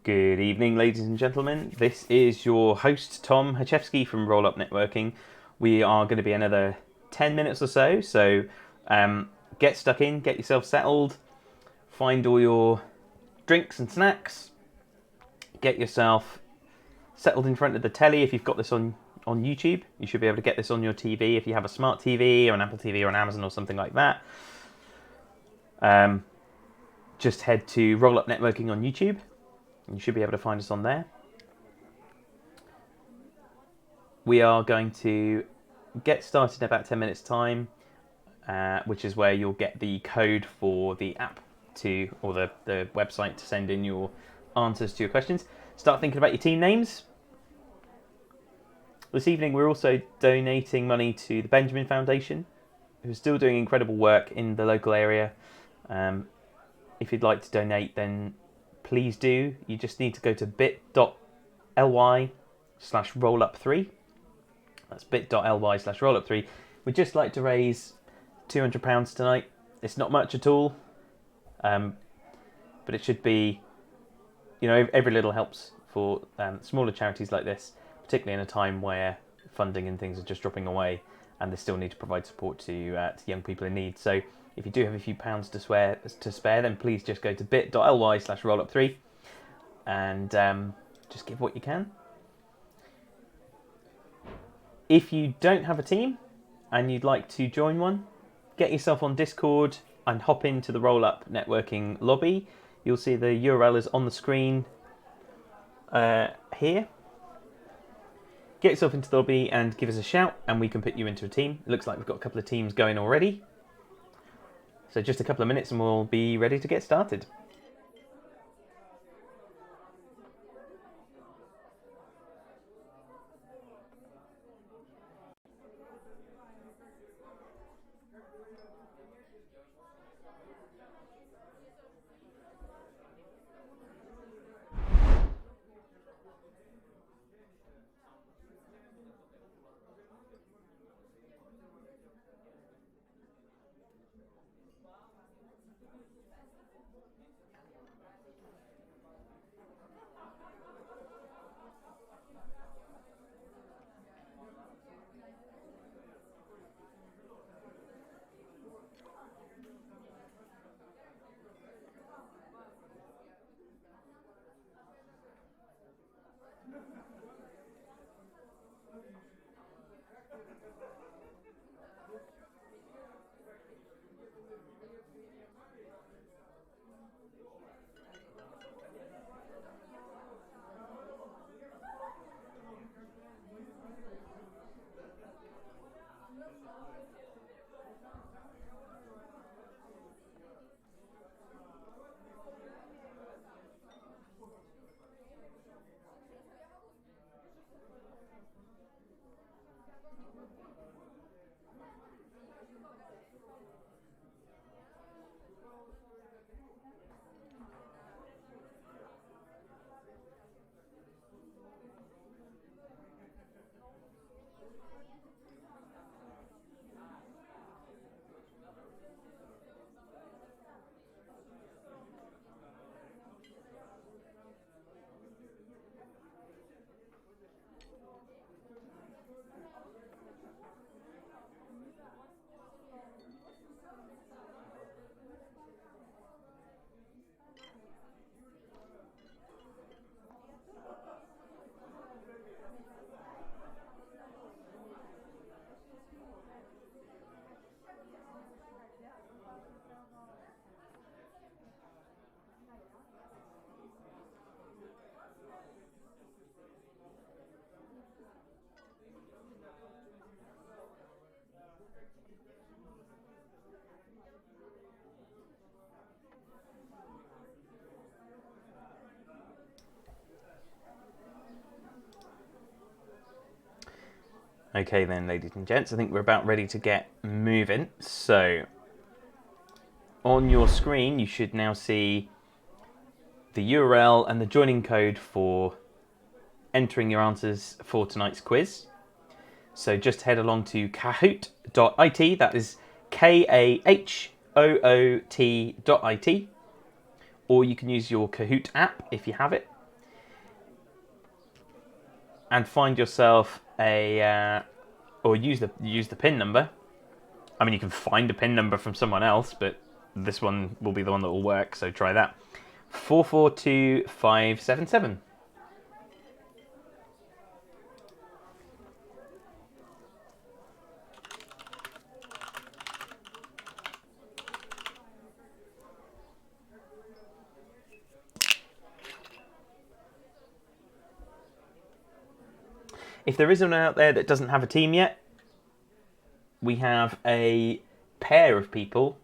Good evening, ladies and gentlemen. This is your host, Tom Hachevsky from Roll Up Networking. We are going to be another 10 minutes or so get stuck in, get yourself settled, find all your drinks and snacks, get yourself settled in front of the telly. If you've got this on YouTube, you should be able to get this on your TV if you have a smart TV or an Apple TV or an Amazon or something like that. Just head to Roll Up Networking on YouTube. You should be able to find us on there. We are going to get started in about 10 minutes time, which is where you'll get the code for the app or the website to send in your answers to your questions. Start thinking about your team names. This evening we're also donating money to the Benjamin Foundation, who's still doing incredible work in the local area. If you'd like to donate, then please do. You just need to go to bit.ly/rollup3. That's bit.ly/rollup3. We'd just like to raise £200 tonight. It's not much at all, but it should be, every little helps for smaller charities like this, particularly in a time where funding and things are just dropping away and they still need to provide support to young people in need. So if you do have a few pounds to spare, then please just go to bit.ly/rollup3 and just give what you can. If you don't have a team and you'd like to join one, get yourself on Discord and hop into the Roll Up Networking lobby. You'll see the URL is on the screen here. Get yourself into the lobby and give us a shout and we can put you into a team. It looks like we've got a couple of teams going already. So just a couple of minutes and we'll be ready to get started. Okay then, ladies and gents, I think we're about ready to get moving. So, on your screen, you should now see the URL and the joining code for entering your answers for tonight's quiz. So just head along to kahoot.it, that is KAHOOT.it, or you can use your Kahoot app if you have it. and find yourself or use the pin number. I mean, you can find a pin number from someone else, but this one will be the one that will work. So try that. 442577. If there is anyone out there that doesn't have a team yet, we have a pair of people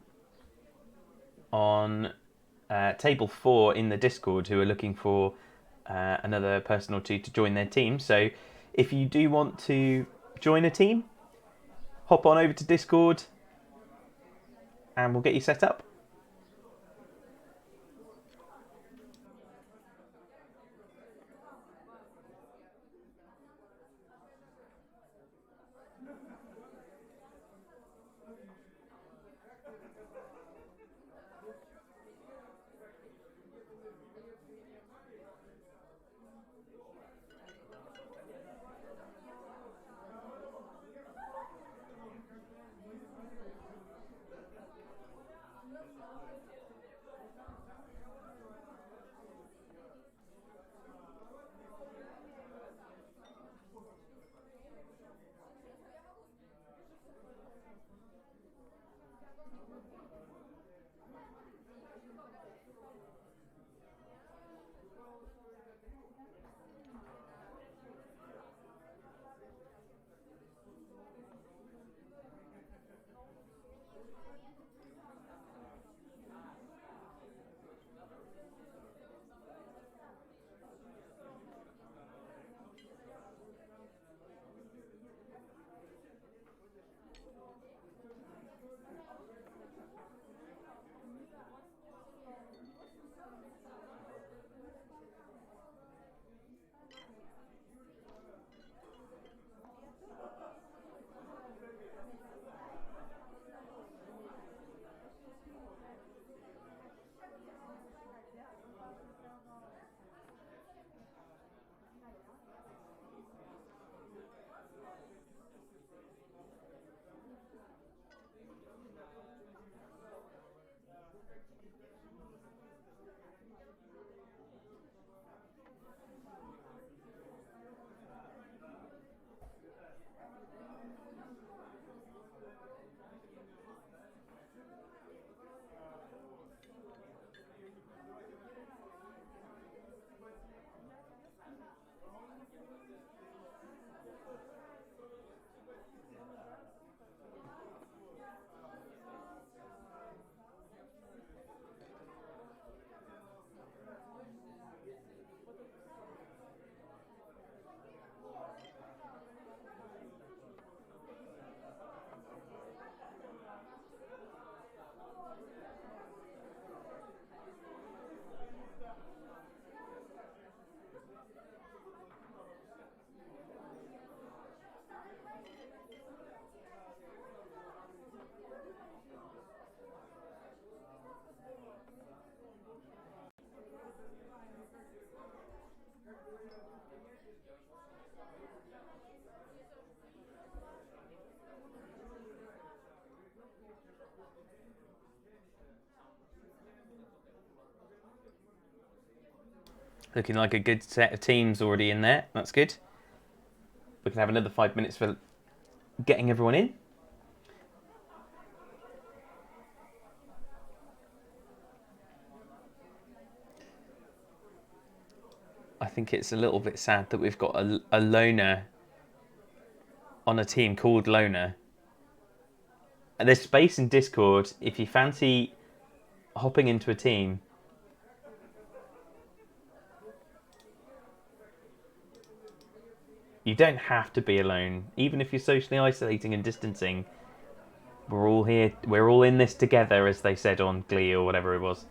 on table 4 in the Discord who are looking for another person or two to join their team. So if you do want to join a team, hop on over to Discord and we'll get you set up. Looking like a good set of teams already in there. That's good. We can have another 5 minutes for getting everyone in. I think it's a little bit sad that we've got a loner on a team called Loner. And there's space in Discord if you fancy hopping into a team. You don't have to be alone. Even if you're socially isolating and distancing, we're all here. We're all in this together, as they said on Glee or whatever it was.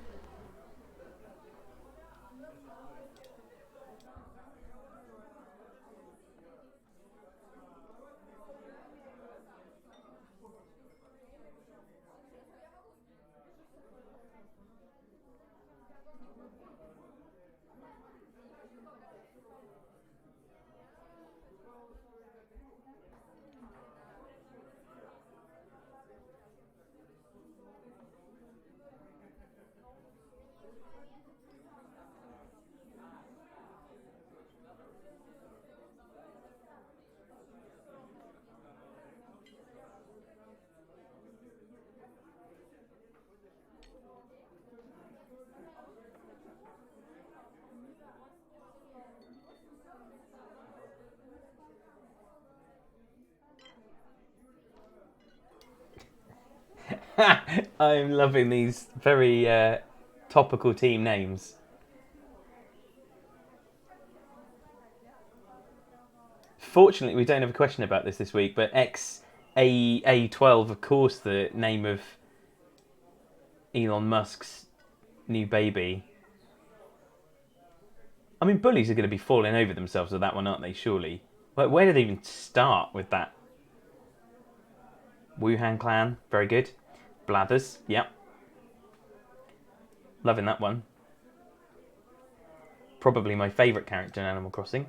I'm loving these very topical team names. Fortunately, we don't have a question about this week, but XAA12, of course, the name of Elon Musk's new baby. I mean, bullies are going to be falling over themselves with that one, aren't they, surely? Where did they even start with that? Wuhan Clan, very good. Blathers, yep. Loving that one. Probably my favourite character in Animal Crossing.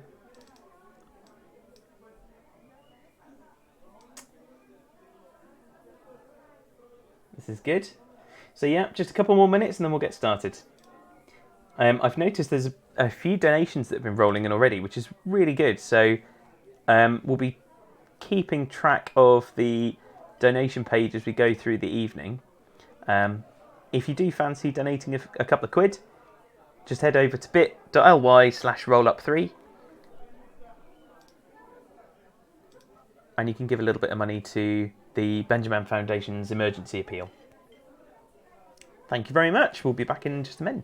This is good. So yeah, just a couple more minutes and then we'll get started. I've noticed there's a few donations that have been rolling in already, which is really good. So we'll be keeping track of the donation page as we go through the evening. If you do fancy donating a couple of quid, just head over to bit.ly/rollup3 and you can give a little bit of money to the Benjamin Foundation's emergency appeal. Thank you very much. We'll be back in just a minute.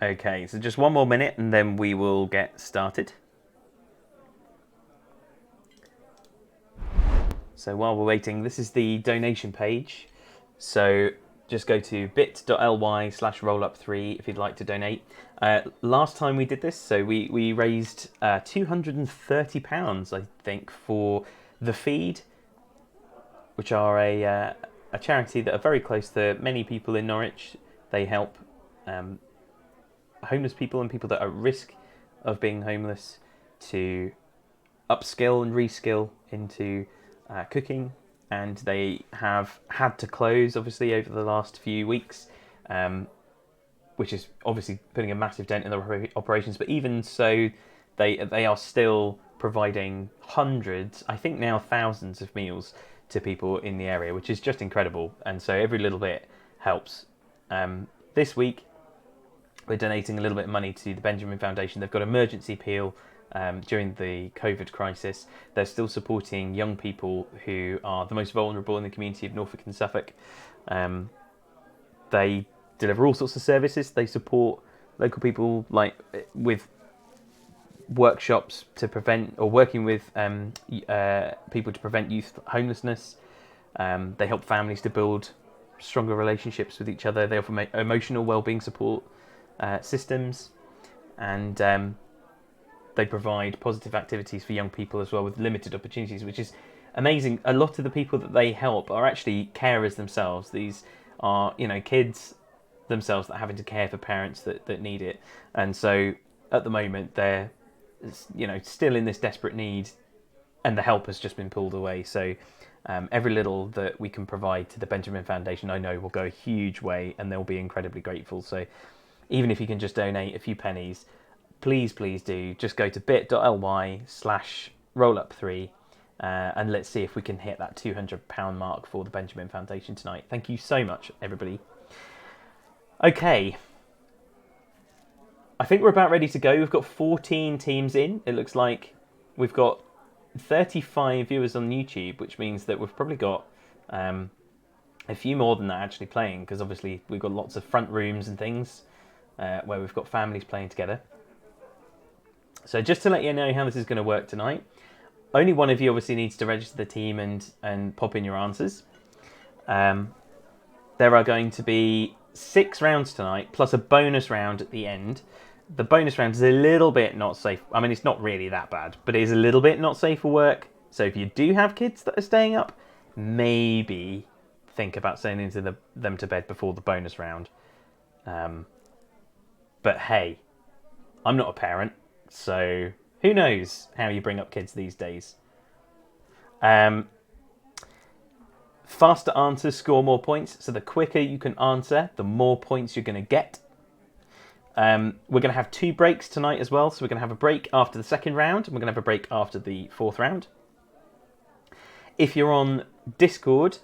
Okay, so just one more minute and then we will get started. So while we're waiting, this is the donation page. So just go to bit.ly/rollup3 if you'd like to donate. Last time we did this, so we raised £230, I think, for The Feed, which are a charity that are very close to many people in Norwich. They help homeless people and people that are at risk of being homeless to upskill and reskill into cooking, and they have had to close obviously over the last few weeks, which is obviously putting a massive dent in their operations. But even so, they are still providing hundreds, I think now thousands of meals to people in the area, which is just incredible. And so every little bit helps. This week we're donating a little bit of money to the Benjamin Foundation. They've got emergency appeal during the COVID crisis. They're still supporting young people who are the most vulnerable in the community of Norfolk and Suffolk. They deliver all sorts of services. They support local people, like with workshops to prevent, or working with people to prevent youth homelessness. They help families to build stronger relationships with each other. They offer emotional well-being support systems, and they provide positive activities for young people as well with limited opportunities, which is amazing. A lot of the people that they help are actually carers themselves. These are, kids themselves that are having to care for parents that need it. And so at the moment they're, still in this desperate need, and the help has just been pulled away. So every little that we can provide to the Benjamin Foundation, I know, will go a huge way, and they'll be incredibly grateful. So even if you can just donate a few pennies, please do just go to bit.ly/rollup3 and let's see if we can hit that £200 mark for the Benjamin Foundation tonight. Thank you so much, everybody. Okay, I think we're about ready to go. We've got 14 teams in. It looks like we've got 35 viewers on YouTube, which means that we've probably got a few more than that actually playing, because obviously we've got lots of front rooms and things where we've got families playing together. So just to let you know how this is going to work tonight, only one of you obviously needs to register the team and pop in your answers. There are going to be 6 rounds tonight, plus a bonus round at the end. The bonus round is a little bit not safe. I mean, it's not really that bad, but it is a little bit not safe for work. So if you do have kids that are staying up, maybe think about sending them to bed before the bonus round. But hey, I'm not a parent, so who knows how you bring up kids these days. Faster answers score more points, so the quicker you can answer, the more points you're going to get. We're going to have 2 breaks tonight as well, so we're going to have a break after the second round, and we're going to have a break after the 4th round. If you're on Discord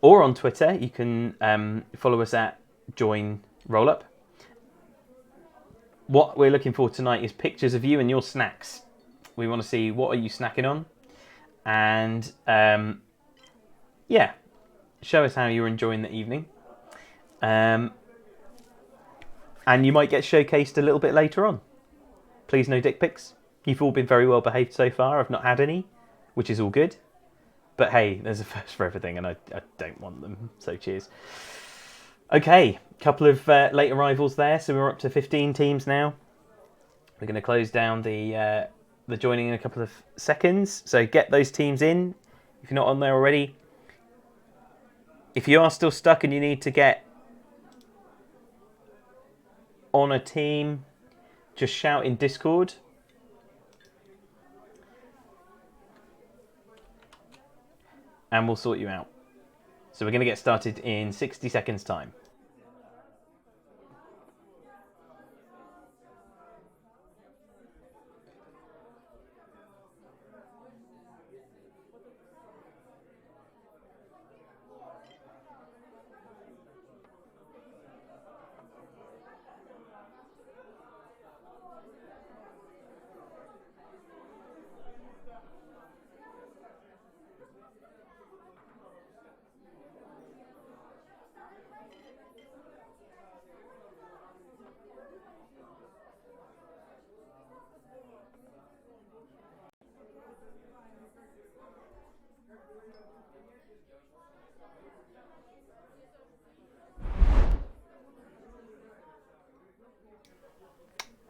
or on Twitter, you can follow us at Join Rollup. What we're looking for tonight is pictures of you and your snacks. We want to see what are you snacking on, and yeah, show us how you're enjoying the evening. And you might get showcased a little bit later on. Please no dick pics. You've all been very well behaved so far. I've not had any, which is all good. But hey, there's a first for everything, and I don't want them, so cheers. Okay, couple of late arrivals there, so we're up to 15 teams now. We're going to close down the joining in a couple of seconds, so get those teams in if you're not on there already. If you are still stuck and you need to get on a team, just shout in Discord. And we'll sort you out. So we're going to get started in 60 seconds time.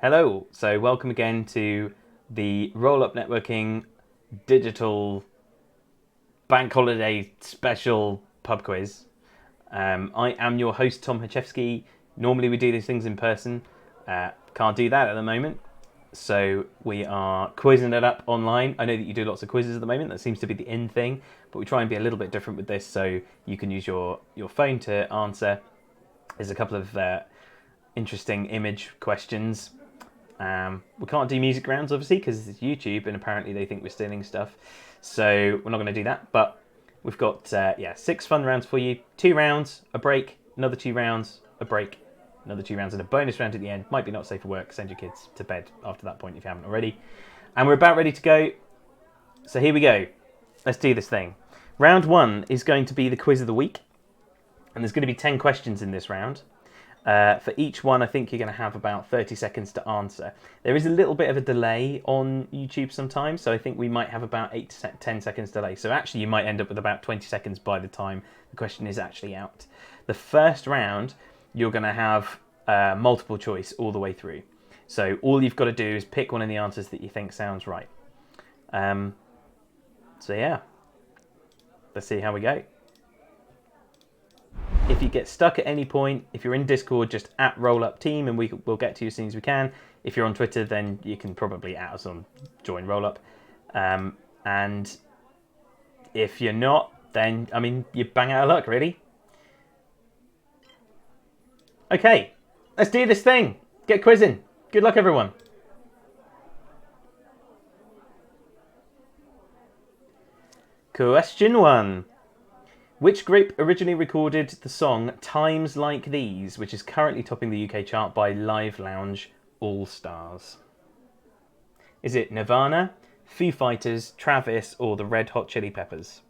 Hello, so welcome again to the Roll-Up Networking Digital Bank Holiday Special Pub Quiz. I am your host, Tom Hachevsky. Normally we do these things in person. Can't do that at the moment. So we are quizzing it up online. I know that you do lots of quizzes at the moment. That seems to be the in thing. But we try and be a little bit different with this, so you can use your phone to answer. There's a couple of interesting image questions. We can't do music rounds, obviously, because it's YouTube, and apparently they think we're stealing stuff. So we're not going to do that. But we've got 6 fun rounds for you. 2 rounds, a break, another 2 rounds, a break, another 2 rounds, and a bonus round at the end. Might be not safe for work. Send your kids to bed after that point if you haven't already. And we're about ready to go. So here we go. Let's do this thing. Round 1 is going to be the quiz of the week. And there's going to be 10 questions in this round. For each one, I think you're going to have about 30 seconds to answer. There is a little bit of a delay on YouTube sometimes, so I think we might have about 8 to 10 seconds delay. So actually, you might end up with about 20 seconds by the time the question is actually out. The first round, you're going to have multiple choice all the way through. So all you've got to do is pick one of the answers that you think sounds right. So yeah, let's see how we go. If you get stuck at any point, if you're in Discord, just at @RollUpTeam and we'll get to you as soon as we can. If you're on Twitter, then you can probably @ us on Join Rollup. And if you're not, then, I mean, you bang out of luck, really. Okay, let's do this thing. Get quizzing. Good luck, everyone. Question 1. Which group originally recorded the song Times Like These, which is currently topping the UK chart by Live Lounge All Stars? Is it Nirvana, Foo Fighters, Travis, or the Red Hot Chili Peppers?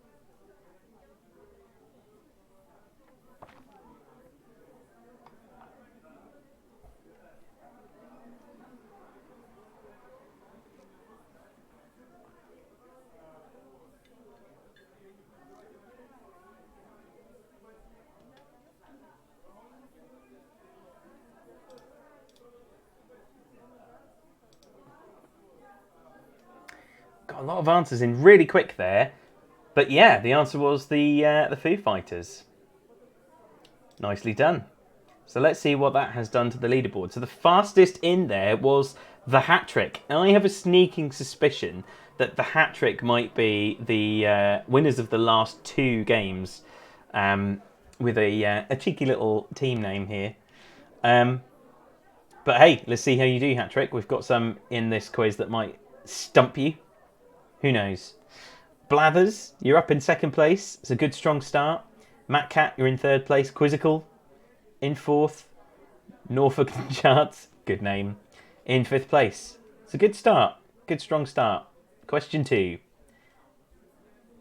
Got a lot of answers in really quick there. But yeah, the answer was the Foo Fighters. Nicely done. So let's see what that has done to the leaderboard. So the fastest in there was the hat trick. And I have a sneaking suspicion that the hat trick might be the winners of the last 2 games, with a cheeky little team name here. But hey, let's see how you do, hat trick. We've got some in this quiz that might stump you. Who knows? Blathers, you're up in 2nd place. It's a good strong start. Matt Cat, you're in 3rd place. Quizzical in 4th. Norfolk Charts, good name, in 5th place. It's a good start. Good strong start. Question 2.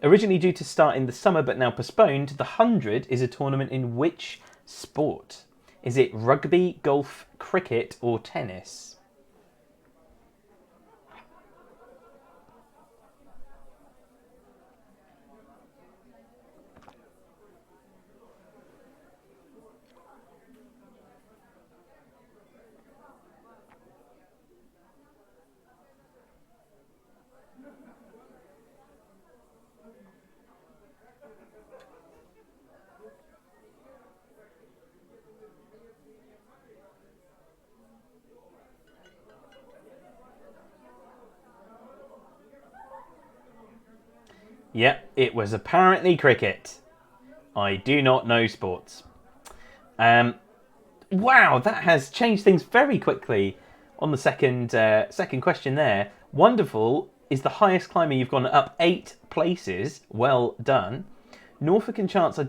Originally due to start in the summer but now postponed, the 100 is a tournament in which sport? Is it rugby, golf, cricket, or tennis? Yep, it was apparently cricket. I do not know sports. Wow, that has changed things very quickly on the second question there. Wonderful is the highest climber. You've gone up 8 places. Well done. Norfolk and Chance,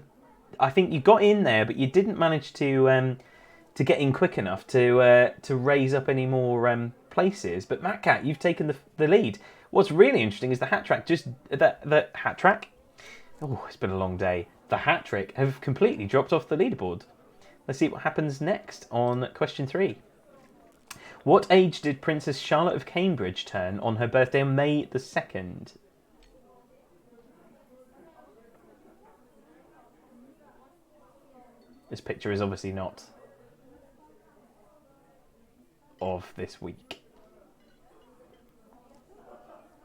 I think you got in there, but you didn't manage to get in quick enough to raise up any more places. But Matt Cat, you've taken the lead. What's really interesting is the hat trick. The hat trick. Oh, it's been a long day. The hat trick have completely dropped off the leaderboard. Let's see what happens next on question 3. What age did Princess Charlotte of Cambridge turn on her birthday on May the 2nd? This picture is obviously not of this week.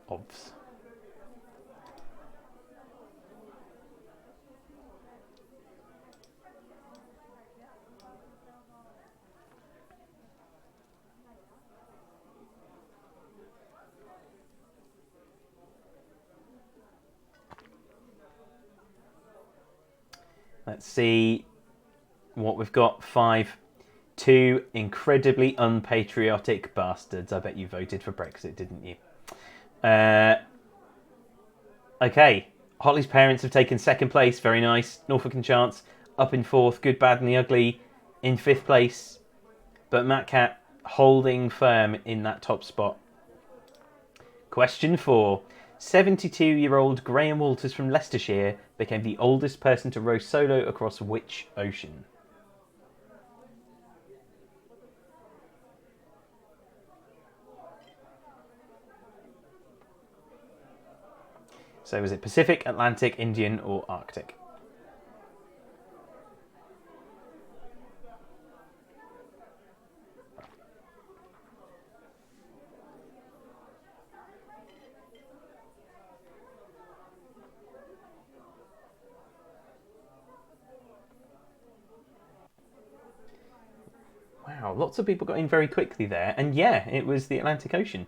Obvs. Let's see what we've got. 5. 2 incredibly unpatriotic bastards. I bet you voted for Brexit, didn't you? Okay. Holly's parents have taken 2nd place. Very nice. Norfolk and Chance up in 4th. Good, Bad and the Ugly in 5th place. But Matt Cat holding firm in that top spot. Question 4. 72-year-old Graham Walters from Leicestershire became the oldest person to row solo across which ocean? So was it Pacific, Atlantic, Indian, or Arctic? Wow, lots of people got in very quickly there. And yeah, it was the Atlantic Ocean,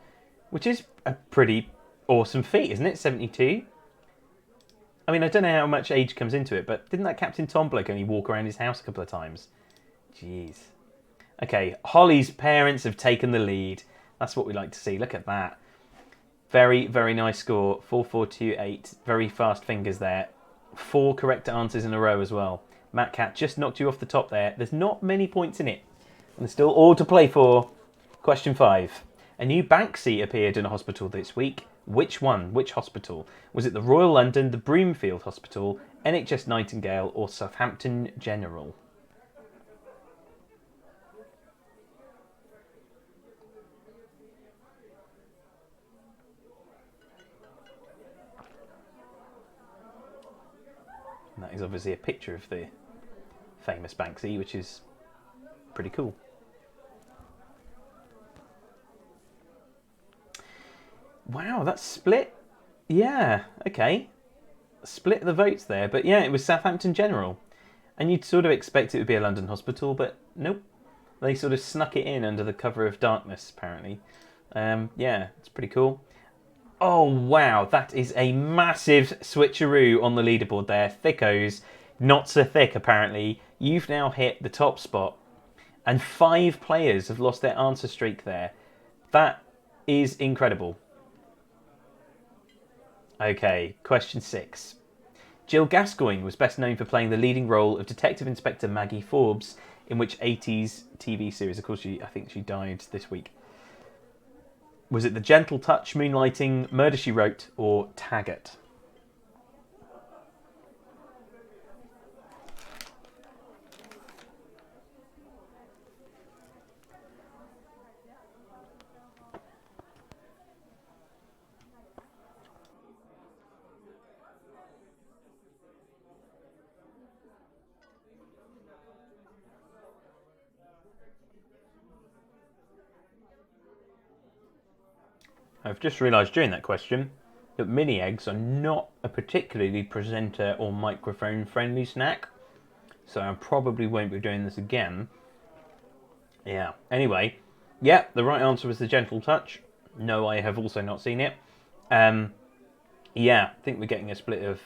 which is a pretty awesome feat, isn't it? 72. I mean, I don't know how much age comes into it, but didn't that Captain Tom bloke only walk around his house a couple of times? Jeez. Okay, Holly's parents have taken the lead. That's what we like to see. Look at that. Very, very nice score. 4428. Very fast fingers there. 4 correct answers in a row as well. Matt Cat just knocked you off the top there. There's not many points in it. And there's still all to play for. Question 5. A new Banksy appeared in a hospital this week. Which one? Which hospital? Was it the Royal London, the Broomfield Hospital, NHS Nightingale, or Southampton General? And that is obviously a picture of the famous Banksy, which is pretty cool. Wow, that's split. Yeah, okay. Split the votes there, but yeah, it was Southampton General. And you'd sort of expect it would be a London hospital, but nope. They sort of snuck it in under the cover of darkness, apparently. Yeah, it's pretty cool. Oh, wow, that is a massive switcheroo on the leaderboard there. Thickos, not so thick, apparently. You've now hit the top spot, and 5 players have lost their answer streak there. That is incredible. Okay, question 6. Jill Gascoigne was best known for playing the leading role of Detective Inspector Maggie Forbes in which 80s TV series? Of course, I think she died this week. Was it The Gentle Touch, Moonlighting, Murder, She Wrote, or Taggart? I've just realised during that question that mini eggs are not a particularly presenter or microphone friendly snack, so I probably won't be doing this again. Yeah, anyway, yeah, the right answer was The Gentle Touch. No, I have also not seen it. Yeah, I think we're getting a split of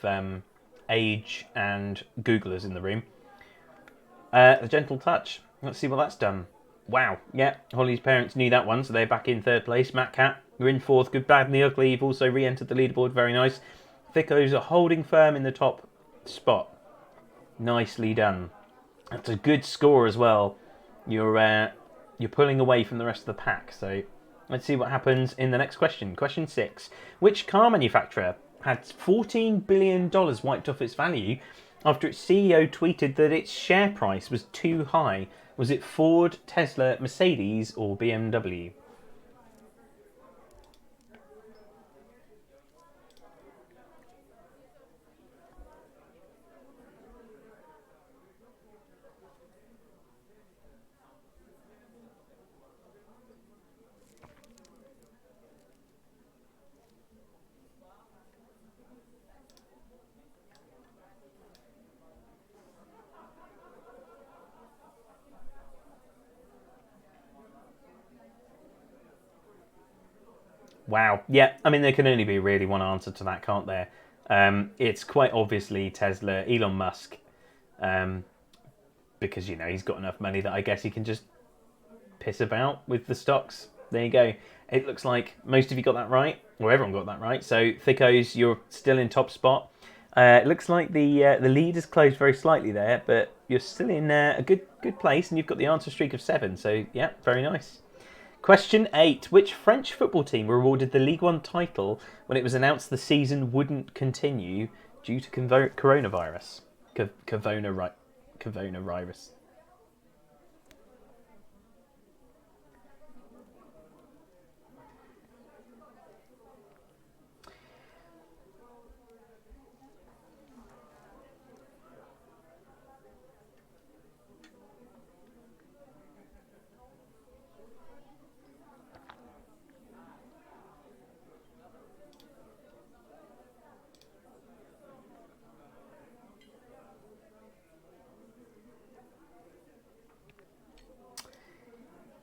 age and Googlers in the room. The Gentle Touch. Let's see what that's done. Wow. Yeah, Holly's parents knew that one, so they're back in 3rd place. Matt Cat, you're in 4th. Good, Bad and the Ugly. You've also re-entered the leaderboard. Very nice. Thickos are holding firm in the top spot. Nicely done. That's a good score as well. You're pulling away from the rest of the pack. So let's see what happens in the next question. Question 6. Which car manufacturer had $14 billion wiped off its value after its CEO tweeted that its share price was too high? Was it Ford, Tesla, Mercedes, or BMW? Wow. Yeah, I mean, there can only be really one answer to that, can't there? It's quite obviously Tesla, Elon Musk, because, he's got enough money that I guess he can just piss about with the stocks. There you go. It looks like most of you got that right, or everyone got that right. So, Thickos, you're still in top spot. It looks like the lead has closed very slightly there, but you're still in a good place, and you've got the answer streak of 7. So, yeah, very nice. Question 8. Which French football team were awarded the League One title when it was announced the season wouldn't continue due to coronavirus? Coronavirus.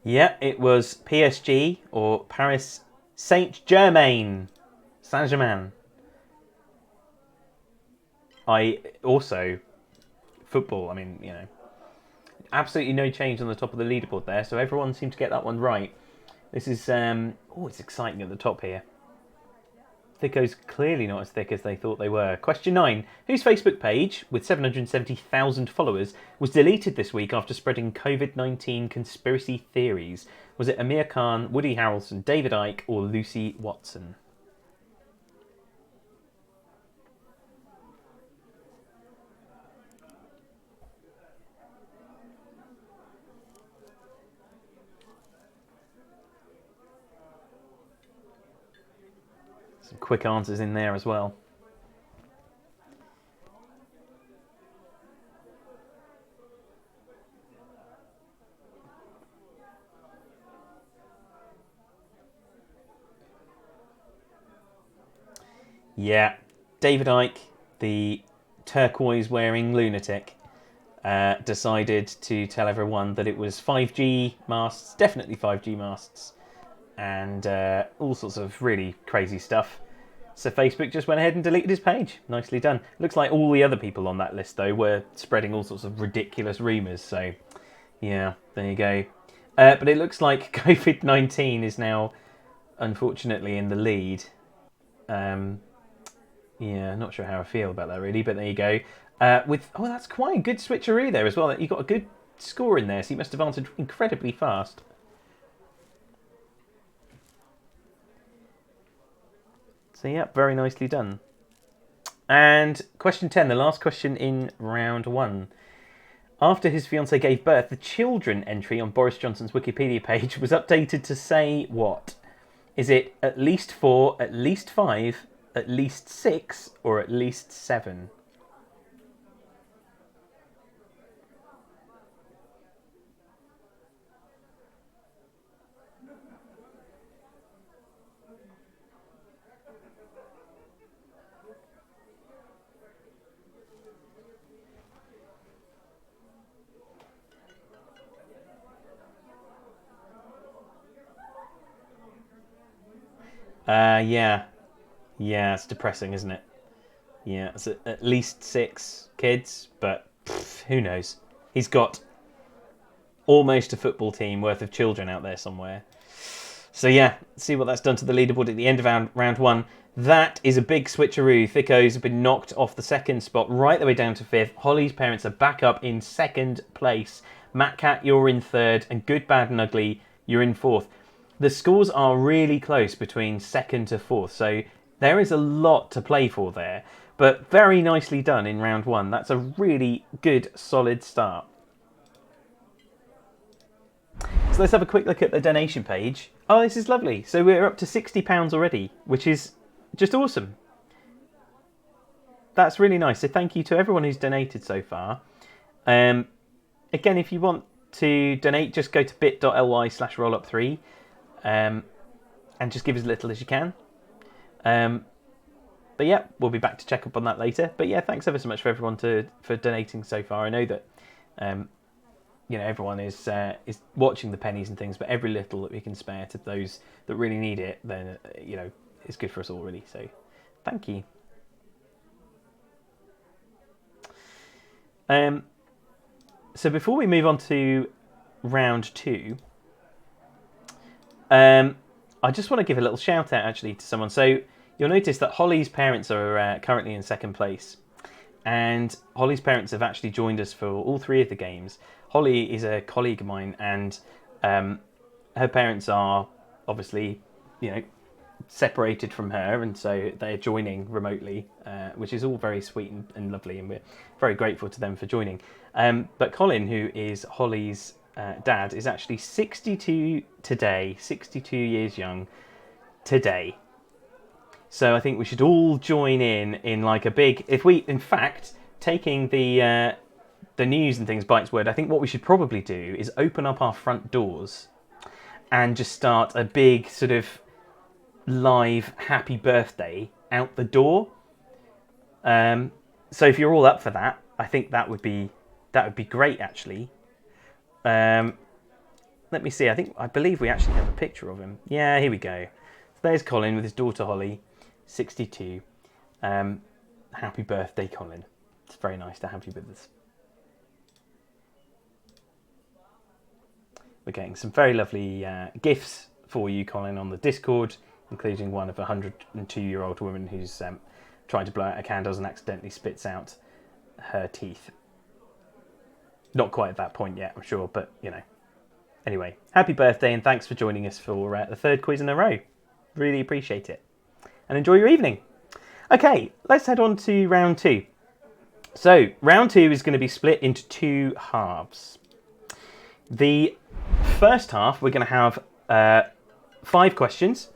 Yeah, it was PSG or Paris Saint-Germain. Saint-Germain. I also, football, I mean, absolutely no change on the top of the leaderboard there, so everyone seemed to get that one right. This is, oh, it's exciting at the top here. Thicko's clearly not as thick as they thought they were. Question 9. Whose Facebook page, with 770,000 followers, was deleted this week after spreading COVID-19 conspiracy theories? Was it Amir Khan, Woody Harrelson, David Icke, or Lucy Watson? Some quick answers in there as well. Yeah, David Icke, the turquoise-wearing lunatic, decided to tell everyone that it was 5G masts, definitely 5G masts, and all sorts of really crazy stuff. So Facebook just went ahead and deleted his page. Nicely done. Looks like all the other people on that list, though, were spreading all sorts of ridiculous rumours. So, yeah, there you go. But it looks like COVID-19 is now, unfortunately, in the lead. Yeah, not sure how I feel about that, really, but there you go. Oh, that's quite a good switcheroo there as well. You got a good score in there, so you must have answered incredibly fast. So, yeah, very nicely done. And question 10, the last question in round 1. After his fiancée gave birth, the children entry on Boris Johnson's Wikipedia page was updated to say what? Is it at least 4, at least 5, at least 6, or at least 7? Yeah. Yeah, it's depressing, isn't it? Yeah, it's at least 6 kids, but who knows? He's got almost a football team worth of children out there somewhere. So yeah, see what that's done to the leaderboard at the end of round 1. That is a big switcheroo. Thicko's have been knocked off the 2nd spot right the way down to 5th. Holly's parents are back up in 2nd place. Matt Cat, you're in 3rd, and Good, Bad and Ugly, you're in 4th. The scores are really close between 2nd to 4th, so there is a lot to play for there. But very nicely done in round 1. That's a really good, solid start. So let's have a quick look at the donation page. Oh, this is lovely. So we're up to £60 already, which is just awesome. That's really nice. So thank you to everyone who's donated so far. Again, if you want to donate, just go to bit.ly/rollup3 and just give as little as you can. But yeah, we'll be back to check up on that later. But yeah, thanks ever so much for everyone for donating so far. I know that everyone is watching the pennies and things, but every little that we can spare to those that really need it, then it's good for us all, really. So, thank you. So before we move on to round 2, I just want to give a little shout out actually to someone. So you'll notice that Holly's parents are currently in 2nd place, and Holly's parents have actually joined us for all 3 of the games. Holly is a colleague of mine, and her parents are obviously, separated from her, and so they're joining remotely, which is all very sweet and lovely, and we're very grateful to them for joining. But Colin, who is Holly's dad, is actually 62 today, 62 years young today. So I think we should all join in like a big, if we, in fact, taking the news and things by its word, I think what we should probably do is open up our front doors and just start a big sort of live happy birthday out the door. So if you're all up for that, I think that would be great actually. Let me see. I believe we actually have a picture of him. Yeah, here we go. So there's Colin with his daughter Holly, 62. Happy birthday, Colin. It's very nice to have you with us. We're getting some very lovely gifts for you, Colin, on the Discord, including one of a 102-year-old woman who's trying to blow out her candles and accidentally spits out her teeth. Not quite at that point yet, I'm sure, but you know. Anyway, happy birthday and thanks for joining us for the third quiz in a row. Really appreciate it. And enjoy your evening. Okay, let's head on to round 2. So, round 2 is going to be split into 2 halves. The first half, we're going to have 5 questions.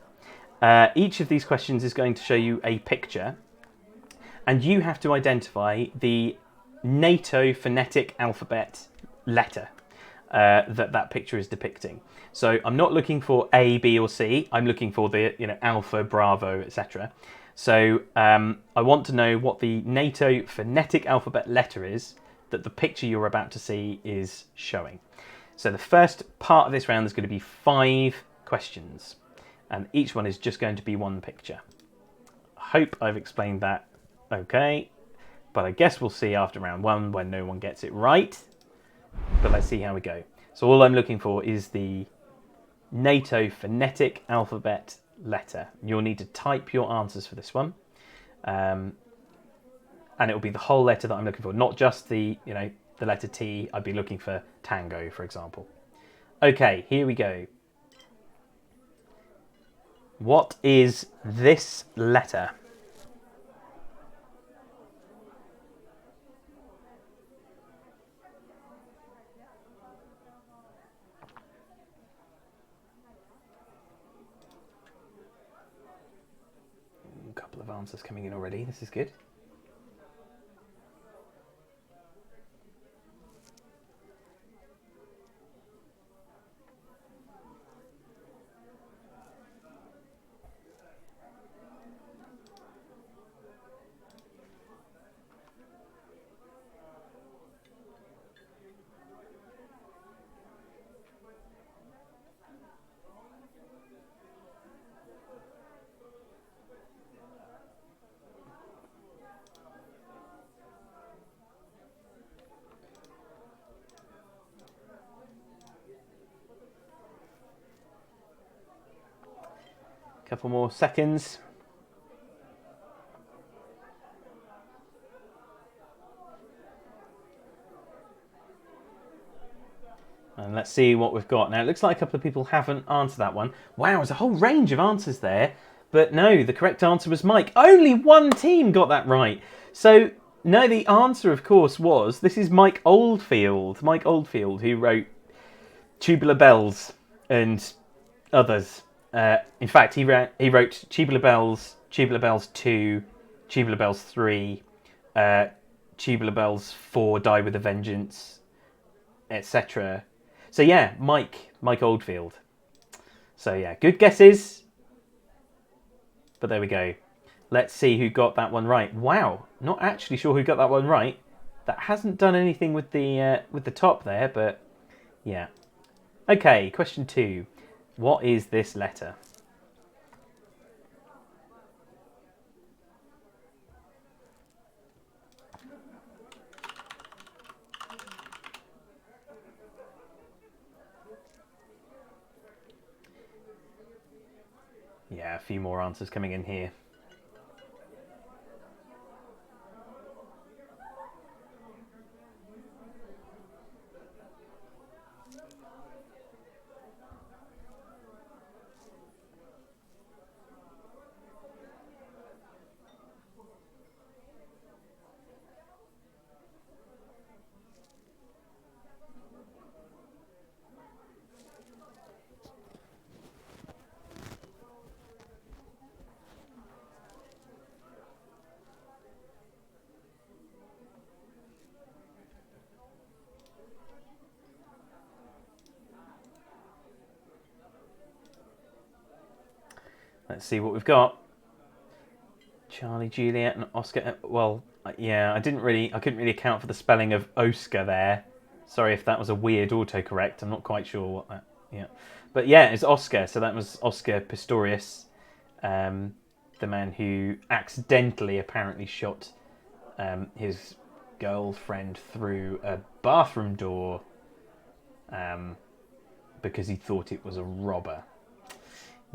Each of these questions is going to show you a picture, and you have to identify the NATO phonetic alphabet letter that picture is depicting. So I'm not looking for A, B, or C. I'm looking for the Alpha, Bravo, etc. So I want to know what the NATO phonetic alphabet letter is that the picture you're about to see is showing. So the first part of this round is going to be 5 questions, and each one is just going to be one picture. I hope I've explained that okay, but I guess we'll see after round 1 when no one gets it right. But let's see how we go. So all I'm looking for is the NATO phonetic alphabet letter. You'll need to type your answers for this one. And it will be the whole letter that I'm looking for, not just the letter T. I'd be looking for tango, for example. Okay, here we go. What is this letter? A couple of answers coming in already. This is good. Couple more seconds. And let's see what we've got. Now, it looks like a couple of people haven't answered that one. Wow, there's a whole range of answers there. But no, the correct answer was Mike. Only one team got that right. So, no, the answer, of course, was... This is Mike Oldfield. Mike Oldfield, who wrote Tubular Bells and others. In fact, he wrote Tubular Bells 2, Tubular Bells 3, Tubular Bells 4, Die with a Vengeance, etc. So yeah, Mike Oldfield. So yeah, good guesses. But there we go. Let's see who got that one right. Wow, not actually sure who got that one right. That hasn't done anything with the top there, but yeah. Okay, question 2. What is this letter? Yeah, a few more answers coming in here. Let's see what we've got. Charlie, Juliet, and Oscar. Well, yeah, I couldn't really account for the spelling of Oscar there. Sorry if that was a weird autocorrect. I'm not quite sure what that. Yeah, but yeah, it's Oscar. So that was Oscar Pistorius, the man who accidentally apparently shot his girlfriend through a bathroom door. because he thought it was a robber.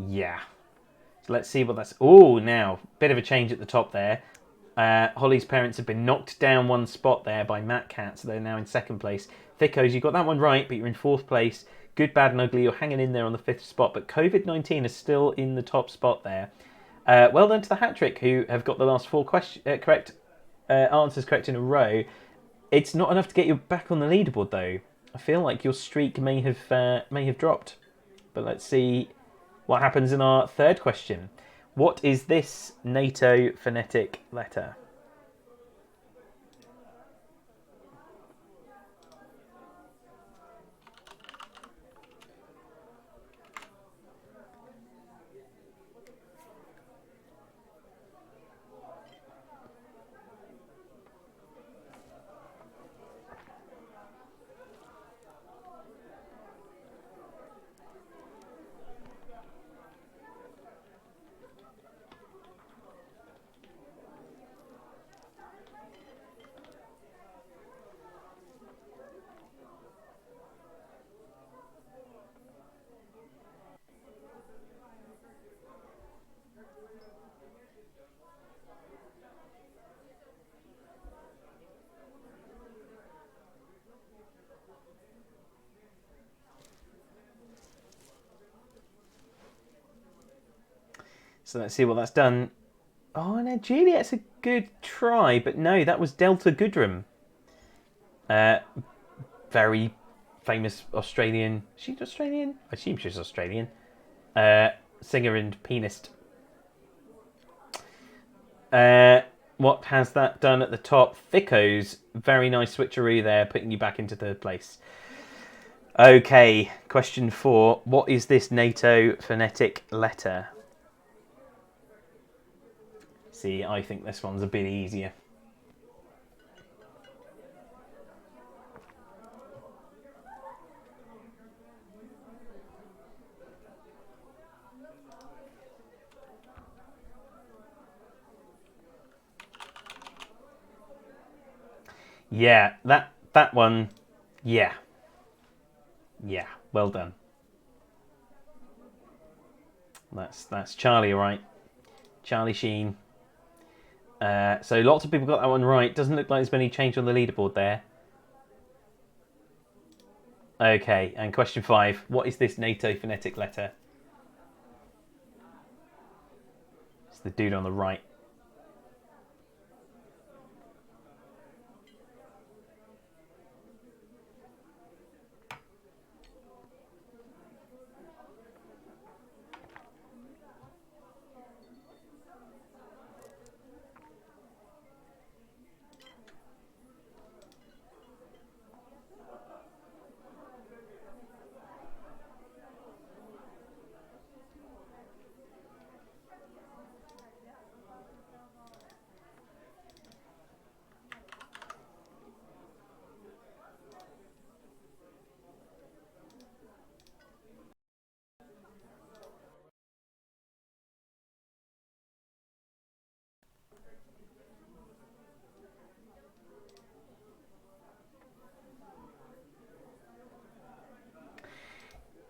Yeah. So let's see what that's... Oh, now, bit of a change at the top there. Holly's parents have been knocked down one spot there by Matt Cat, so they're now in second place. Thickos, you got that one right, but you're in fourth place. Good, Bad and Ugly, you're hanging in there on the fifth spot, but COVID-19 is still in the top spot there. Well done to the Hat Trick, who have got the last four correct answers correct in a row. It's not enough to get you back on the leaderboard, though. I feel like your streak may have dropped. But let's see what happens in our third question. What is this NATO phonetic letter? So let's see what that's done. Oh, no, Juliet's a good try, but no, that was Delta Goodrem. Very famous Australian... Is she Australian? I assume she's Australian. Singer and pianist. What has that done at the top? Thickos, very nice switcheroo there, putting you back into third place. Okay, question 4. What is this NATO phonetic letter? See, I think this one's a bit easier. Yeah, that one, yeah. Yeah, well done. That's Charlie, all right. Charlie Sheen. So lots of people got that one right. Doesn't look like there's been any change on the leaderboard there. Okay, and question 5. What is this NATO phonetic letter? It's the dude on the right.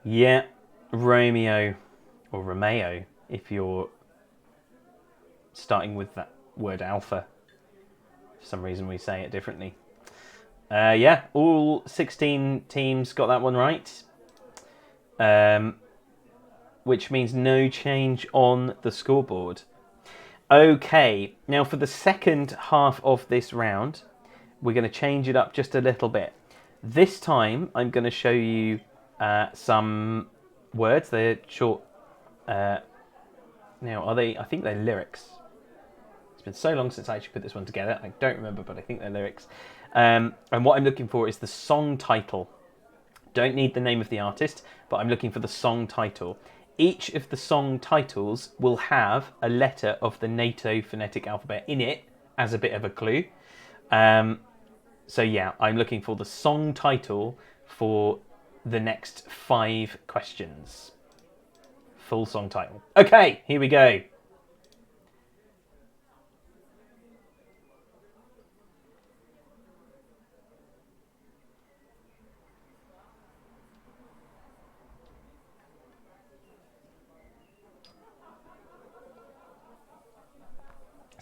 Yeah, Romeo, or Romeo, if you're starting with that word alpha. For some reason we say it differently. Yeah, all 16 teams got that one right. Which means no change on the scoreboard. Okay, now for the second half of this round, we're going to change it up just a little bit. This time, I'm going to show you some words. They're short. Now, are they? I think they're lyrics. It's been so long since I actually put this one together. I don't remember, but I think they're lyrics. And what I'm looking for is the song title. Don't need the name of the artist, but I'm looking for the song title. Each of the song titles will have a letter of the NATO phonetic alphabet in it as a bit of a clue. So yeah, I'm looking for the song title for the next 5 questions. Full song title. Okay, here we go.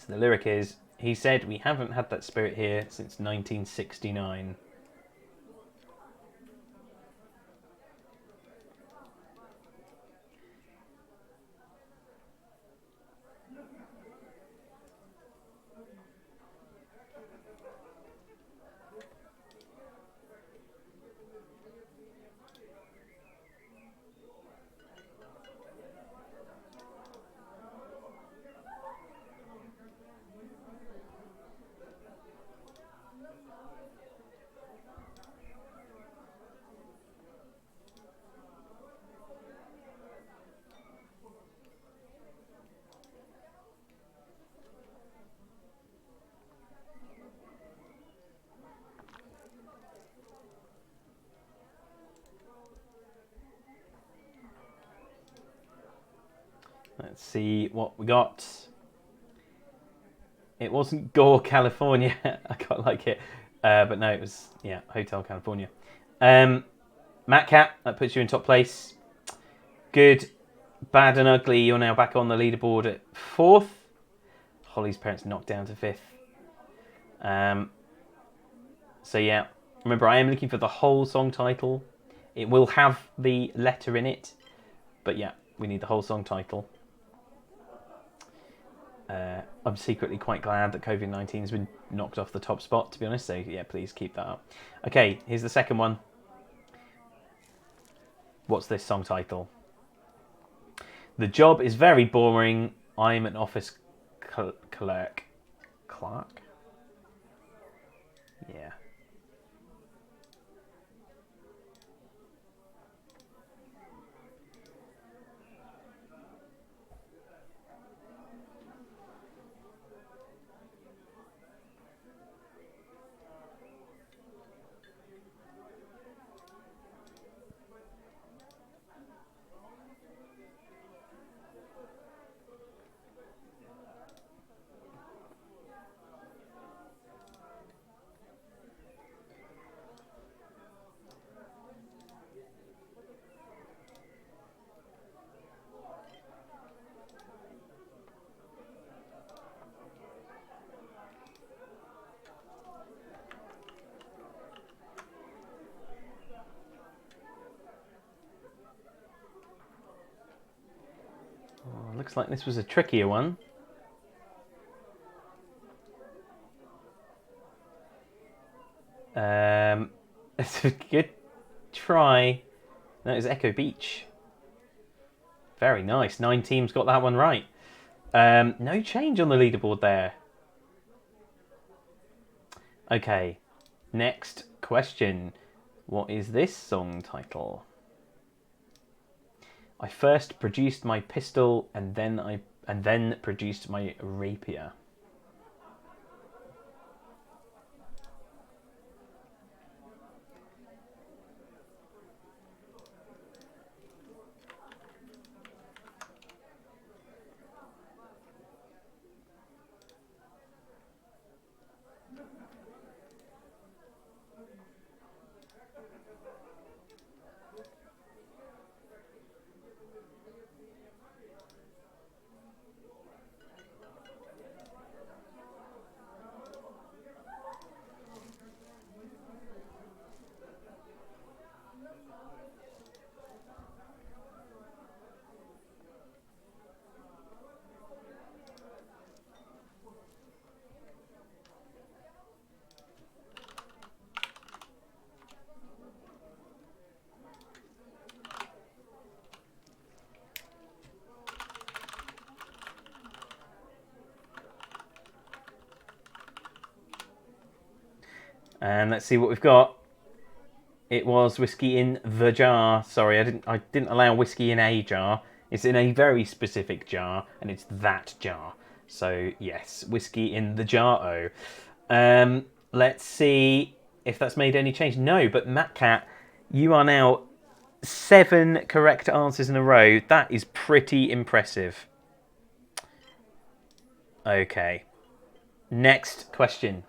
The lyric is, he said, we haven't had that spirit here since 1969. Let's see what we got. It wasn't Gore, California. I quite like it. But no, it was, yeah, Hotel California. Matt Cat, that puts you in top place. Good, Bad and Ugly, you're now back on the leaderboard at 4th. Holly's Parents knocked down to 5th. So yeah, remember I am looking for the whole song title. It will have the letter in it. But yeah, we need the whole song title. I'm secretly quite glad that COVID-19 has been knocked off the top spot, to be honest. So yeah, please keep that up. Okay, here's the second one. What's this song title? The job is very boring. I'm an office clerk. Clark? Yeah. Oh, looks like this was a trickier one. It's a good try. That is Echo Beach. Very nice. 9 teams got that one right. No change on the leaderboard there. Okay, next question. What is this song title? I first produced my pistol and then produced my rapier. And let's see what we've got. It was whiskey in the jar. Sorry, I didn't allow whiskey in a jar. It's in a very specific jar, and it's that jar. So yes, whiskey in the jar. Let's see if that's made any change. No, but Matt Cat, you are now 7 correct answers in a row. That is pretty impressive. Okay. Next question.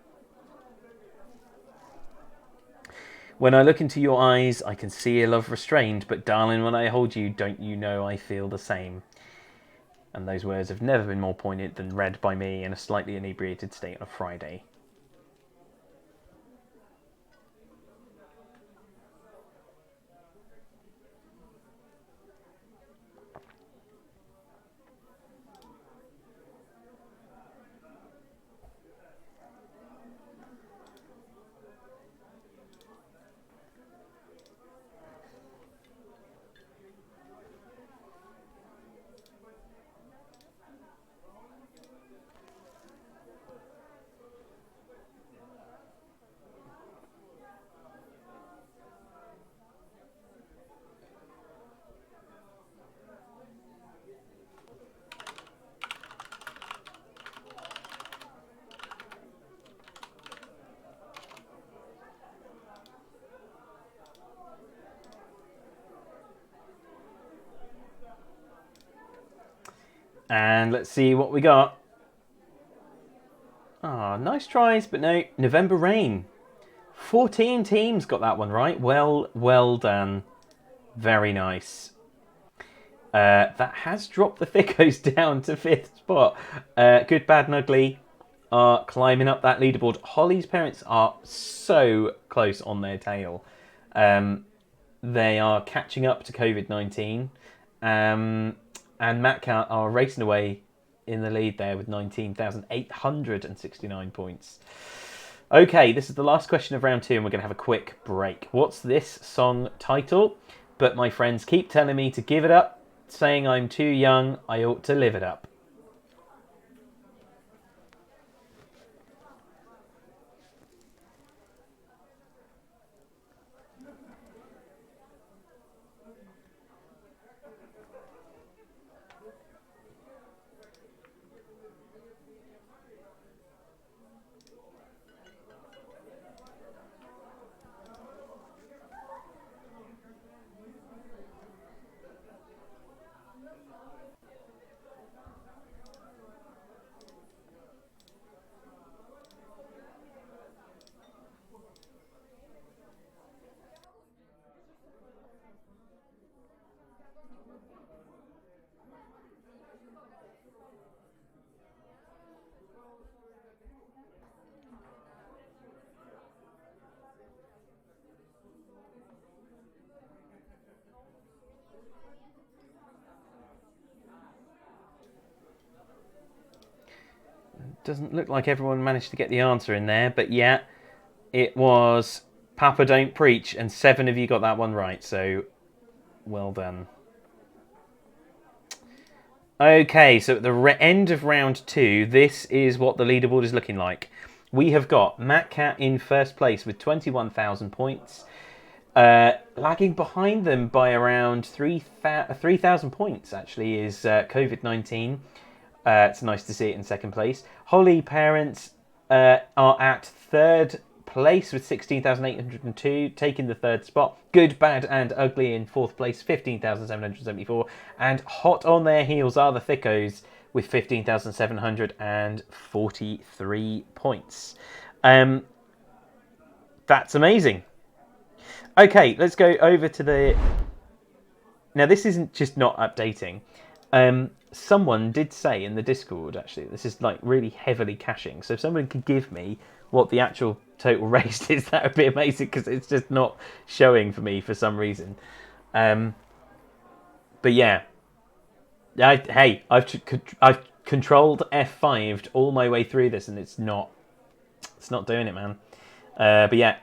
When I look into your eyes, I can see a love restrained, but darling, when I hold you, don't you know I feel the same? And those words have never been more poignant than read by me in a slightly inebriated state on a Friday. And let's see what we got. Ah, nice tries, but no. November Rain. 14 teams got that one right. Well done. Very nice. That has dropped the Thickos down to 5th spot. Good, Bad and Ugly are climbing up that leaderboard. Holly's parents are so close on their tail. They are catching up to COVID-19. And Matcat are racing away in the lead there with 19,869 points. Okay, this is the last question of round 2 and we're going to have a quick break. What's this song title? But my friends keep telling me to give it up, saying I'm too young, I ought to live it up. Doesn't look like everyone managed to get the answer in there, but yeah, it was Papa Don't Preach, and 7 of you got that one right, so well done. Okay, so at the end of round 2, this is what the leaderboard is looking like. We have got Matt Cat in first place with 21,000 points. Lagging behind them by around 3,000 points, actually, is COVID-19. It's nice to see it in second place. Holly Parents are at third place with 16,802, taking the third spot. Good, Bad and Ugly in fourth place, 15,774. And hot on their heels are the Thickos with 15,743 points. That's amazing. Okay, let's go over to the... Now, this isn't just not updating. Someone did say in the Discord, actually, this is like really heavily caching. So if someone could give me what the actual total raised is, that would be amazing, because it's just not showing for me for some reason. But yeah, I've controlled F5'd all my way through this, and it's not doing it, man. But yeah.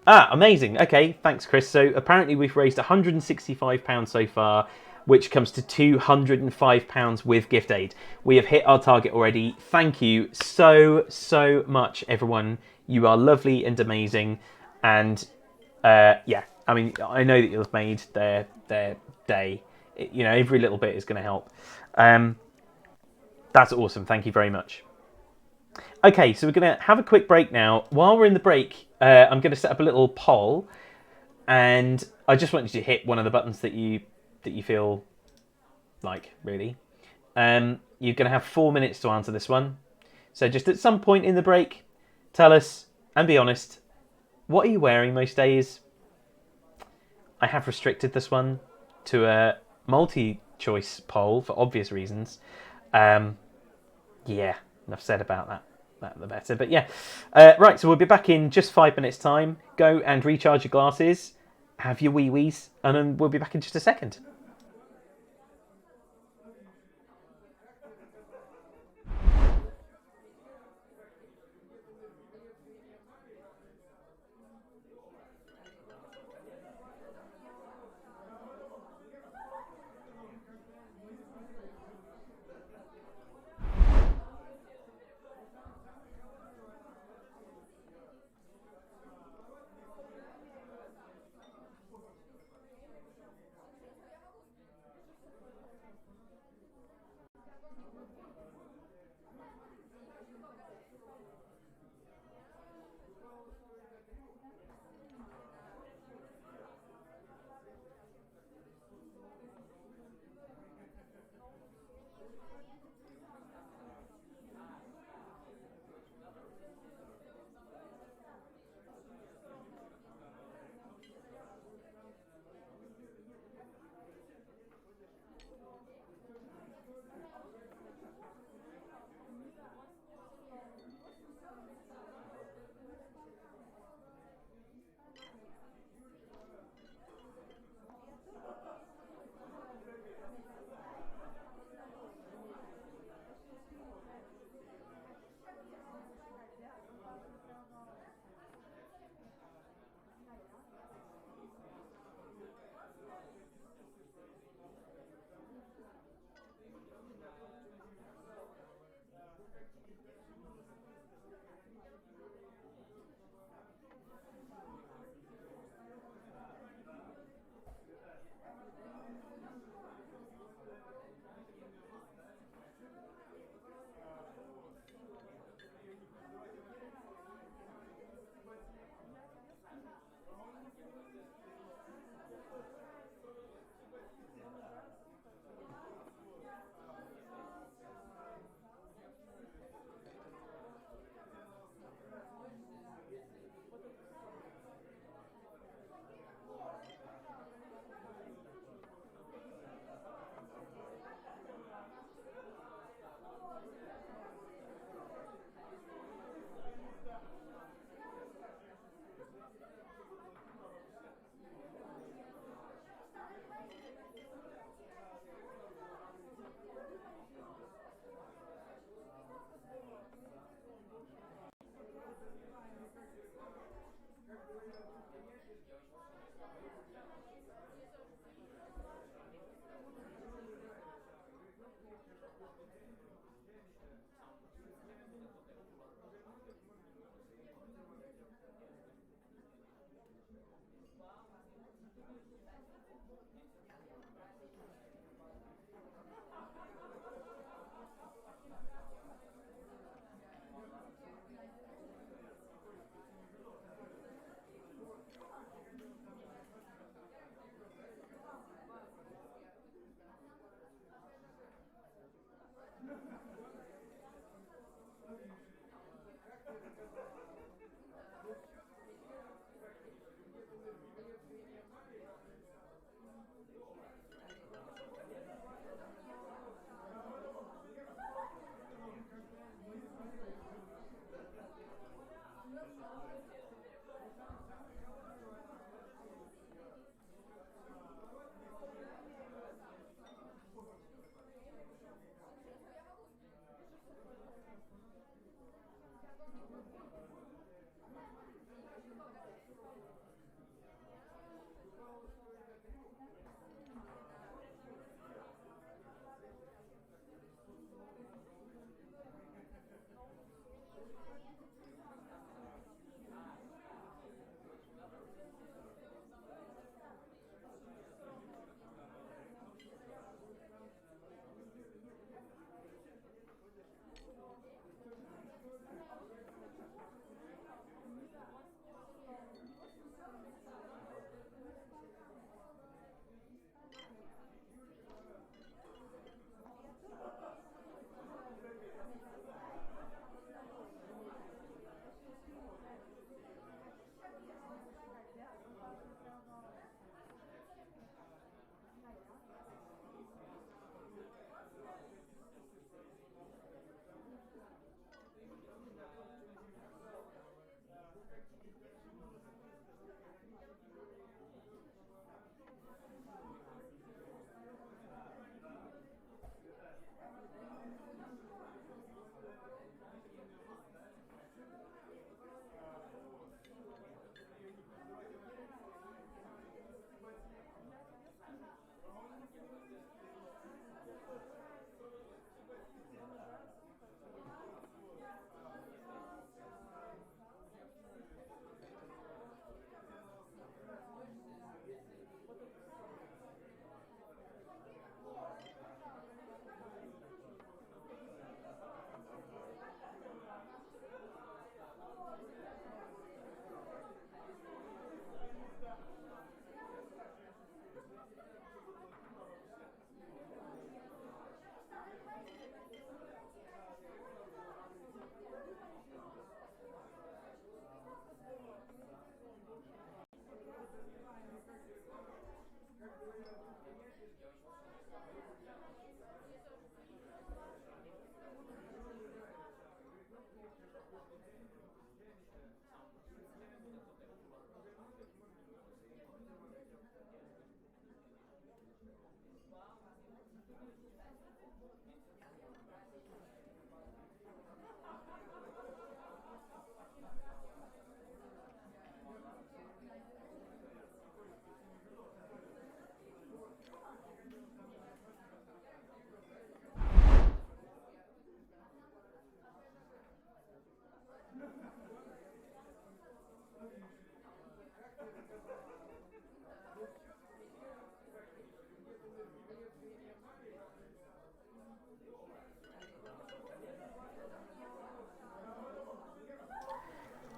Amazing. Okay, thanks, Chris. So apparently we've raised £165 so far, which comes to £205 with gift aid. We have hit our target already. Thank you so much, everyone. You are lovely and amazing. And yeah, I mean, I know that you've made their day. You know, every little bit is going to help. That's awesome. Thank you very much. Okay, so we're going to have a quick break now. While we're in the break, I'm going to set up a little poll, and I just want you to hit one of the buttons that you feel like, really. You're going to have 4 minutes to answer this one. So just at some point in the break, tell us, and be honest, what are you wearing most days? I have restricted this one to a choice poll for obvious reasons. Yeah, enough said about that. That the better. But yeah, right. So we'll be back in just 5 minutes' time. Go and recharge your glasses, have your wee wees, and then we'll be back in just a second.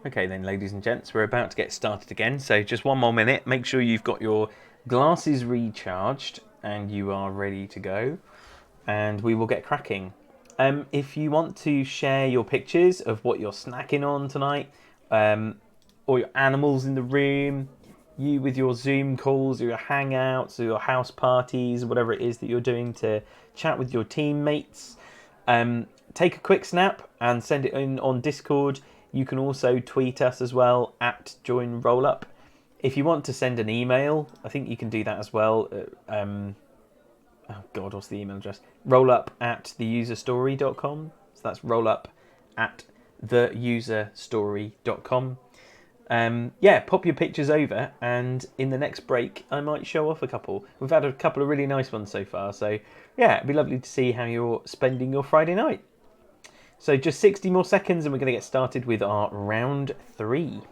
Okay then, ladies and gents, we're about to get started again, so just one more minute. Make sure you've got your glasses recharged and you are ready to go, and we will get cracking. If you want to share your pictures of what you're snacking on tonight, or your animals in the room, you with your Zoom calls or your hangouts or your house parties, whatever it is that you're doing to chat with your teammates, take a quick snap and send it in on Discord. You can also tweet us as well at joinrollup. If you want to send an email, I think you can do that as well. Oh God, what's the email address? Rollup at theuserstory.com. So that's rollup at theuserstory.com. Yeah, pop your pictures over, and in the next break, I might show off a couple. We've had a couple of really nice ones so far, so yeah, it'd be lovely to see how you're spending your Friday night. So just 60 more seconds, and we're going to get started with our round 3.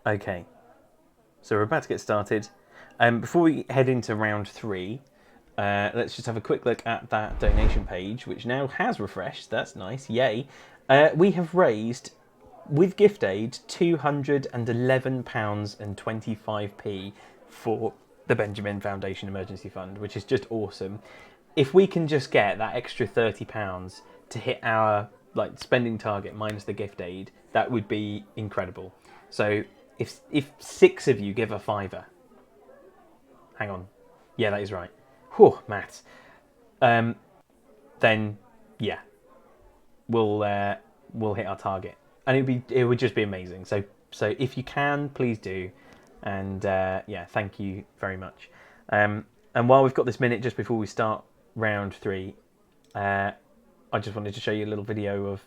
Okay, so we're about to get started. Before we head into round 3, let's just have a quick look at that donation page, which now has refreshed. That's nice, yay. We have raised, with gift aid, £211.25 for the Benjamin Foundation Emergency Fund, which is just awesome. If we can just get that extra £30 to hit our spending target minus the gift aid, that would be incredible. So if 6 of you give a fiver, hang on, yeah, that is right. Whew, maths. Then yeah, we'll hit our target, and it would just be amazing. So if you can, please do, and yeah, thank you very much. And while we've got this minute just before we start round 3, I just wanted to show you a little video of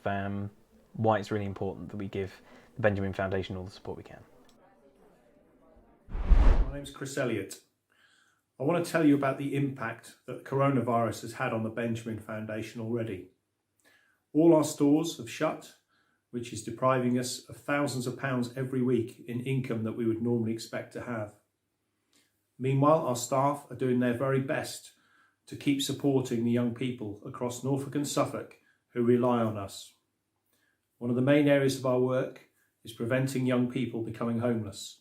why it's really important that we give the Benjamin Foundation all the support we can. My name's Chris Elliott. I want to tell you about the impact that the coronavirus has had on the Benjamin Foundation already. All our stores have shut, which is depriving us of thousands of pounds every week in income that we would normally expect to have. Meanwhile, our staff are doing their very best to keep supporting the young people across Norfolk and Suffolk who rely on us. One of the main areas of our work is preventing young people becoming homeless.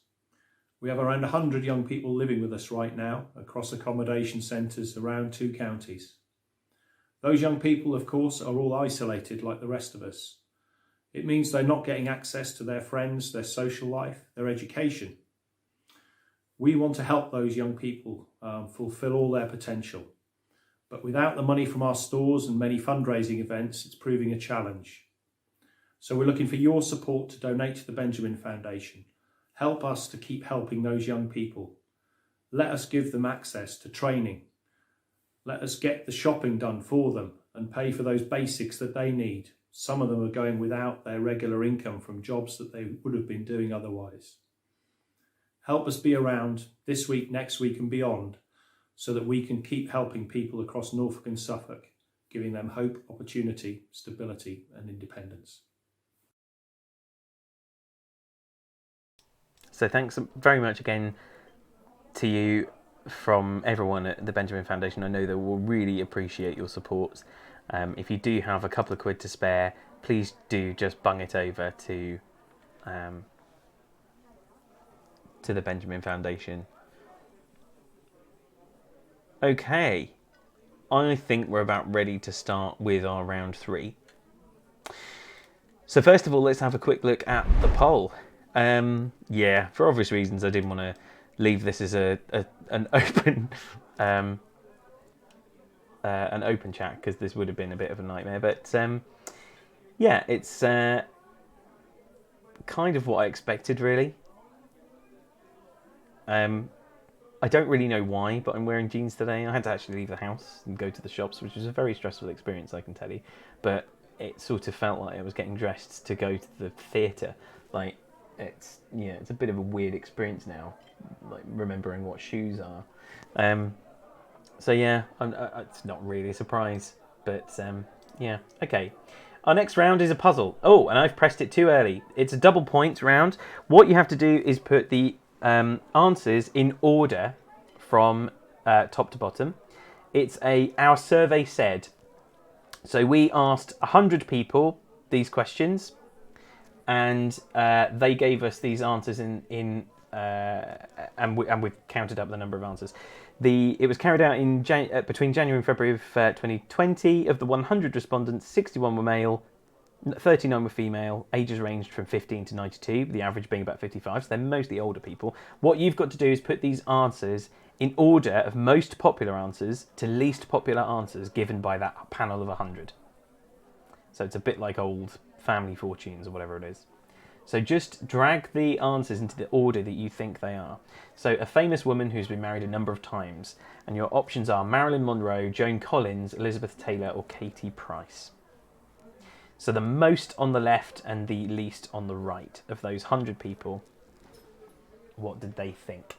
We have around 100 young people living with us right now across accommodation centres around 2 counties. Those young people, of course, are all isolated like the rest of us. It means they're not getting access to their friends, their social life, their education. We want to help those young people fulfil all their potential. But without the money from our stores and many fundraising events, it's proving a challenge. So we're looking for your support to donate to the Benjamin Foundation. Help us to keep helping those young people. Let us give them access to training. Let us get the shopping done for them and pay for those basics that they need. Some of them are going without their regular income from jobs that they would have been doing otherwise. Help us be around this week, next week and beyond so that we can keep helping people across Norfolk and Suffolk, giving them hope, opportunity, stability and independence. So thanks very much again to you from everyone at the Benjamin Foundation. I know they will really appreciate your support. If you do have a couple of quid to spare, please do just bung it over to the Benjamin Foundation. Okay, I think we're about ready to start with our round 3. So first of all, let's have a quick look at the poll. Yeah, for obvious reasons, I didn't want to leave this as an open an open chat because this would have been a bit of a nightmare. But yeah, it's kind of what I expected, really. I don't really know why, but I'm wearing jeans today. I had to actually leave the house and go to the shops, which was a very stressful experience, I can tell you. But it sort of felt like I was getting dressed to go to the theatre. Like, it's a bit of a weird experience now, like remembering what shoes are. So yeah, it's not really a surprise, but yeah, okay. Our next round is a puzzle. Oh, and I've pressed it too early. It's a double points round. What you have to do is put the answers in order from top to bottom. It's our survey said. So we asked 100 people these questions, and they gave us these answers and we've counted up the number of answers. It was carried out in between January and February of 2020. Of the 100 respondents, 61 were male, 39 were female, ages ranged from 15 to 92, the average being about 55, so they're mostly older people. What you've got to do is put these answers in order of most popular answers to least popular answers given by that panel of 100. So it's a bit like old family fortunes or whatever it is. So just drag the answers into the order that you think they are. So a famous woman who's been married a number of times, and your options are Marilyn Monroe, Joan Collins, Elizabeth Taylor, or Katie Price. So the most on the left and the least on the right of those 100 people, what did they think?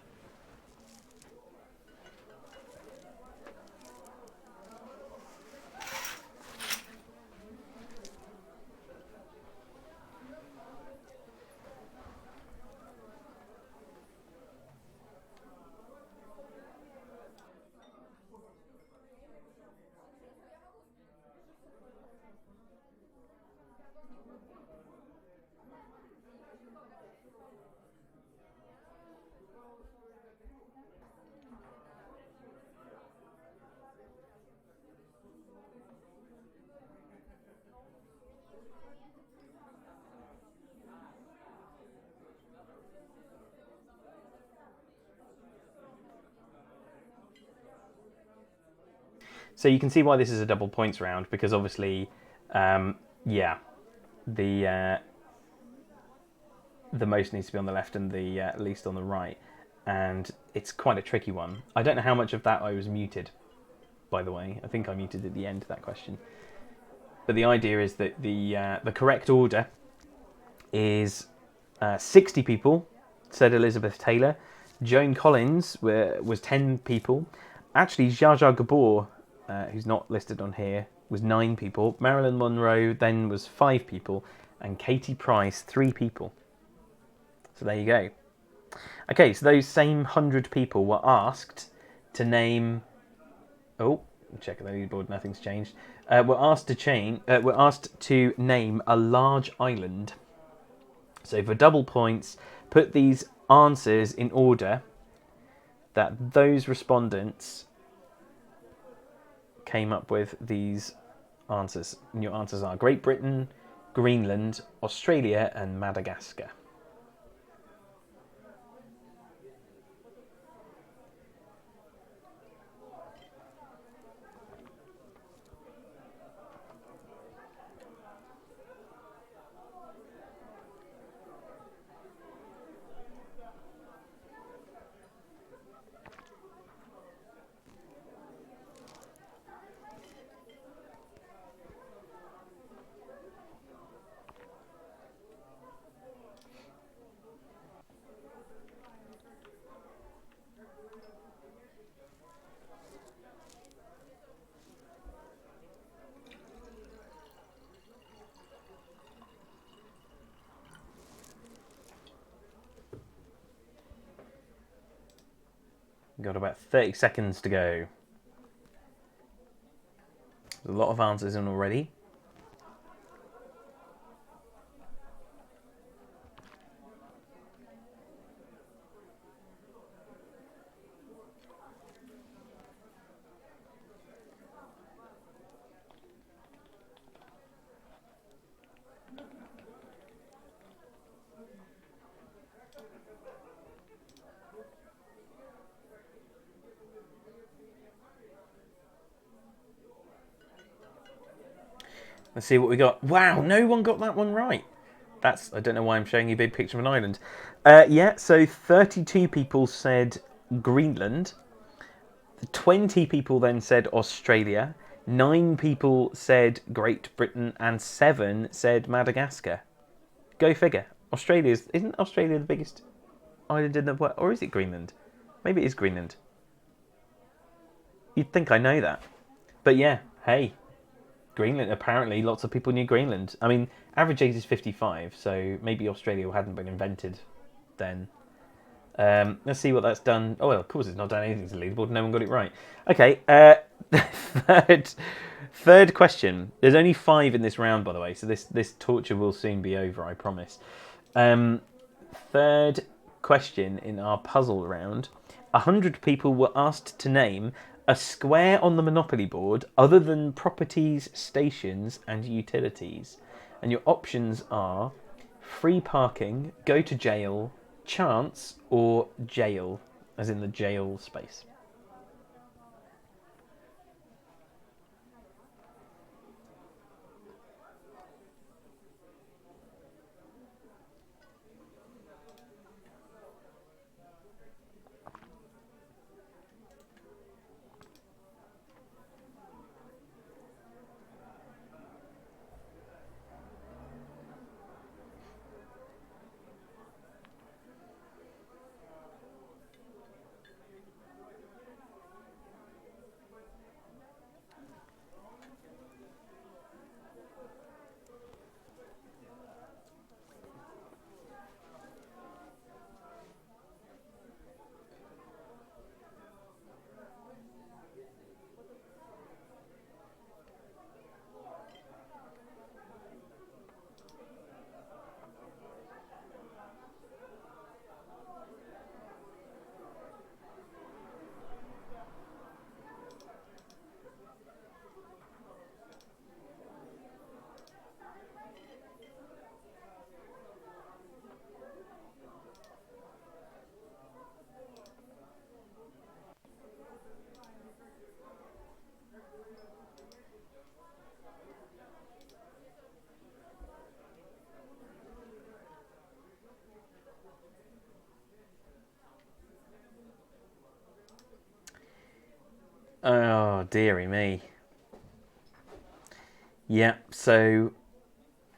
So you can see why this is a double points round, because obviously, yeah, the most needs to be on the left and the least on the right, and it's quite a tricky one. I don't know how much of that I was muted, by the way. I think I muted at the end of that question. But the idea is that the correct order is 60 people said Elizabeth Taylor, Joan Collins was 10 people, actually Zsa Zsa Gabor, who's not listed on here, was 9 people, Marilyn Monroe then was 5 people, and Katie Price 3 people. So there you go. Okay, so those same 100 people were asked to name. Oh, check the leaderboard. Nothing's changed. We're asked to name a large island. So for double points, put these answers in order that those respondents came up with these answers. And your answers are Great Britain, Greenland, Australia, and Madagascar. Got about 30 seconds to go. There's a lot of answers in already. Let's see what we got. Wow, no one got that one right. I don't know why I'm showing you a big picture of an island. Yeah, so 32 people said Greenland. 20 people then said Australia. 9 people said Great Britain, and 7 said Madagascar. Go figure. Isn't Australia the biggest island in the world, or is it Greenland? Maybe it is Greenland. You'd think I know that, but yeah. Hey, Greenland. Apparently, lots of people knew Greenland. I mean, average age is 55, so maybe Australia hadn't been invented then. Let's see what that's done. Oh, well, of course it's not done anything to the leaderboard. No one got it right. Okay, third question. There's only 5 in this round, by the way, so this torture will soon be over, I promise. Third question in our puzzle round. 100 people were asked to name a square on the Monopoly board other than properties, stations, and utilities. And your options are free parking, go to jail, chance, or jail, as in the jail space. Oh, dearie me. Yeah, so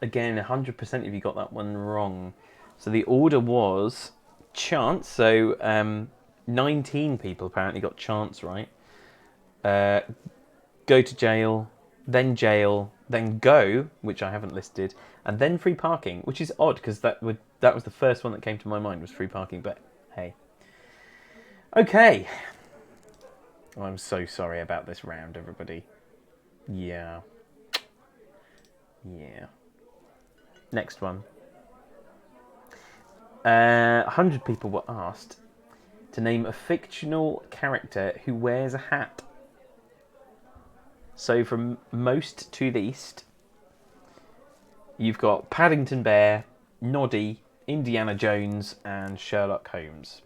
again, 100% of you got that one wrong. So the order was chance. So 19 people apparently got chance right. Go to jail, then go, which I haven't listed, and then free parking, which is odd because that was the first one that came to my mind was free parking. But hey, okay. I'm so sorry about this round, everybody. Yeah. Next one. 100 people were asked to name a fictional character who wears a hat. So from most to least, you've got Paddington Bear, Noddy, Indiana Jones, and Sherlock Holmes.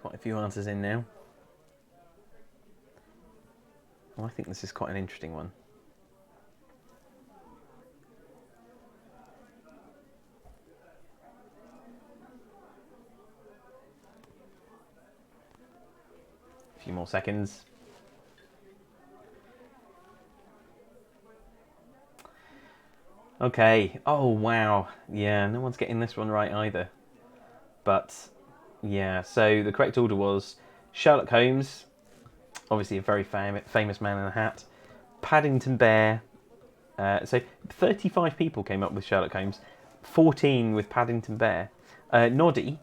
Quite a few answers in now. Well, I think this is quite an interesting one. A few more seconds. Okay. Oh, wow. Yeah, no one's getting this one right either. But, yeah, so the correct order was Sherlock Holmes, obviously a very famous man in a hat, Paddington Bear. So 35 people came up with Sherlock Holmes, 14 with Paddington Bear, Noddy,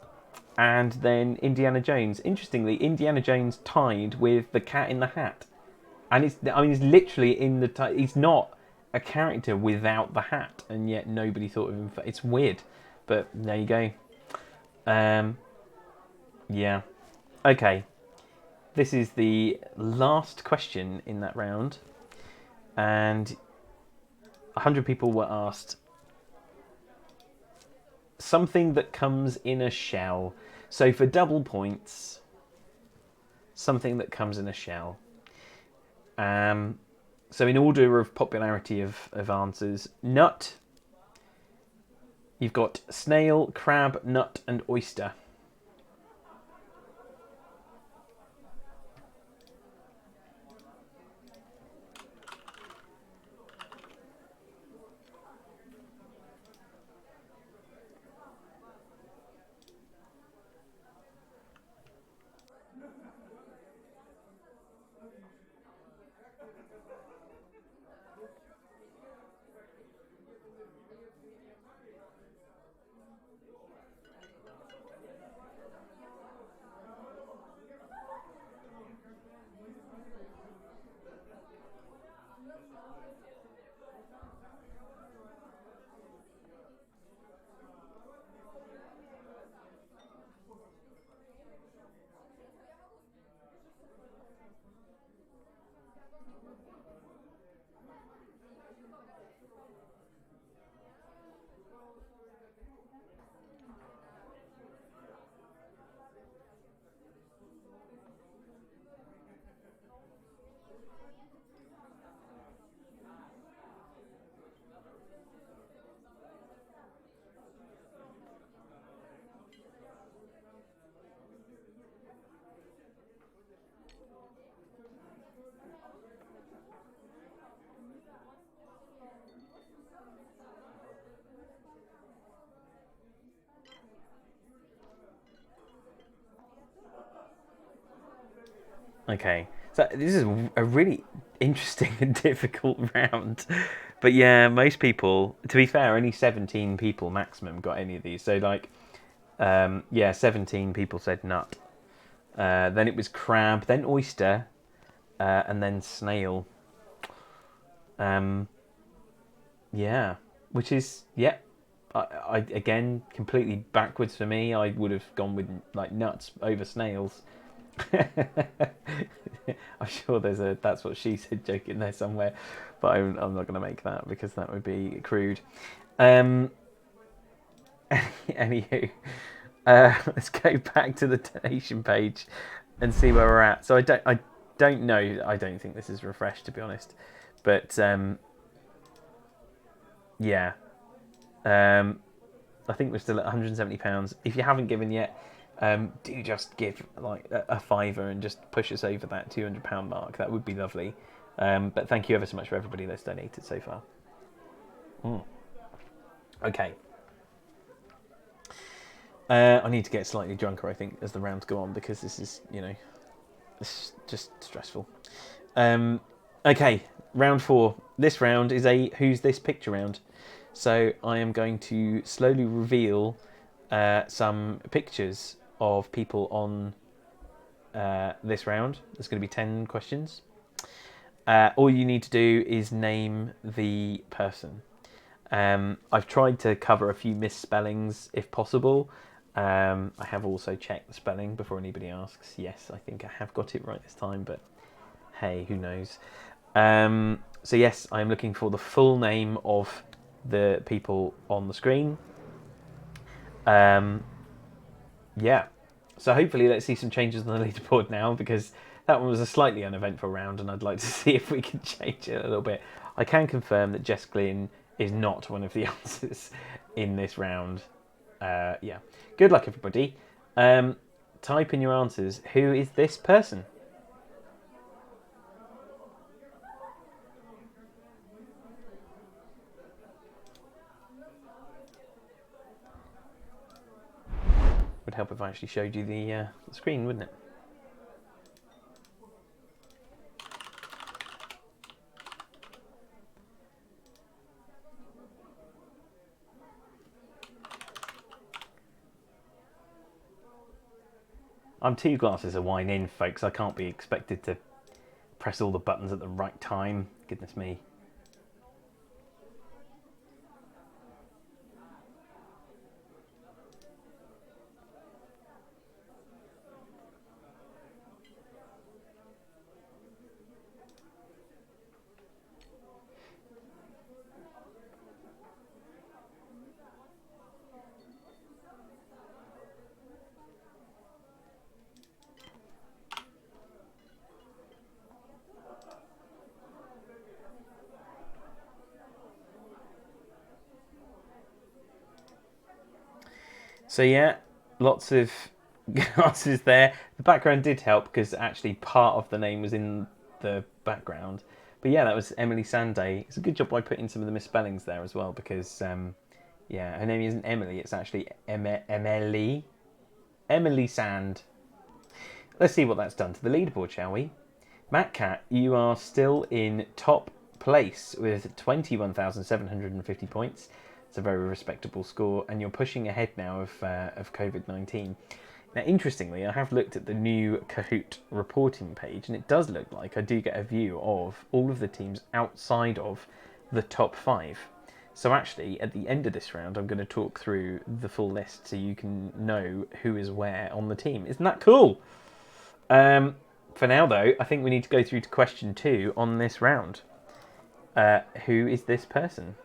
and then Indiana Jones. Interestingly, Indiana Jones tied with the Cat in the Hat. And he's literally in the. He's not a character without the hat, and yet nobody thought of him. It's weird, but there you go. Um, yeah. Okay. This is the last question in that round, and 100 people were asked something that comes in a shell. So for double points, something that comes in a shell. So in order of popularity of answers, nut. You've got snail, crab, nut, and oyster. Okay, so this is a really interesting and difficult round. But yeah, most people, to be fair, only 17 people maximum got any of these. So like, yeah, 17 people said nut. Then it was crab, then oyster, and then snail. Yeah, which is yeah. I again completely backwards for me. I would have gone with like nuts over snails. I'm sure there's a "that's what she said" joke in there somewhere, but I'm not going to make that because that would be crude. Um, Anywho, let's go back to the donation page and see where we're at. So I don't know. I don't think this is refreshed, to be honest. But yeah, I think we're still at £170. If you haven't given yet, do just give like a fiver and just push us over that £200 mark. That would be lovely. But thank you ever so much for everybody that's donated so far. Okay. I need to get slightly drunker, I think, as the rounds go on, because this is, it's just stressful. Okay, round 4. This round is a Who's This Picture round. So I am going to slowly reveal some pictures of people on this round. There's going to be 10 questions. All you need to do is name the person. I've tried to cover a few misspellings if possible. I have also checked the spelling before anybody asks. Yes, I think I have got it right this time, but hey, who knows? So yes, I'm looking for the full name of the people on the screen. Yeah, so hopefully let's see some changes on the leaderboard now, because that one was a slightly uneventful round and I'd like to see if we can change it a little bit. I can confirm that Jess Glynn is not one of the answers in this round. Yeah, good luck everybody. Type in your answers. Who is this person? would help if I actually showed you the screen, wouldn't it? I'm 2 glasses of wine in, folks. I can't be expected to press all the buttons at the right time. Goodness me. So yeah, lots of glasses there. The background did help because actually part of the name was in the background. But yeah, that was Emily Sanday. It's a good job by putting some of the misspellings there as well because, yeah, her name isn't Emily. It's actually Emily. Emily Sand. Let's see what that's done to the leaderboard, shall we? Matt Cat, you are still in top place with 21,750 points. It's a very respectable score, and you're pushing ahead now of COVID-19. Now, interestingly, I have looked at the new Kahoot reporting page, and it does look like I do get a view of all of the teams outside of the top 5. So actually, at the end of this round, I'm going to talk through the full list so you can know who is where on the team. Isn't that cool? For now, though, I think we need to go through to question 2 on this round. Who is this person?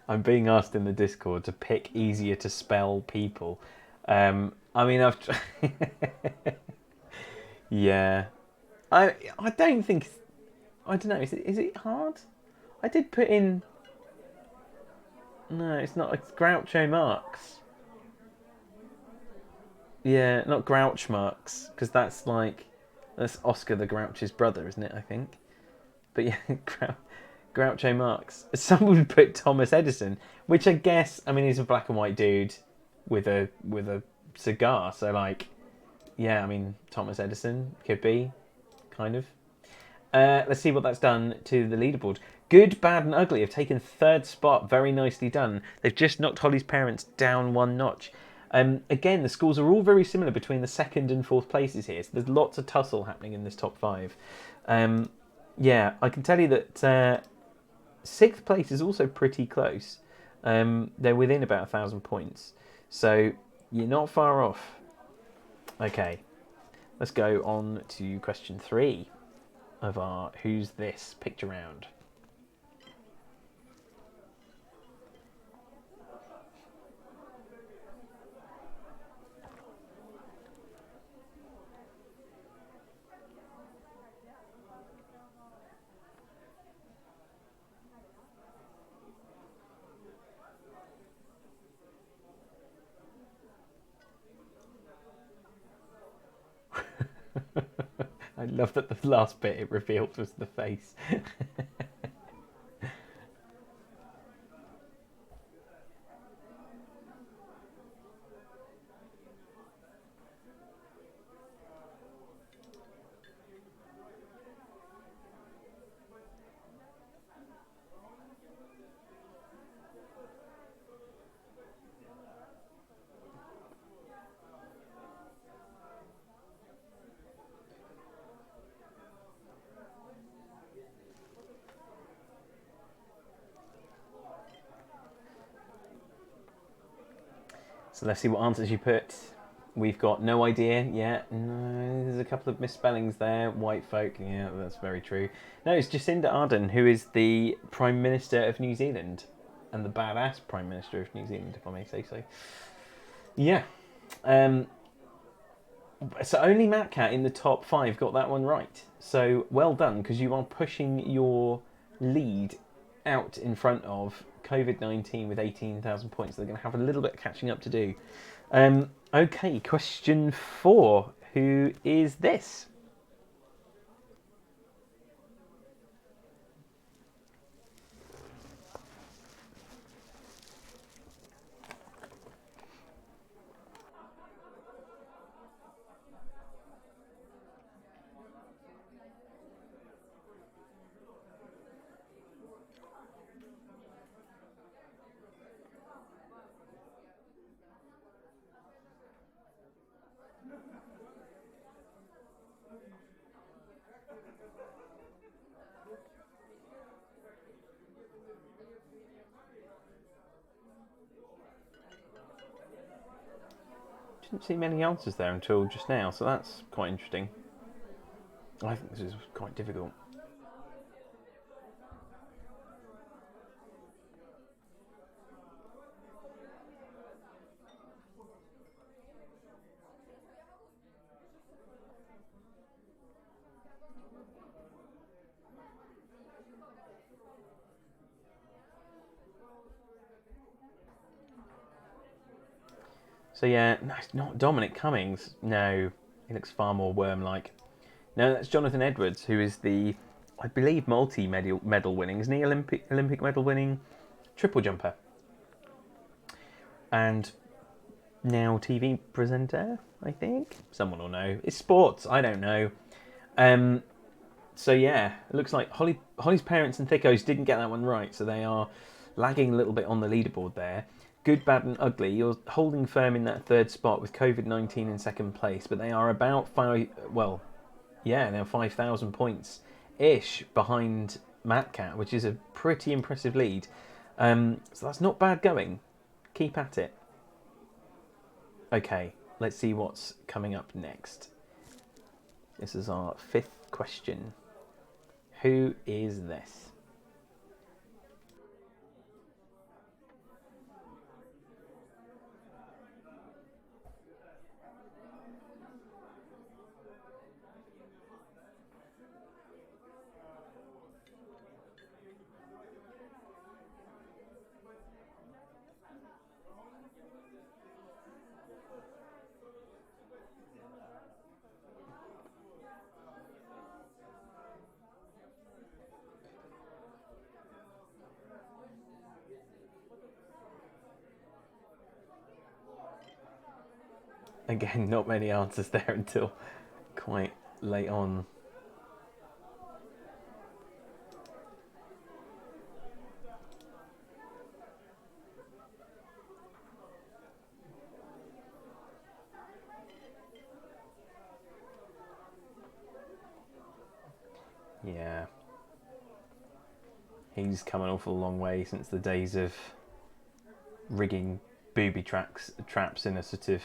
I'm being asked in the Discord to pick easier to spell people. I mean, I've. Yeah, I don't think. I don't know. Is it hard? I did put in. No, it's not. It's Groucho Marx. Yeah, not Grouch Marx, because that's Oscar the Grouch's brother, isn't it? I think. But yeah, Groucho Marx. Someone would put Thomas Edison, which I guess, I mean, he's a black and white dude with a cigar. So like, yeah, I mean, Thomas Edison could be, kind of. Let's see what that's done to the leaderboard. Good, Bad, and Ugly have taken 3rd spot. Very nicely done. They've just knocked Holly's parents down 1 notch. Again, the scores are all very similar between the 2nd and 4th places here. So there's lots of tussle happening in this top 5. Yeah, I can tell you that 6th place is also pretty close. They're within about 1,000 points. So you're not far off. Okay, let's go on to question 3 of our Who's This picture round. I love that the last bit it revealed was the face. So let's see what answers you put. We've got no idea yet. No, there's a couple of misspellings there. White folk, yeah, that's very true. No, it's Jacinda Ardern, who is the Prime Minister of New Zealand. And the badass Prime Minister of New Zealand, if I may say so. Yeah. So only Matt Cat in the top 5 got that one right. So well done, because you are pushing your lead out in front of COVID-19 with 18,000 points. They're going to have a little bit of catching up to do. Okay, question 4. Who is this? Didn't see many answers there until just now, so that's quite interesting. I think this is quite difficult. So yeah, no, it's not Dominic Cummings. No, he looks far more worm-like. No, that's Jonathan Edwards, who is the, I believe, multi-medal winning, isn't he? Olympic medal winning triple jumper. And now TV presenter, I think. Someone will know. It's sports, I don't know. So yeah, it looks like Holly's parents and Thickos didn't get that one right, so they are lagging a little bit on the leaderboard there. Good, bad and ugly, you're holding firm in that third spot with COVID-19 in second place, but they are about 5,000 points-ish behind Matcat, which is a pretty impressive lead. So that's not bad going. Keep at it. Okay, let's see what's coming up next. This is our 5th question. Who is this? Again, not many answers there until quite late on. Yeah. He's come an awful long way since the days of rigging booby traps in a sort of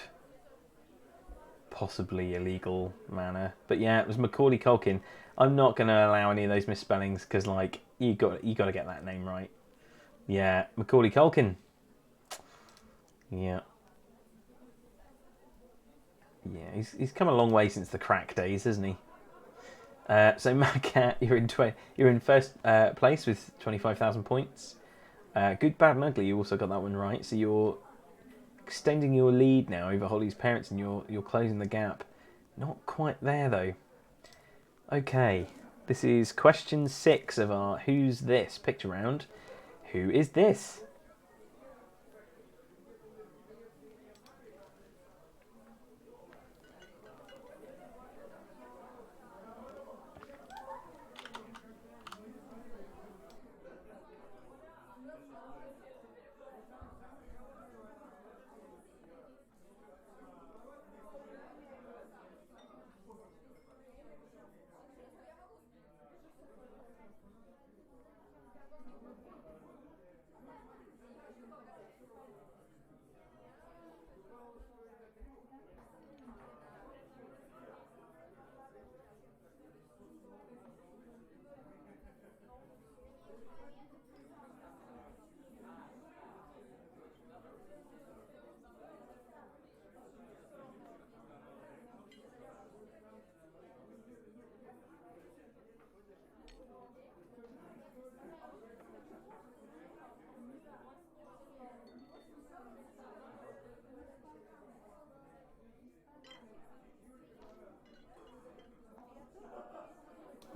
possibly illegal manner. But yeah, it was Macaulay Culkin. I'm not going to allow any of those misspellings because, like, you got to get that name right. Yeah, Macaulay Culkin. Yeah. Yeah, he's come a long way since the crack days, hasn't he? So Mad Cat, you're in first place with 25,000 points. Good, bad, and ugly. You also got that one right. So you're extending your lead now over Holly's parents, and you're closing the gap. Not quite there though. Okay, this is question 6 of our Who's This picture round. Who is this?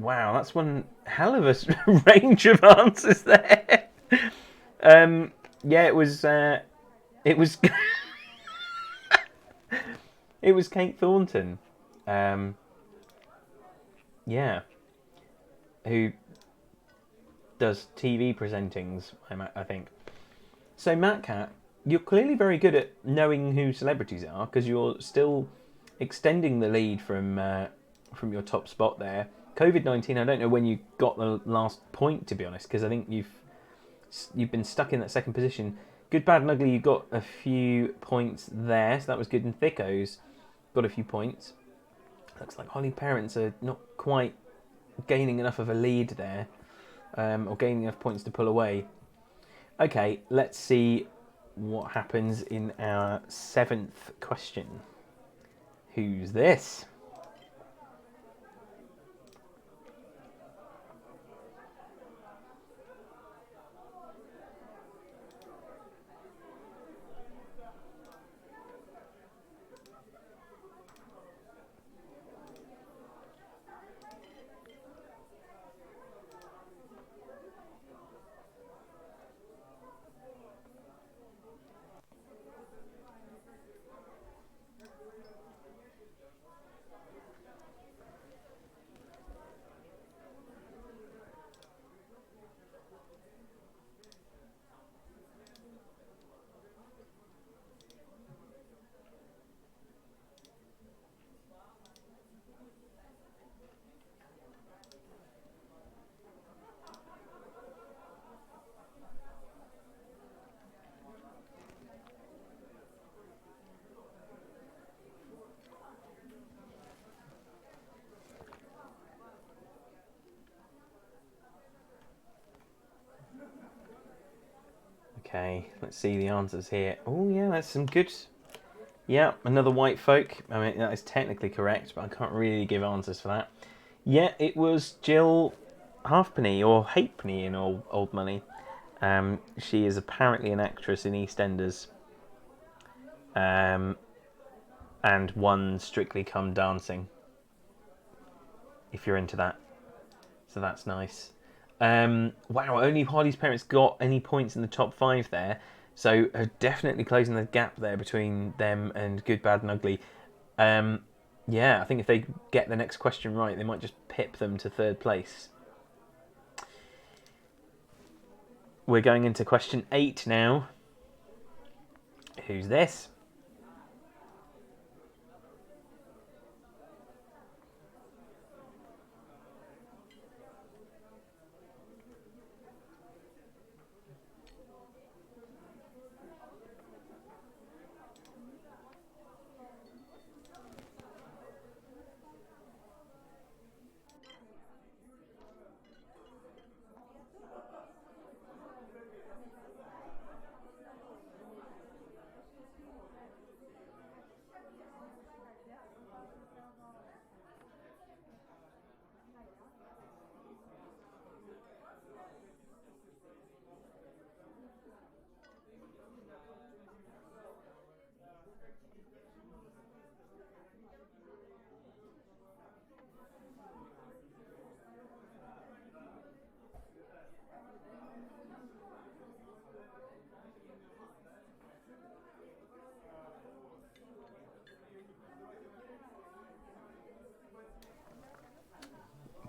Wow, that's one hell of a range of answers there. Yeah, it was. It was. It was Kate Thornton. Um, yeah, who does TV presentings, I think. So, Matt Cat, you're clearly very good at knowing who celebrities are because you're still extending the lead from your top spot there. COVID-19, I don't know when you got the last point, to be honest, because I think you've been stuck in that second position. Good, Bad and Ugly, you got a few points there, so that was good. And Thickos got a few points. Looks like Holly Parents are not quite gaining enough of a lead there, or gaining enough points to pull away. Okay, let's see what happens in our 7th question. Who's this? Okay, let's see the answers here. Oh yeah, that's some good. Yeah, another white folk. I mean, that is technically correct, but I can't really give answers for that. Yeah, it was Jill Halfpenny, or Halfpenny in Old Money. She is apparently an actress in EastEnders, and won Strictly Come Dancing, if you're into that. So that's nice. Wow, only Harley's Parents got any points in the top 5 there. So definitely closing the gap there between them and Good, Bad and Ugly. Yeah, I think if they get the next question right, they might just pip them to 3rd place. We're going into question 8 now. Who's this?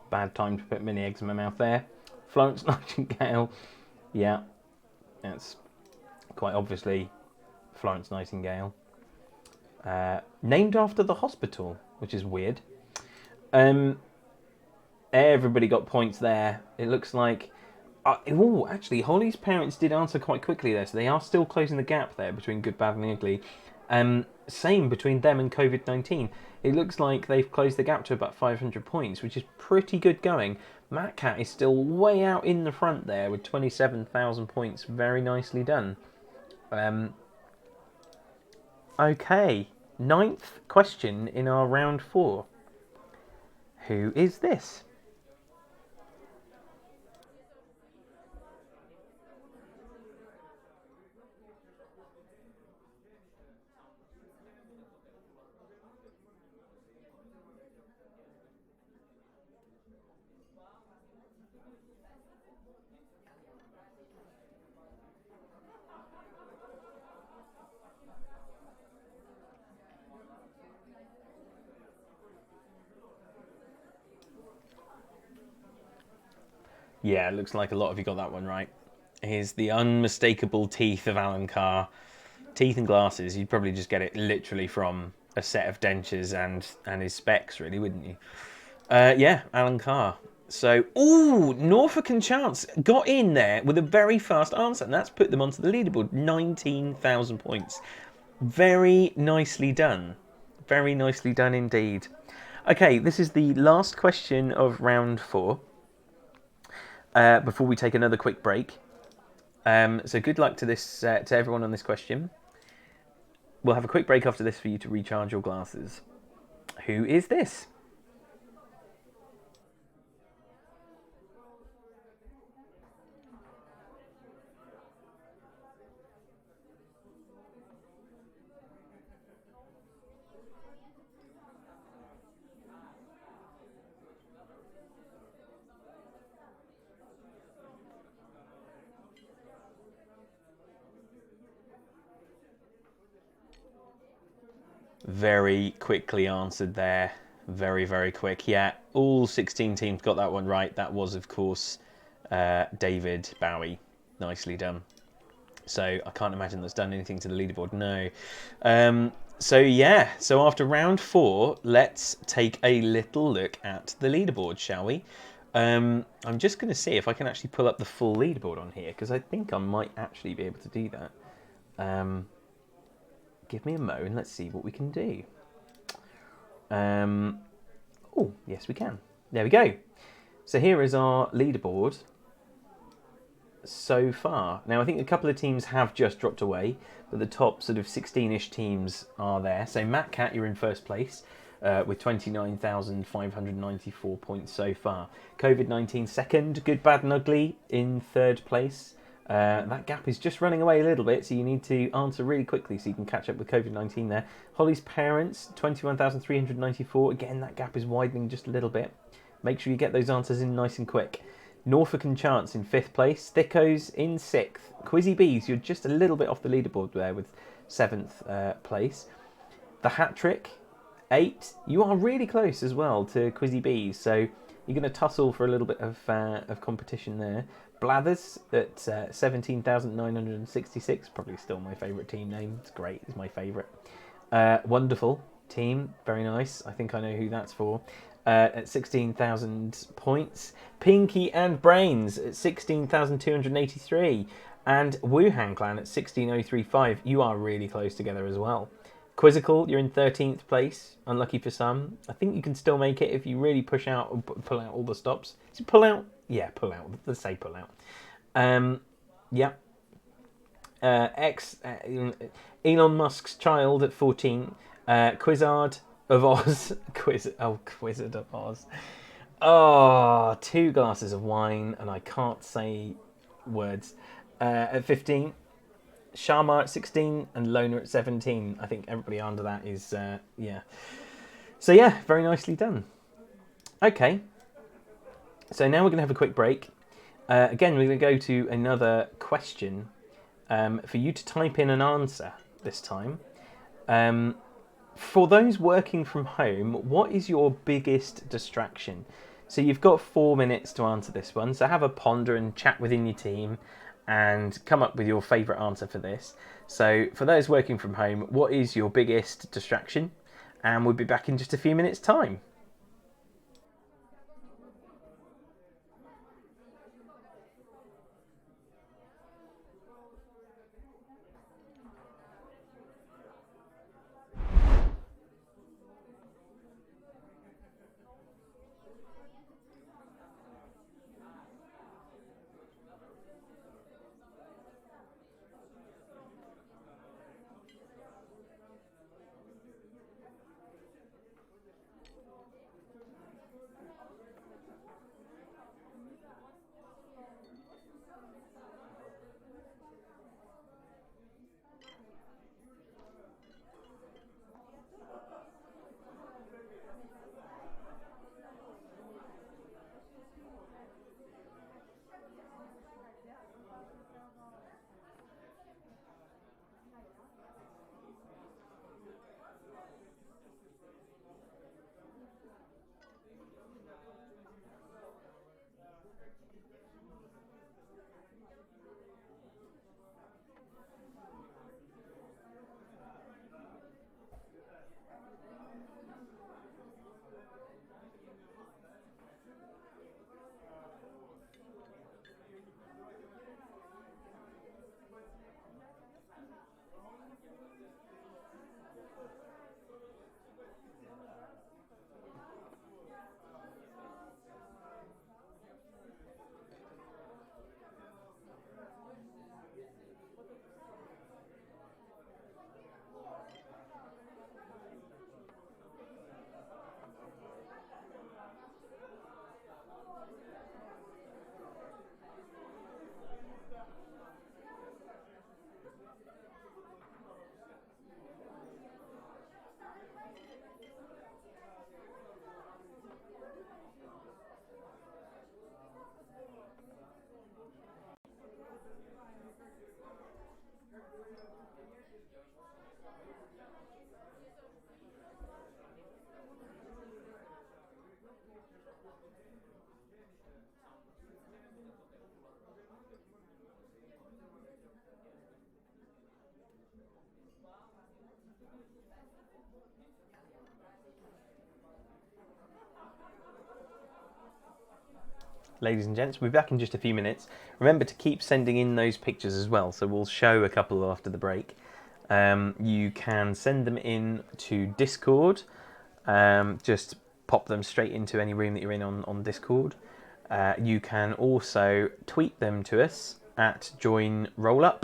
Bad time to put mini eggs in my mouth there. Florence Nightingale. Yeah, that's quite obviously Florence Nightingale. Named after the hospital, which is weird. Everybody got points there. It looks like... actually, Holly's Parents did answer quite quickly there, so they are still closing the gap there between Good, Bad and Ugly. Same between them and COVID-19. It looks like they've closed the gap to about 500 points, which is pretty good going. Matt Cat is still way out in the front there with 27,000 points. Very nicely done. Okay, 9th question in our round 4. Who is this? Yeah, it looks like a lot of you got that one right. Here's the unmistakable teeth of Alan Carr. Teeth and glasses, you'd probably just get it literally from a set of dentures and his specs, really, wouldn't you? Yeah, Alan Carr. So, ooh, Norfolk and Chance got in there with a very fast answer, and that's put them onto the leaderboard. 19,000 points. Very nicely done. Very nicely done indeed. Okay, this is the last question of round 4. Before we take another quick break. So good luck to this to everyone on this question. We'll have a quick break after this for you to recharge your glasses. Who is this? Very quickly answered there. Very, very quick. Yeah, all 16 teams got that one right. That was, of course, David Bowie. Nicely done. So I can't imagine that's done anything to the leaderboard. No. So yeah, so after round 4, let's take a little look at the leaderboard, shall we? I'm just going to see if I can actually pull up the full leaderboard on here, because I think I might actually be able to do that. Give me a mo and let's see what we can do. Oh, yes we can. There we go. So here is our leaderboard so far. Now I think a couple of teams have just dropped away, but the top sort of 16-ish teams are there. So Matt Cat, you're in first place with 29,594 points so far. COVID-19 second, Good, Bad and Ugly in third place. That gap is just running away a little bit, so you need to answer really quickly so you can catch up with COVID-19 there. Holly's Parents, 21,394. Again, that gap is widening just a little bit. Make sure you get those answers in nice and quick. Norfolk and Chance in 5th place. Thickos in 6th. Quizzy Bees, you're just a little bit off the leaderboard there with 7th place. The Hat Trick, 8. You are really close as well to Quizzy Bees, so you're going to tussle for a little bit of competition there. Blathers at 17,966. Probably still my favourite team name. It's great. It's my favourite. Wonderful team. Very nice. I think I know who that's for. At 16,000 points. Pinky and Brains at 16,283. And Wuhan Clan at 16,035. You are really close together as well. Quizzical, you're in 13th place. Unlucky for some. I think you can still make it if you really push out or pull out all the stops. So pull out? Yeah, pull out. Let's say pull out. Yeah. Elon Musk's child at 14. Quizzard of Oz. Quizzard of Oz. Oh, 2 glasses of wine, and I can't say words. At 15. Sharma at 16 and Loner at 17. I think everybody under that is, yeah. So yeah, very nicely done. Okay. So now we're going to have a quick break. Again, we're going to go to another question for you to type in an answer this time. For those working from home, what is your biggest distraction? So you've got 4 minutes to answer this one. So have a ponder and chat within your team and come up with your favourite answer for this. So for those working from home, what is your biggest distraction? And we'll be back in just a few minutes' time. ladies and gents. We'll be back in just a few minutes. Remember to keep sending in those pictures as well, so we'll show a couple after the break. You can send them in to Discord. Just pop them straight into any room that you're in on Discord. You can also tweet them to us at joinrollup,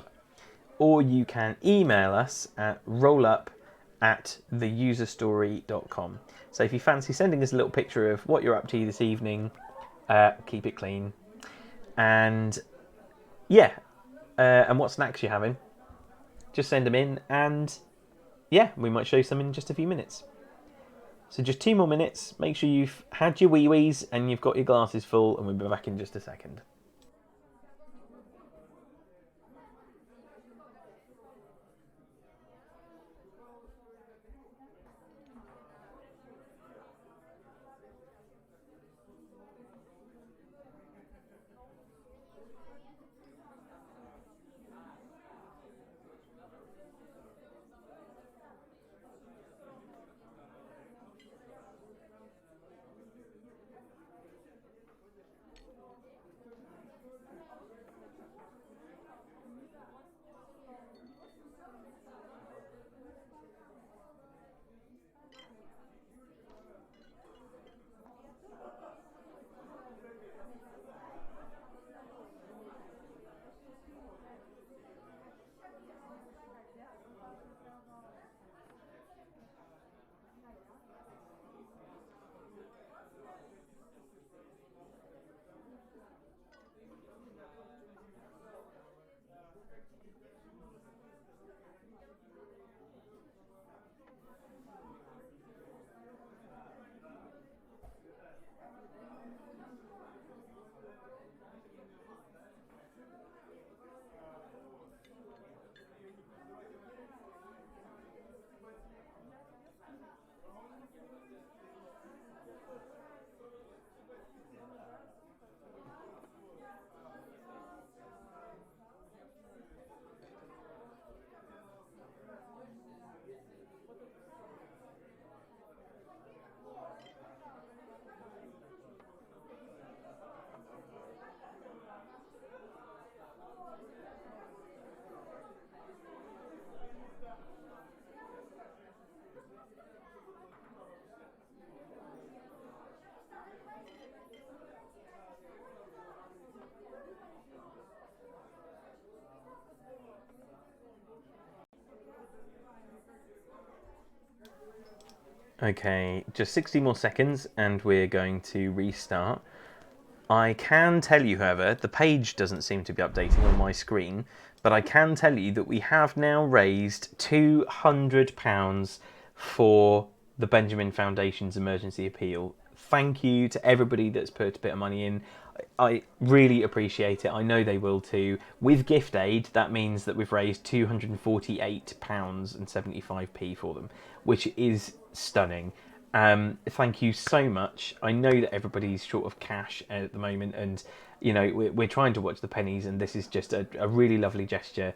or you can email us at rollup@theuserstory.com. So if you fancy sending us a little picture of what you're up to this evening, keep it clean. And yeah, and what snacks you're having, just send them in, and yeah, we might show you some in just a few minutes. So just 2 more minutes, make sure you've had your wee-wees and you've got your glasses full, and we'll be back in just a second. Okay, just 60 more seconds and we're going to restart. I can tell you, however, the page doesn't seem to be updating on my screen, but I can tell you that we have now raised £200 for the Benjamin Foundation's emergency appeal. Thank you to everybody that's put a bit of money in. I really appreciate it. I know they will too. With gift aid, that means that we've raised £248.75 for them, which is stunning. Thank you so much. I know that everybody's short of cash at the moment, and you know we're trying to watch the pennies, and this is just a really lovely gesture.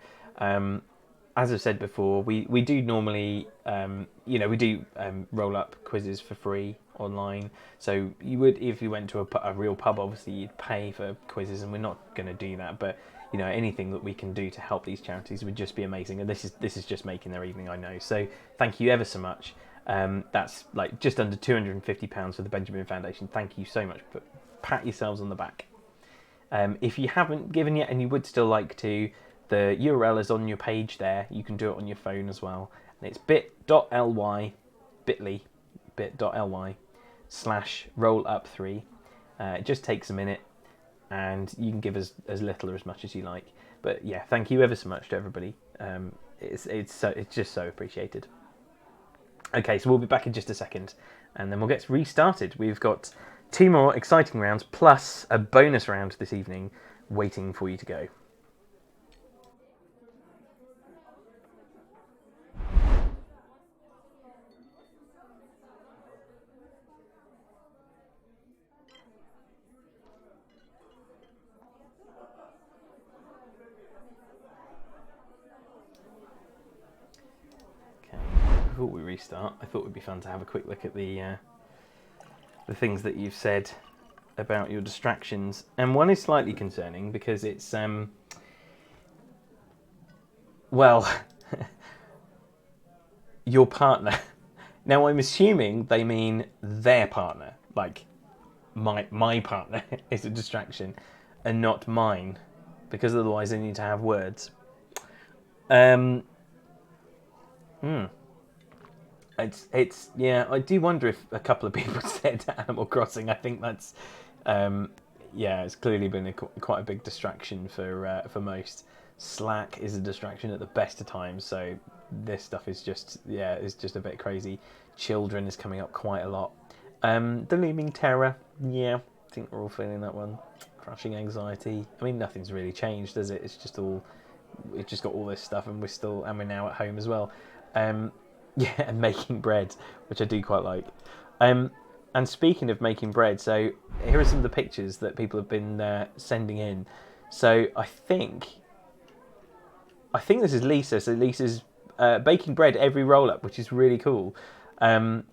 As I've said before, we do normally, we do roll up quizzes for free online. So you would, if you went to a real pub, obviously you'd pay for quizzes, and we're not going to do that. But you know, anything that we can do to help these charities would just be amazing. And this is just making their evening, I know. So thank you ever so much. That's like just under £250 for the Benjamin Foundation. Thank you so much. Pat yourselves on the back. If you haven't given yet and you would still like to, the URL is on your page there. You can do it on your phone as well. And it's bit.ly /rollup3. It just takes a minute, and you can give as little or as much as you like. But yeah, thank you ever so much to everybody. It's just so appreciated. Okay, so we'll be back in just a second, and then we'll get restarted. We've got 2 more exciting rounds, plus a bonus round this evening waiting for you to go. Before we restart, I thought it would be fun to have a quick look at the things that you've said about your distractions, and one is slightly concerning because it's well, your partner. Now I'm assuming they mean their partner, like my partner is a distraction, and not mine, because otherwise they need to have words. Um, It's yeah. I do wonder if a couple of people said Animal Crossing. I think that's yeah. It's clearly been quite a big distraction for most. Slack is a distraction at the best of times. So this stuff is just it's just a bit crazy. Children is coming up quite a lot. The Looming Terror. Yeah, I think we're all feeling that one. Crushing anxiety. I mean, nothing's really changed, does it? It's just all. We've just got all this stuff, and we're now at home as well. Yeah, and making bread, which I do quite like. And speaking of making bread, so here are some of the pictures that people have been sending in. So I think this is Lisa. So Lisa's baking bread every roll up, which is really cool. And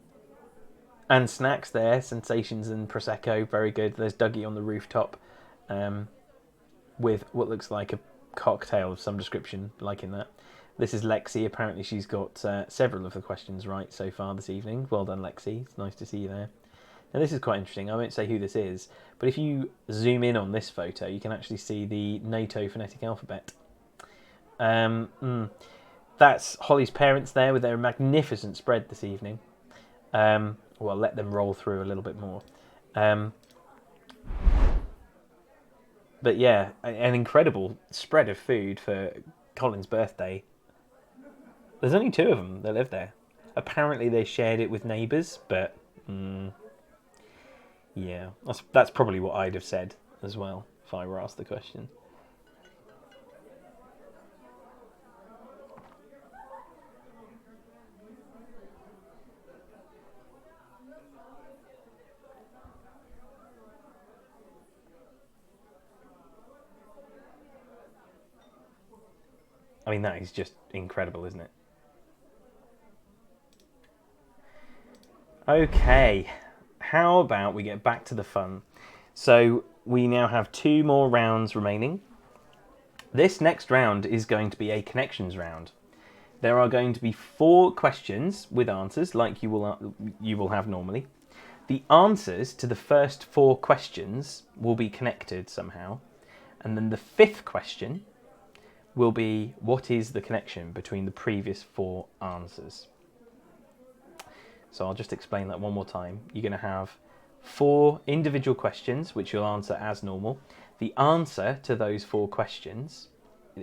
snacks there, sensations and prosecco, very good. There's Dougie on the rooftop, with what looks like a cocktail of some description, liking that. This is Lexi. Apparently she's got several of the questions right so far this evening. Well done, Lexi. It's nice to see you there. Now this is quite interesting. I won't say who this is, but if you zoom in on this photo, you can actually see the NATO phonetic alphabet. That's Holly's parents there with their magnificent spread this evening. Well, let them roll through a little bit more. But yeah, an incredible spread of food for Colin's birthday. There's only 2 of them that live there. Apparently they shared it with neighbours, but yeah, that's probably what I'd have said as well if I were asked the question. I mean, that is just incredible, isn't it? Okay, how about we get back to the fun? So we now have 2 more rounds remaining. This next round is going to be a connections round. There are going to be 4 questions with answers, like you will have normally. The answers to the first 4 questions will be connected somehow, and then the 5th question will be what is the connection between the previous 4 answers. So I'll just explain that one more time. You're going to have 4 individual questions, which you'll answer as normal. The answer to those 4 questions,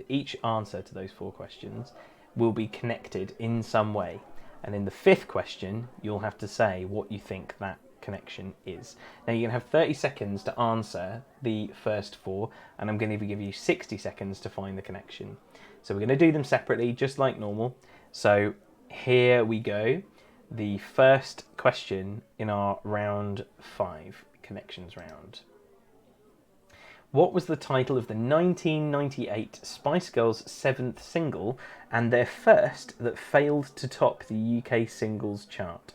each answer to those 4 questions, will be connected in some way. And in the 5th question, you'll have to say what you think that connection is. Now you're going to have 30 seconds to answer the first 4, and I'm going to give you 60 seconds to find the connection. So we're going to do them separately, just like normal. So here we go. The first question in our round 5 connections round. What was the title of the 1998 Spice Girls' 7th single and their first that failed to top the UK singles chart?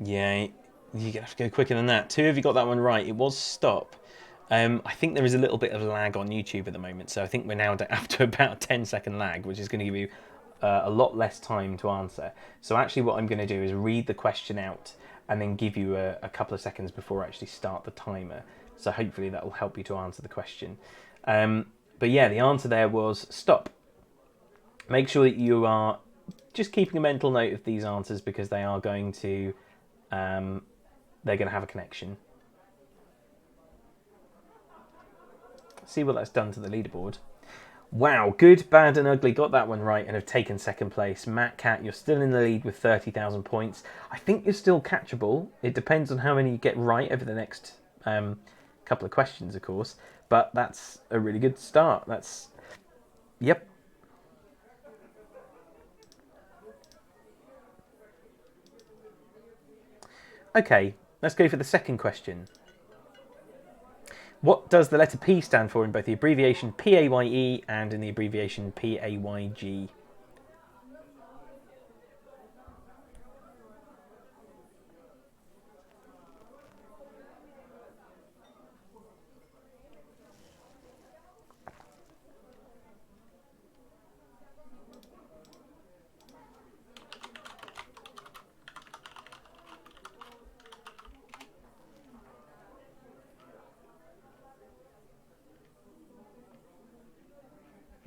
Yeah, you have to go quicker than that. 2 of you got that one right. It was Stop. I think there is a little bit of lag on YouTube at the moment, so I think we're now up to about a 10-second lag, which is going to give you a lot less time to answer. So actually what I'm going to do is read the question out and then give you a couple of seconds before I actually start the timer. So hopefully that will help you to answer the question. But yeah, the answer there was Stop. Make sure that you are just keeping a mental note of these answers because they are going to they're going to have a connection. See what that's done to the leaderboard. Wow, good, bad, and ugly got that one right and have taken second place. Matt Cat, you're still in the lead with 30,000 points. I think you're still catchable. It depends on how many you get right over the next couple of questions, of course. But that's a really good start. Yep. Okay, let's go for the second question. What does the letter P stand for in both the abbreviation PAYE and in the abbreviation PAYG?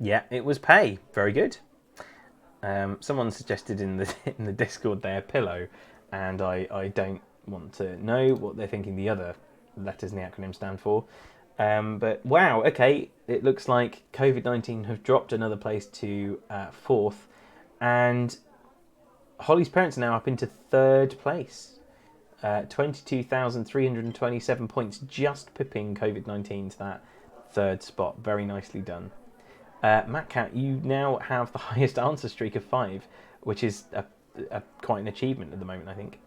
Yeah, it was pay. Very good. Someone suggested in the in the Discord there pillow, and I don't want to know what they're thinking the other letters in the acronym stand for. But wow, okay, it looks like COVID-19 have dropped another place to fourth, and Holly's parents are now up into third place. 22,327 points, just pipping COVID-19 to that third spot. Very nicely done. Matt Cat, you now have the highest answer streak of 5, which is quite an achievement at the moment, I think.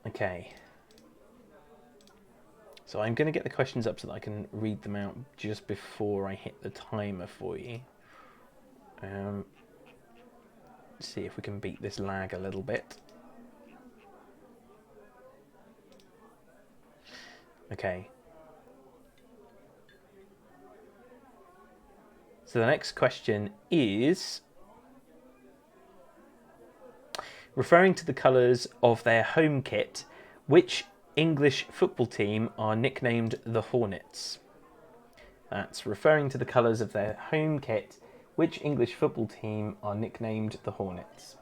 Okay. So I'm going to get the questions up so that I can read them out just before I hit the timer for you. See if we can beat this lag a little bit. Okay. So the next question is, referring to the colours of their home kit, which English football team are nicknamed the Hornets? That's referring to the colours of their home kit, which English football team are nicknamed the Hornets?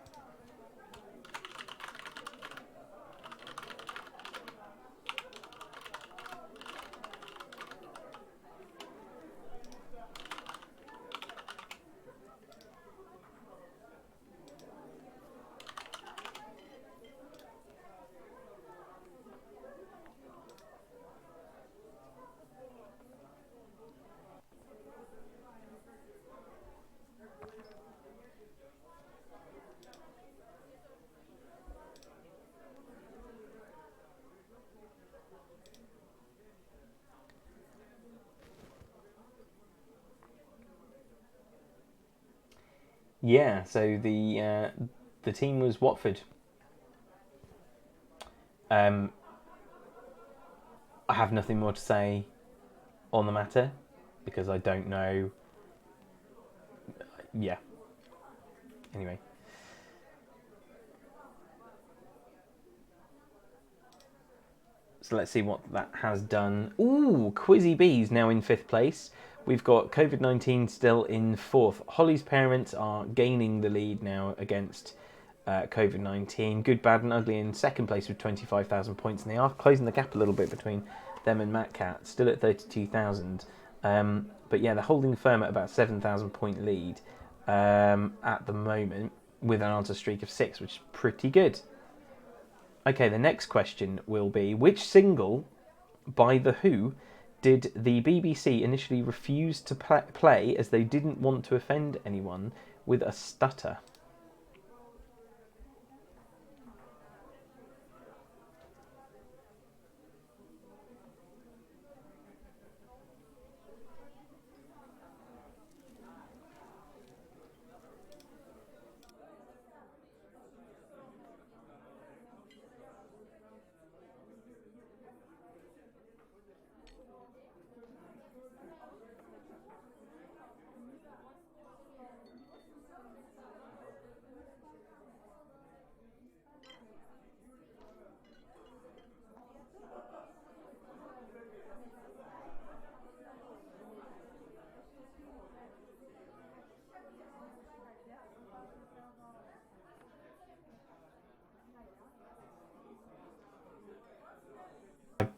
Yeah, so the team was Watford. I have nothing more to say on the matter because I don't know. Yeah. Anyway. So let's see what that has done. Ooh, Quizzy B's now in 5th place. We've got COVID-19 still in 4th. Holly's parents are gaining the lead now against COVID-19. Good, Bad and Ugly in 2nd place with 25,000 points. And they are closing the gap a little bit between them and Matt Cat. Still at 32,000. But yeah, they're holding firm at about 7,000 point lead at the moment with an answer streak of 6, which is pretty good. Okay, the next question will be, which single by The Who did the BBC initially refuse to play as they didn't want to offend anyone with a stutter?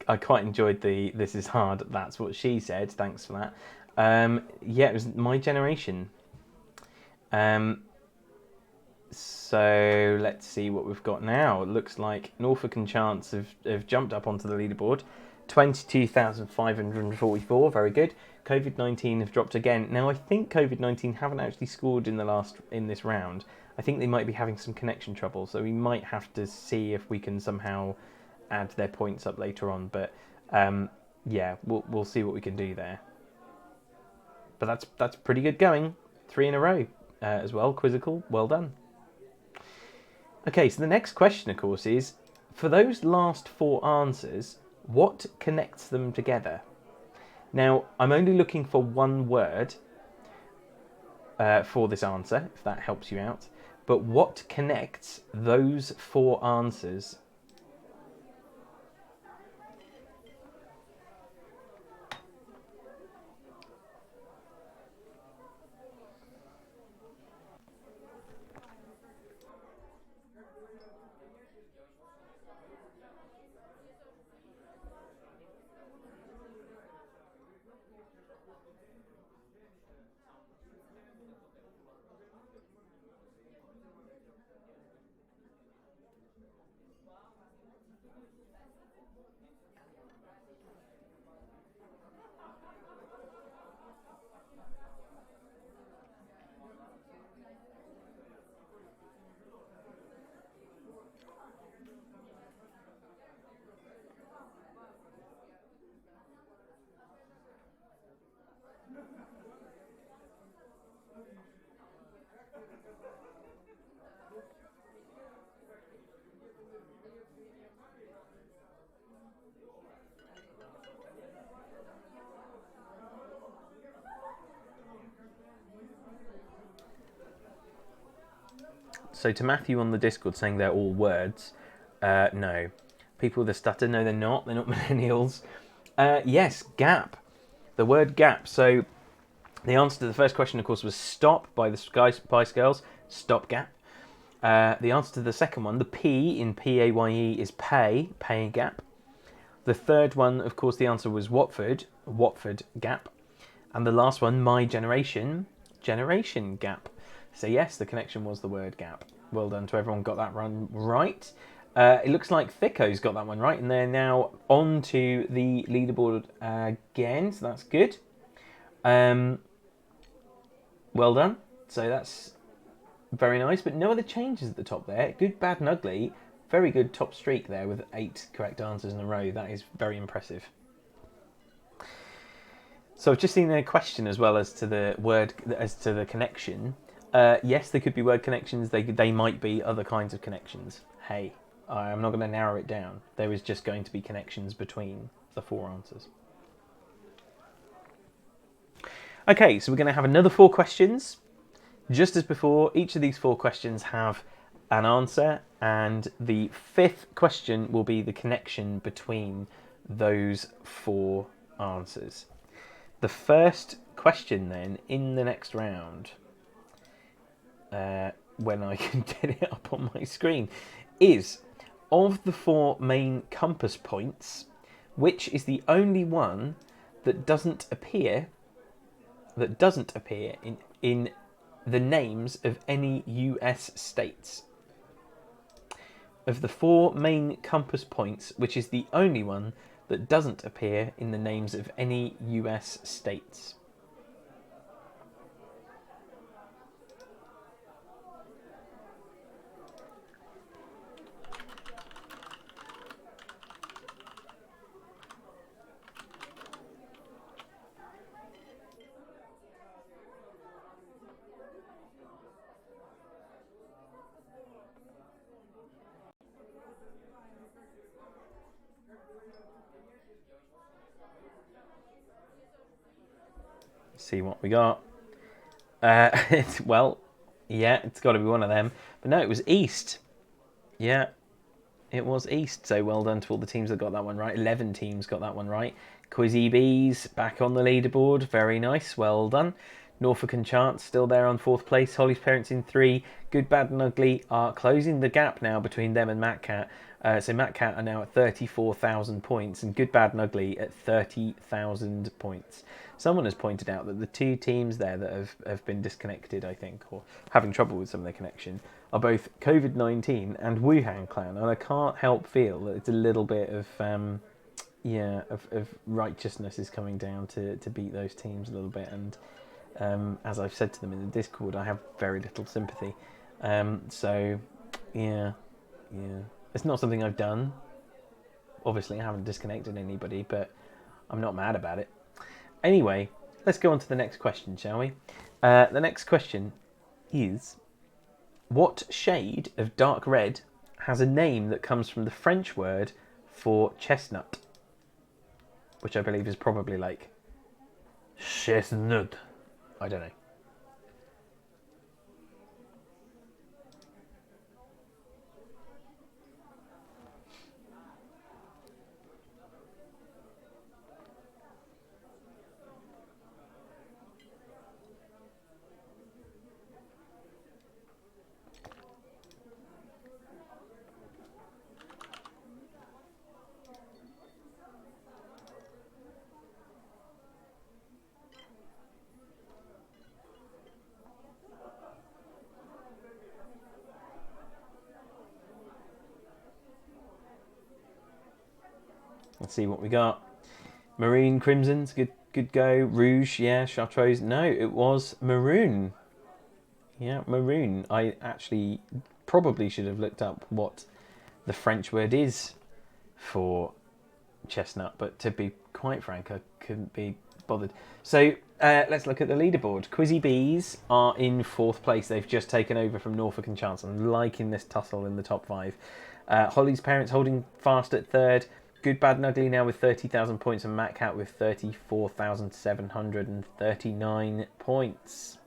I quite enjoyed the "this is hard." That's what she said. Thanks for that. Yeah, it was my generation. So let's see what we've got now. It looks like Norfolk and Chance have jumped up onto the leaderboard. 22,544, very good. COVID-19 have dropped again. Now I think COVID-19 haven't actually scored in this round. I think they might be having some connection trouble, so we might have to see if we can somehow add their points up later on. But yeah, we'll see what we can do there. But that's pretty good going. 3 in a row as well. Quizzical, well done. Okay, so the next question, of course, is for those last 4 answers, what connects them together? Now, I'm only looking for one word for this answer, if that helps you out. But what connects those 4 answers? So to Matthew on the Discord saying they're all words, no. People with a stutter, no, they're not. They're not millennials. Yes, gap. The word gap. So the answer to the first question, of course, was stop by the Spice Girls. Stop gap. The answer to the second one, the P in PAYE, is pay. Pay gap. The third one, of course, the answer was Watford. Watford gap. And the last one, my generation. Generation gap. So yes, the connection was the word gap. Well done to everyone got that one right. It looks like Thicko's got that one right, and they're now on to the leaderboard again, so that's good. Well done. So that's very nice, but no other changes at the top there. Good, bad, and ugly. Very good top streak there with 8 correct answers in a row. That is very impressive. So I've just seen a question as well as to the word, as to the connection. Yes, there could be word connections. They might be other kinds of connections. Hey, I'm not going to narrow it down. There is just going to be connections between the 4 answers. Okay, so we're going to have another 4 questions. Just as before, each of these 4 questions have an answer, and the 5th question will be the connection between those 4 answers. The first question then in the next round, when I can get it up on my screen, is of the 4 main compass points, which is the only one that doesn't appear in the names of any US states. Of the 4 main compass points, which is the only one that doesn't appear in the names of any US states. See what we got. Well, yeah, it's got to be one of them. But no, it was East. Yeah, it was East. So well done to all the teams that got that one right. 11 teams got that one right. Quizzy Bees back on the leaderboard. Very nice. Well done. Norfolk and Chance still there on 4th place. Holly's Parents in 3. Good, Bad and Ugly are closing the gap now between them and Matt Cat. So Matt Cat are now at 34,000 points and Good, Bad and Ugly at 30,000 points. Someone has pointed out that the two teams there that have been disconnected, I think, or having trouble with some of their connection, are both COVID-19 and Wuhan Clan. And I can't help feel that it's a little bit of righteousness is coming down to beat those teams a little bit. And as I've said to them in the Discord, I have very little sympathy. So, yeah. It's not something I've done. Obviously, I haven't disconnected anybody, but I'm not mad about it. Anyway, let's go on to the next question, shall we? The next question is, what shade of dark red has a name that comes from the French word for chestnut? Which I believe is probably like chestnut. I don't know. Let's see what we got. Marine Crimson's good go. Rouge, yeah. Chartreuse, no, it was maroon. Yeah, maroon. I actually probably should have looked up what the French word is for chestnut, but to be quite frank, I couldn't be bothered. So let's look at the leaderboard. Quizzy Bees are in 4th place. They've just taken over from Norfolk and Chance. I'm liking this tussle in the top 5. Holly's Parents holding fast at 3rd. Good, Bad and Ugly now with 30,000 points and Matt Cat with 34,739 points.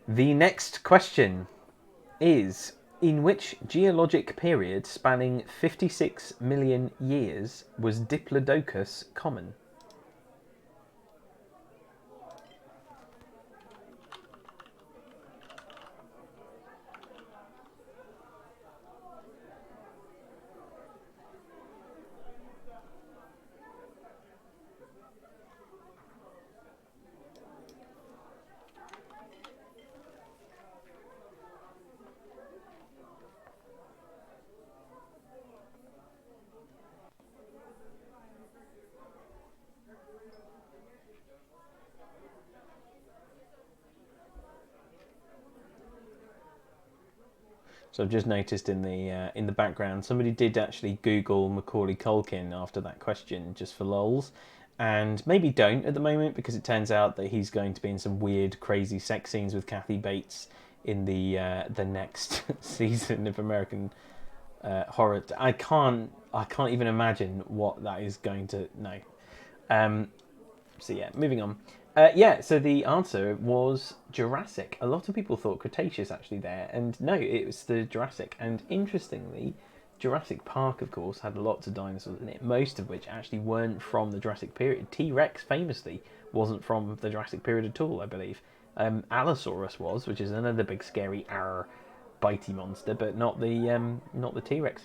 The next question is, in which geologic period spanning 56 million years was Diplodocus common? So I've just noticed in the background, somebody did actually Google Macaulay Culkin after that question, just for lols. And maybe don't at the moment, because it turns out that he's going to be in some weird, crazy sex scenes with Kathy Bates in the next season of American Horror. I can't even imagine what that is going to. No. So yeah, moving on. So the answer was Jurassic. A lot of people thought Cretaceous actually there, and no, it was the Jurassic. And interestingly, Jurassic Park, of course, had lots of dinosaurs in it, most of which actually weren't from the Jurassic period. T-Rex, famously, wasn't from the Jurassic period at all, I believe. Allosaurus was, which is another big scary bitey monster, but not the T-Rex.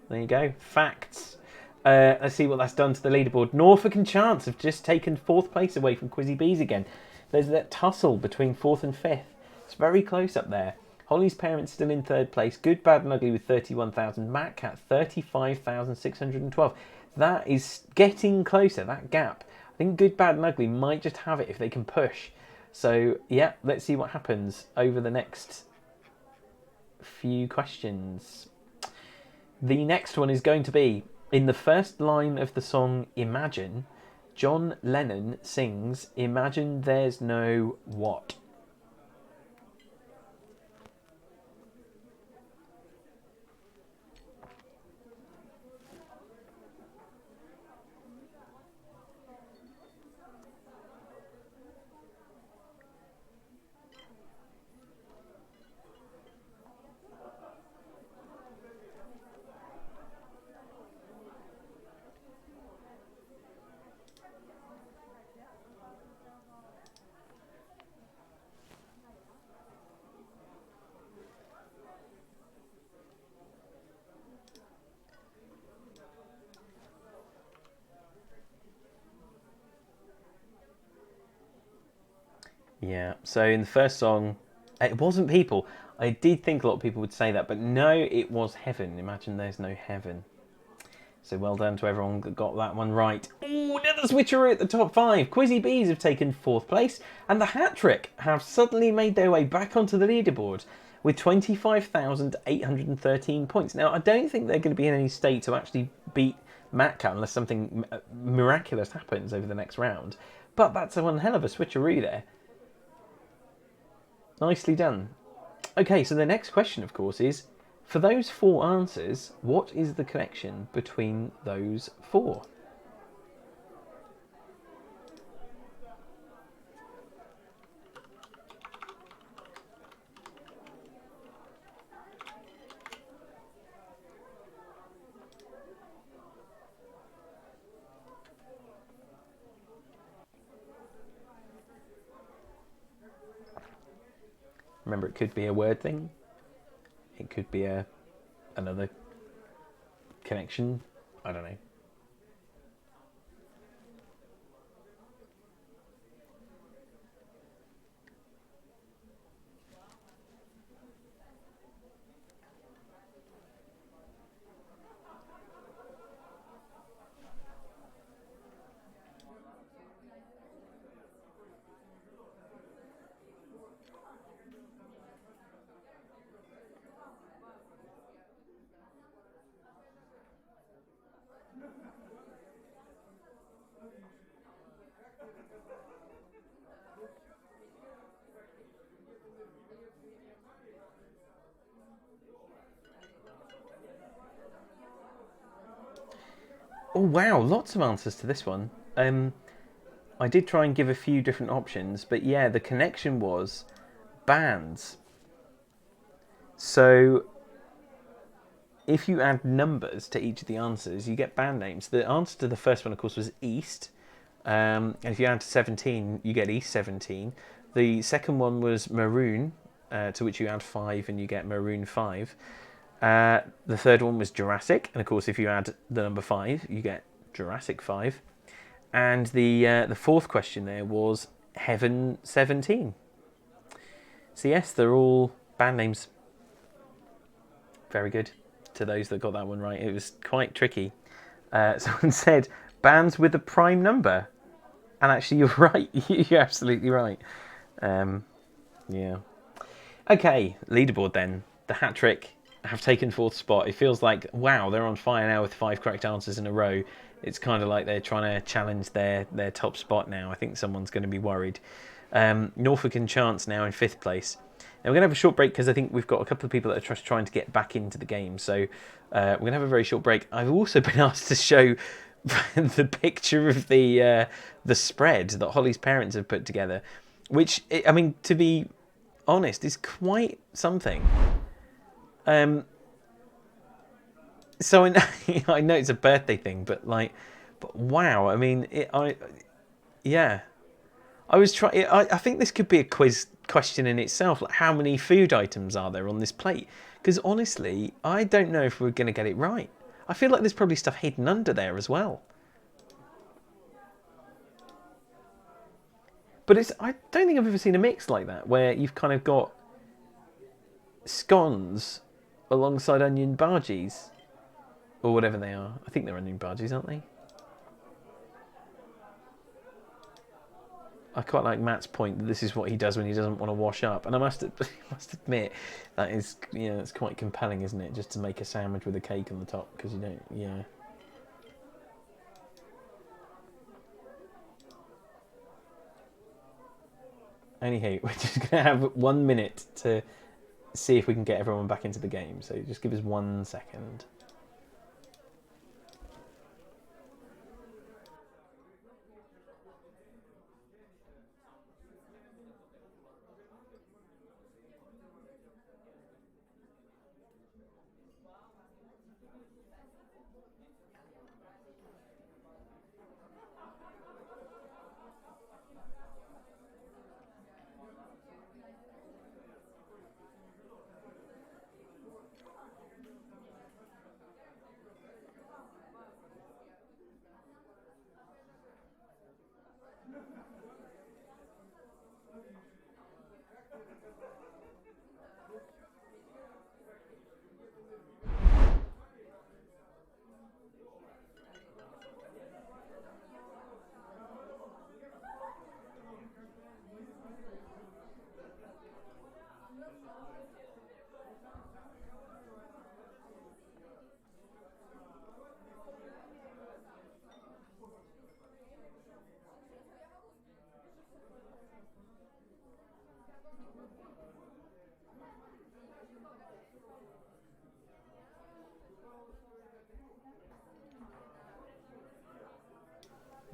There you go. Facts. Let's see what that's done to the leaderboard. Norfolk and Chance have just taken 4th place away from Quizzy Bees again. There's that tussle between 4th and 5th. It's very close up there. Holly's Parents still in 3rd place. Good, Bad and Ugly with 31,000. Matt Cat 35,612. That is getting closer, that gap. I think Good, Bad and Ugly might just have it if they can push. So, yeah, let's see what happens over the next few questions. The next one is going to be, in the first line of the song Imagine, John Lennon sings, "Imagine there's no what?" Yeah. So in the first song, it wasn't people. I did think a lot of people would say that, but no, it was heaven. Imagine there's no heaven. So well done to everyone that got that one right. Ooh, another switcheroo at the top 5. Quizzy Bees have taken 4th place, and the Hat Trick have suddenly made their way back onto the leaderboard with 25,813 points. Now, I don't think they're going to be in any state to actually beat Matka unless something miraculous happens over the next round. But that's one hell of a switcheroo there. Nicely done. Okay, so the next question, of course, is for those 4 answers, what is the connection between those 4? Remember, it could be a word thing. It could be another connection. I don't know. Oh wow, lots of answers to this one. I did try and give a few different options, but yeah, the connection was bands. So if you add numbers to each of the answers, you get band names. The answer to the first one, of course, was East. And if you add 17, you get East 17. The second one was Maroon, to which you add 5 and you get Maroon 5. The third one was Jurassic, and of course, if you add the number 5, you get Jurassic 5. And the fourth question there was Heaven 17. So yes, they're all band names. Very good to those that got that one right. It was quite tricky. Someone said bands with a prime number, and actually you're right. You're absolutely right. Yeah. Okay, leaderboard then. The Hat Trick have taken 4th spot. It feels like, wow, they're on fire now with 5 correct answers in a row. It's kind of like they're trying to challenge their top spot now. I think someone's going to be worried. Norfolk and Chance now in 5th place. Now we're going to have a short break because I think we've got a couple of people that are just trying to get back into the game. So we're going to have a very short break. I've also been asked to show the picture of the spread that Holly's parents have put together, which, I mean, to be honest, is quite something. So I know it's a birthday thing, but wow, I mean, yeah. I was trying. I think this could be a quiz question in itself. Like, how many food items are there on this plate? Because honestly, I don't know if we're going to get it right. I feel like there's probably stuff hidden under there as well. But I don't think I've ever seen a mix like that where you've kind of got scones alongside onion bhajis or whatever they are. I think they're onion bhajis, aren't they? I quite like Matt's point that this is what he does when he doesn't want to wash up, and I must admit that is, it's quite compelling, isn't it? Just to make a sandwich with a cake on the top because you don't, yeah. Anyhow, we're just gonna have 1 minute to see if we can get everyone back into the game. So just give us 1 second.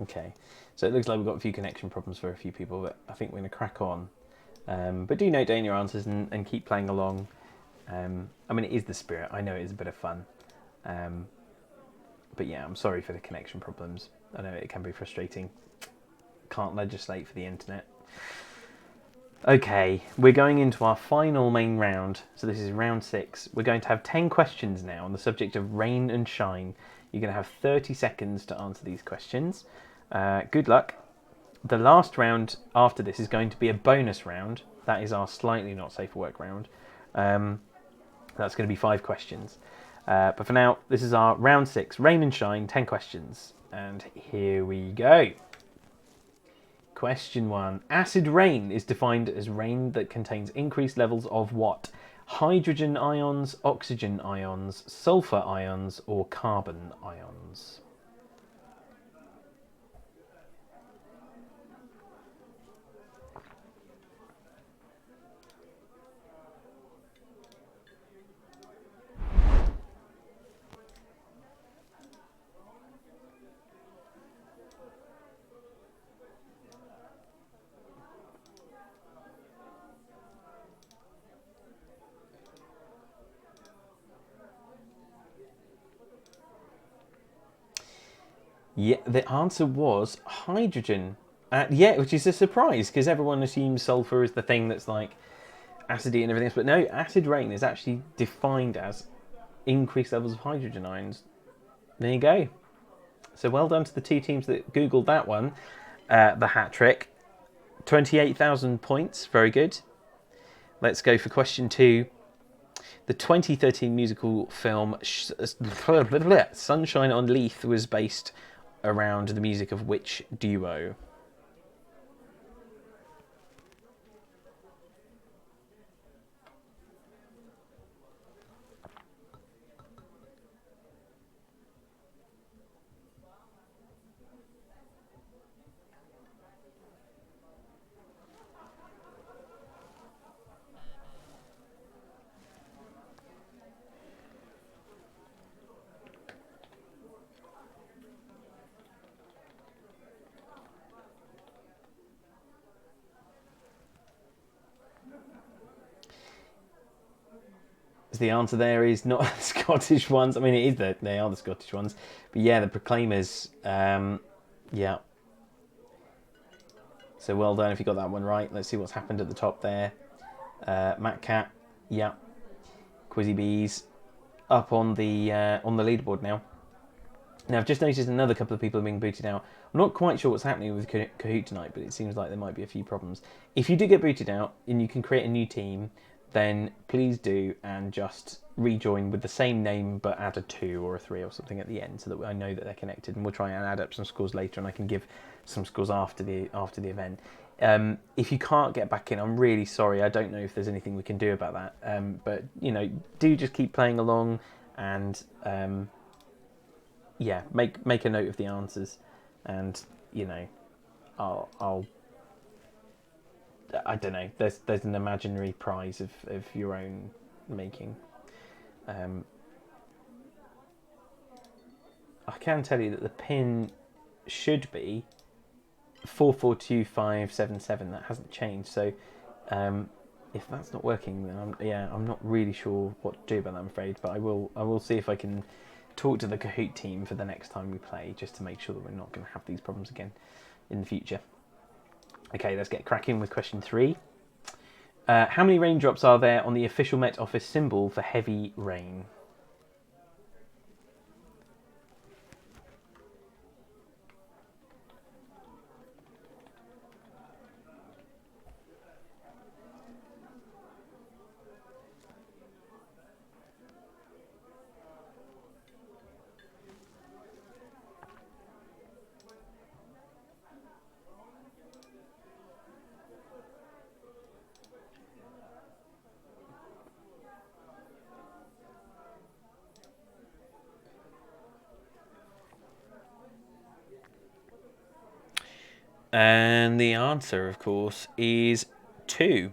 Okay, so it looks like we've got a few connection problems for a few people, but I think we're going to crack on. But do note down your answers and keep playing along. I mean, it is the spirit. I know it is a bit of fun. But yeah, I'm sorry for the connection problems. I know it can be frustrating. Can't legislate for the internet. Okay, we're going into our final main round. So this is round 6. We're going to have 10 questions now on the subject of rain and shine. You're going to have 30 seconds to answer these questions. Good luck. The last round after this is going to be a bonus round. That is our slightly not safe for work round. That's going to be 5 questions. But for now, this is our round 6, rain and shine, 10 questions. And here we go. Question 1. Acid rain is defined as rain that contains increased levels of what? Hydrogen ions, oxygen ions, sulfur ions, or carbon ions? Yeah, the answer was hydrogen. Yeah, which is a surprise because everyone assumes sulfur is the thing that's like acidy and everything else. But no, acid rain is actually defined as increased levels of hydrogen ions. There you go. So well done to the 2 teams that Googled that one. The hat trick. 28,000 points. Very good. Let's go for question 2. The 2013 musical film Sunshine on Leith was based around the music of which duo? The answer there is not the Scottish ones. I mean, it is they are the Scottish ones, but yeah, the Proclaimers. Yeah. So well done if you got that one right. Let's see what's happened at the top there. Matt Cat, yeah. Quizzy Bees up on the leaderboard now. Now I've just noticed another couple of people are being booted out. I'm not quite sure what's happening with Kahoot tonight, but it seems like there might be a few problems. If you do get booted out and you can create a new team, then please do and just rejoin with the same name but add a 2 or a 3 or something at the end so that I know that they're connected, and we'll try and add up some scores later and I can give some scores after the event. If you can't get back in, I'm really sorry. I don't know if there's anything we can do about that. But do just keep playing along and yeah, make a note of the answers, and I'll I don't know. There's an imaginary prize of your own making. I can tell you that the pin should be 442577. That hasn't changed. So if that's not working, then I'm not really sure what to do about that, I'm afraid. But I will see if I can talk to the Kahoot team for the next time we play, just to make sure that we're not going to have these problems again in the future. Okay, let's get cracking with question 3. How many raindrops are there on the official Met Office symbol for heavy rain? And the answer, of course, is 2.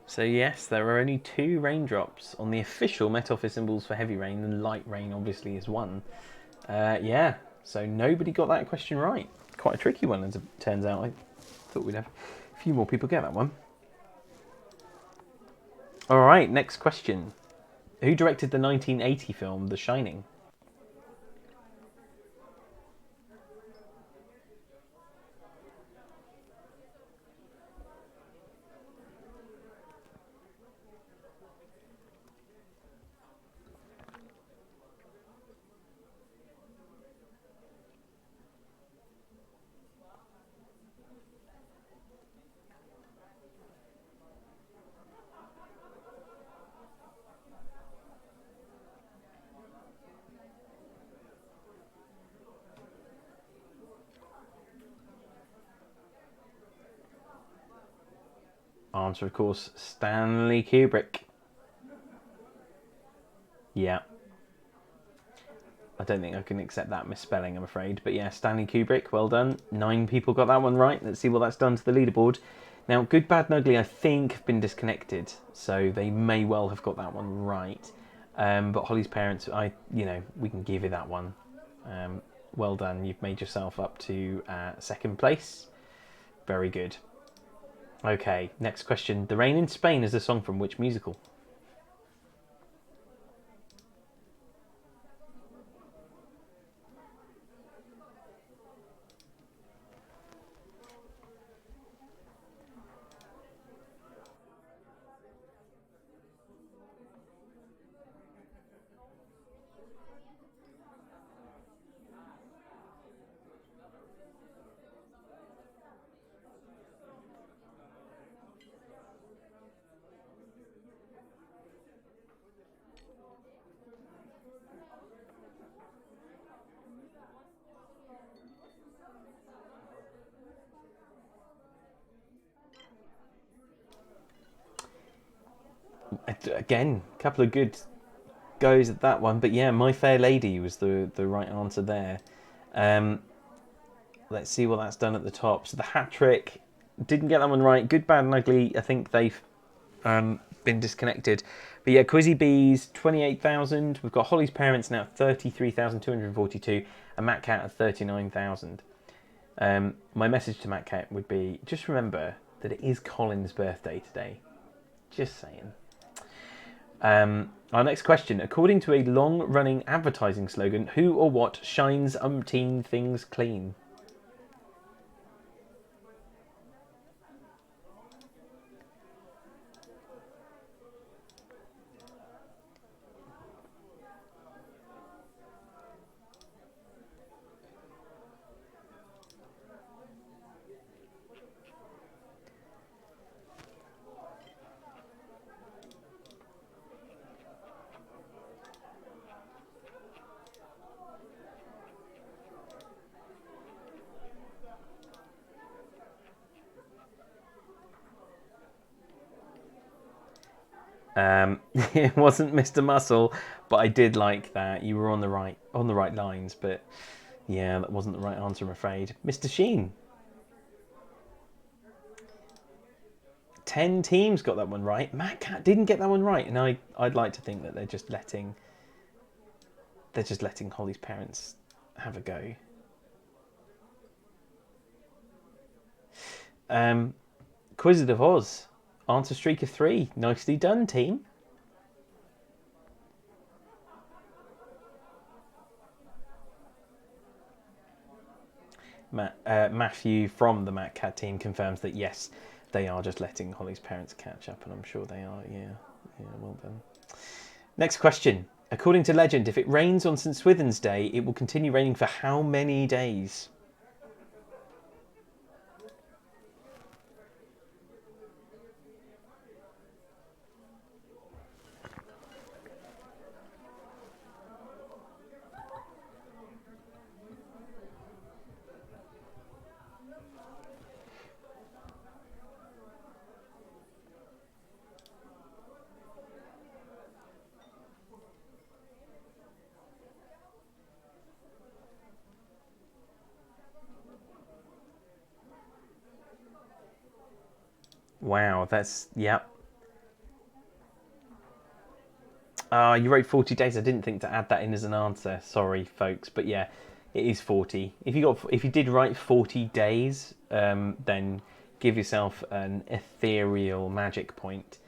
So yes, there are only 2 raindrops on the official Met Office symbols for heavy rain, and light rain obviously is 1. Yeah, So nobody got that question right. Quite a tricky one, as it turns out. I thought we'd have a few more people get that one. All right, next question. Who directed the 1980 film The Shining? Answer, of course, Stanley Kubrick. Yeah. I don't think I can accept that misspelling, I'm afraid. But yeah, Stanley Kubrick, well done. 9 people got that one right. Let's see what that's done to the leaderboard. Now, Good, Bad and Ugly, I think, have been disconnected. So they may well have got that one right. But Holly's Parents, we can give you that one. Well done. You've made yourself up to second place. Very good. Okay, next question. The Rain in Spain is a song from which musical? Again, a couple of good goes at that one, but yeah, My Fair Lady was the right answer there. Let's see what that's done at the top. So the hat trick, didn't get that one right. Good, Bad and Ugly, I think they've been disconnected. But yeah, Quizzy Bees, 28,000. We've got Holly's Parents now at 33,242 and Matt Cat at 39,000. My message to Matt Cat would be, just remember that it is Colin's birthday today. Just saying. Our next question. According to a long-running advertising slogan, who or what shines umpteen things clean? It wasn't Mr. Muscle, but I did like that. You were on the right lines, but yeah, that wasn't the right answer, I'm afraid. Mr. Sheen. 10 teams got that one right. Matt Cat didn't get that one right, and I'd like to think that they're just letting Holly's Parents have a go. Wizard of Oz. Answer streak of 3. Nicely done, team. Matthew from the Matt Cat team confirms that yes, they are just letting Holly's Parents catch up, and I'm sure they are. Yeah, well done. Next question. According to legend, if it rains on St. Swithin's Day, it will continue raining for how many days? Wow, that's, yep. You wrote 40 days. I didn't think to add that in as an answer. Sorry, folks. But yeah, It is 40. If you did write 40 days, then give yourself an ethereal magic point.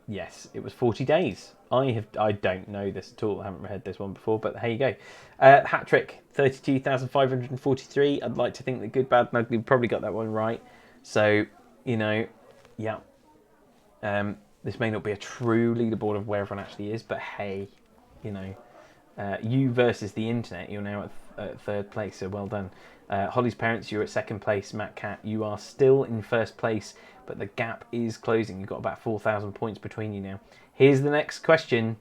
Yes, it was 40 days. I don't know this at all. I haven't read this one before, but here you go. Hat trick, 32,543. I'd like to think that Good, Bad, and Ugly probably got that one right. So, yeah. This may not be a true leaderboard of where everyone actually is, but hey, you versus the internet, you're now at third place, so well done. Holly's parents, you're at second place. Matt Cat, you are still in first place, but the gap is closing. You've got about 4,000 points between you now. Here's the next question.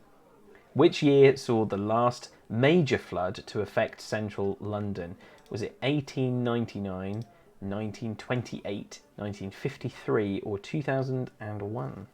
Which year saw the last major flood to affect central London? Was it 1899, 1928, 1953, or 2001?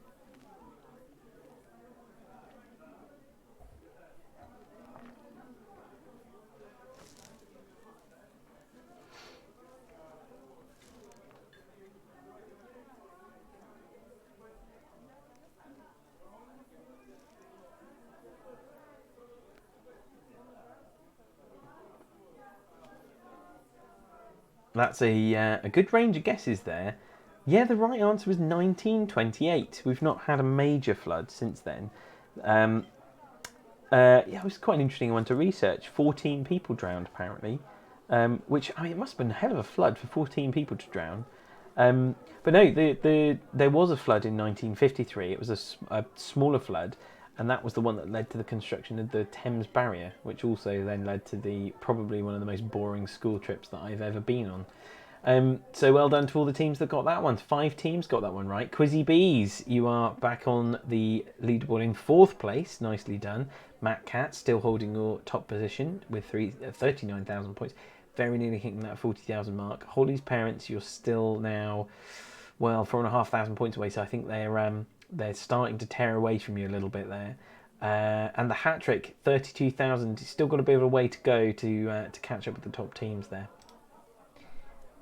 That's a good range of guesses there. Yeah, the right answer was 1928. We've not had a major flood since then. It was quite an interesting one to research. 14 people drowned, apparently. Which, it must have been a hell of a flood for 14 people to drown. But no, there was a flood in 1953. It was a smaller flood, and that was the one that led to the construction of the Thames Barrier, which also then led to probably one of the most boring school trips that I've ever been on. So well done to all the teams that got that one. 5 teams got that one right. Quizzy Bees, you are back on the leaderboard in 4th place. Nicely done. Matt Cat still holding your top position with 39,000 points. Very nearly hitting that 40,000 mark. Holly's parents, you're still now, 4,500 points away. So I think they're starting to tear away from you a little bit there. And the hat trick, 32,000. You've still got a bit of a way to go to catch up with the top teams there.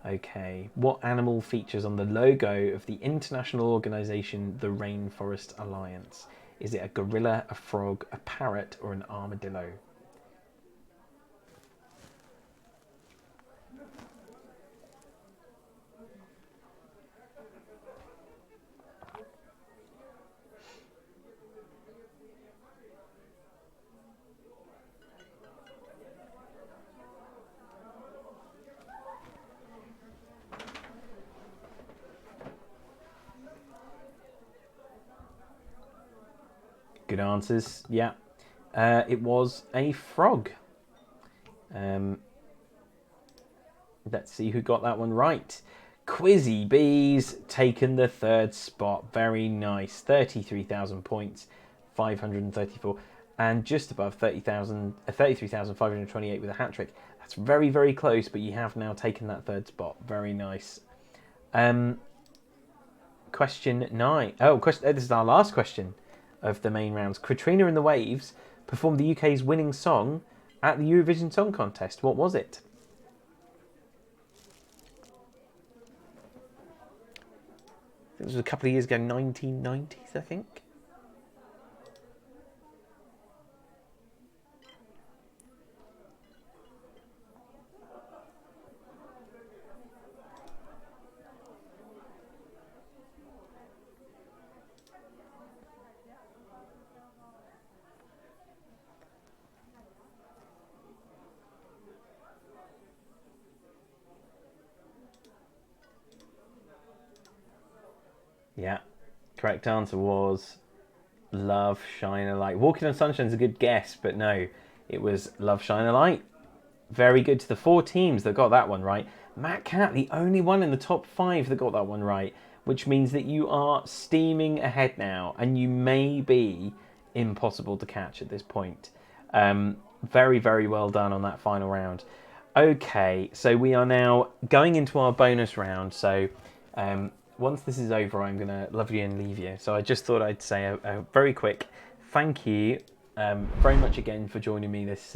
Okay, what animal features on the logo of the international organisation, the Rainforest Alliance? Is it a gorilla, a frog, a parrot, or an armadillo? Good answers, yeah. It was a frog. Let's see who got that one right. Quizzy Bees taken the 3rd spot. Very nice. 33,000 points, 534. And just above 33,528 with a hat trick. That's very, very close, but you have now taken that 3rd spot. Very nice. Question 9. This is our last question of the main rounds. Katrina and the Waves performed the UK's winning song at the Eurovision Song Contest. What was it? It was a couple of years ago, 1990s, I think. Yeah, correct answer was Love Shine a Light. Walking on Sunshine's a good guess, but no, it was Love Shine a Light. Very good to the 4 teams that got that one right. Matt Cat, the only one in the top 5 that got that one right, which means that you are steaming ahead now, and you may be impossible to catch at this point. Very, very well done on that final round. Okay, so we are now going into our bonus round. So once this is over, I'm going to love you and leave you. So I just thought I'd say a very quick thank you very much again for joining me this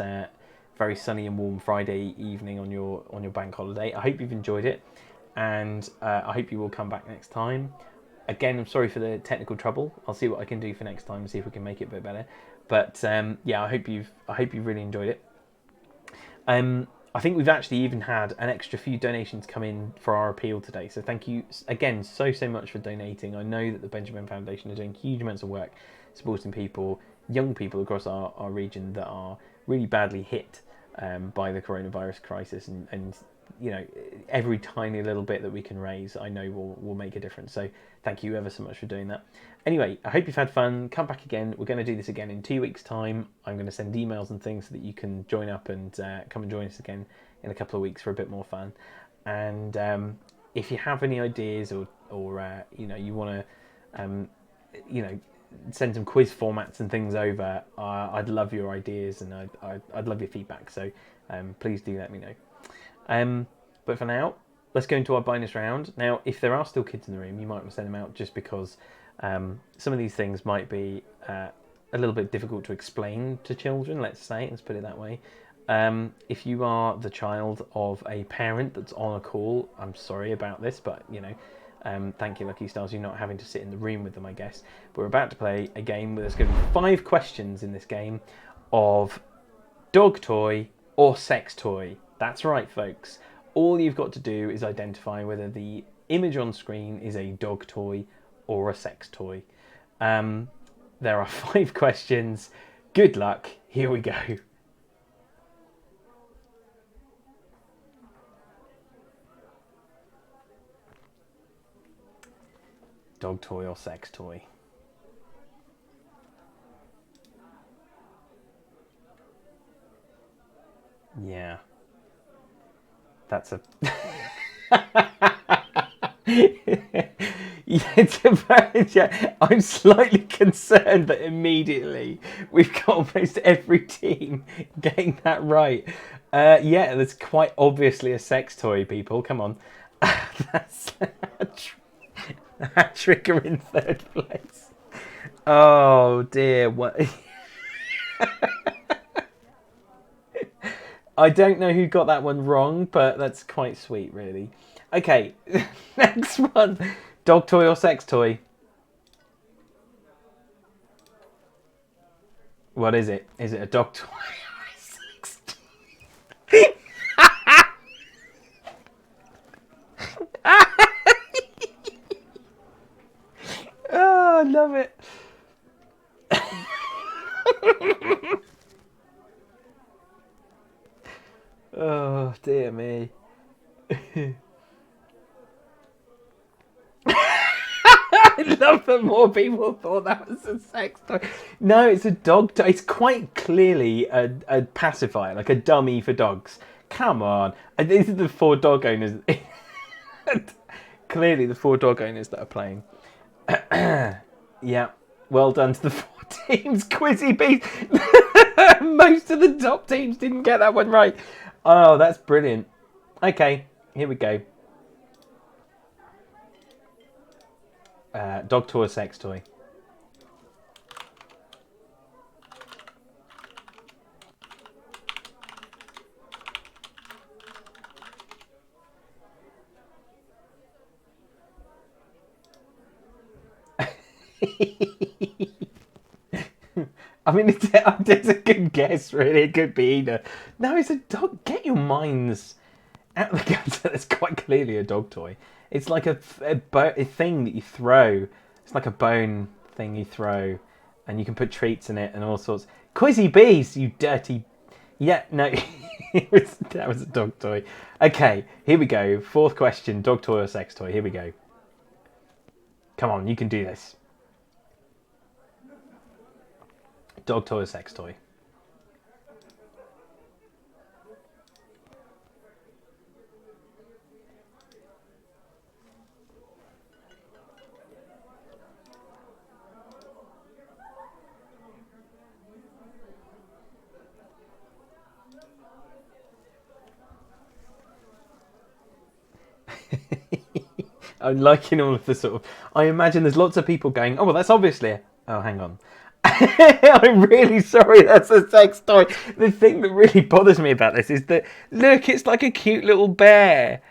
very sunny and warm Friday evening on your bank holiday. I hope you've enjoyed it, and I hope you will come back next time. Again, I'm sorry for the technical trouble. I'll see what I can do for next time and see if we can make it a bit better. But yeah, I hope you've really enjoyed it. I think we've actually even had an extra few donations come in for our appeal today. So thank you again so much for donating. I know that the Benjamin Foundation are doing huge amounts of work supporting people, young people across our region that are really badly hit by the coronavirus crisis, and you know, every tiny little bit that we can raise, I know will make a difference. So thank you ever so much for doing that. Anyway, I hope you've had fun. Come back again. We're going to do this again in 2 weeks' time. I'm going to send emails and things so that you can join up and come and join us again in a couple of weeks for a bit more fun. And if you have any ideas or you know, you want to you know, send some quiz formats and things over, I'd love your ideas and I'd love your feedback. So please do let me know. But for now, let's go into our bonus round. Now, if there are still kids in the room, you might want to send them out just because some of these things might be a little bit difficult to explain to children, let's put it that way. If you are the child of a parent that's on a call, I'm sorry about this, but you know, thank you, Lucky Stars, you're not having to sit in the room with them, I guess. We're about to play a game where there's going to be 5 questions in this game of dog toy or sex toy. That's right, folks. All you've got to do is identify whether the image on screen is a dog toy or a sex toy. There are 5 questions. Good luck. Here we go. Dog toy or sex toy? Yeah. That's a... yeah, I'm slightly concerned that immediately we've got almost every team getting that right. Yeah, that's quite obviously a sex toy, people. Come on. That's a trigger in 3rd place. Oh dear. What? I don't know who got that one wrong, but that's quite sweet, really. Okay, next one. Dog toy or sex toy? What is it? Is it a dog toy or a sex toy? Oh, I love it. Oh, dear me. I love that more people thought that was a sex toy. No, it's a dog toy. It's quite clearly a pacifier, like a dummy for dogs. Come on. And these are the 4 dog owners. Clearly the 4 dog owners that are playing. Yeah. Well done to the 4 teams. Quizzy Beast. Most of the top teams didn't get that one right. Oh, that's brilliant. Okay, here we go. Dog toy or sex toy? I mean, it's a good guess, really. It could be either. No, it's a dog. Get your minds out the gutter. It's quite clearly a dog toy. It's like a thing that you throw. It's like a bone thing you throw, and you can put treats in it and all sorts. Quizzy Bees, you dirty... Yeah, no, that was a dog toy. Okay, here we go. 4th question, dog toy or sex toy? Here we go. Come on, you can do this. Dog toy or sex toy? I'm liking all of the sort of... I imagine there's lots of people going, oh, well, that's obviously... Oh, hang on. I'm really sorry, that's a sex toy. The thing that really bothers me about this is that, look, it's like a cute little bear.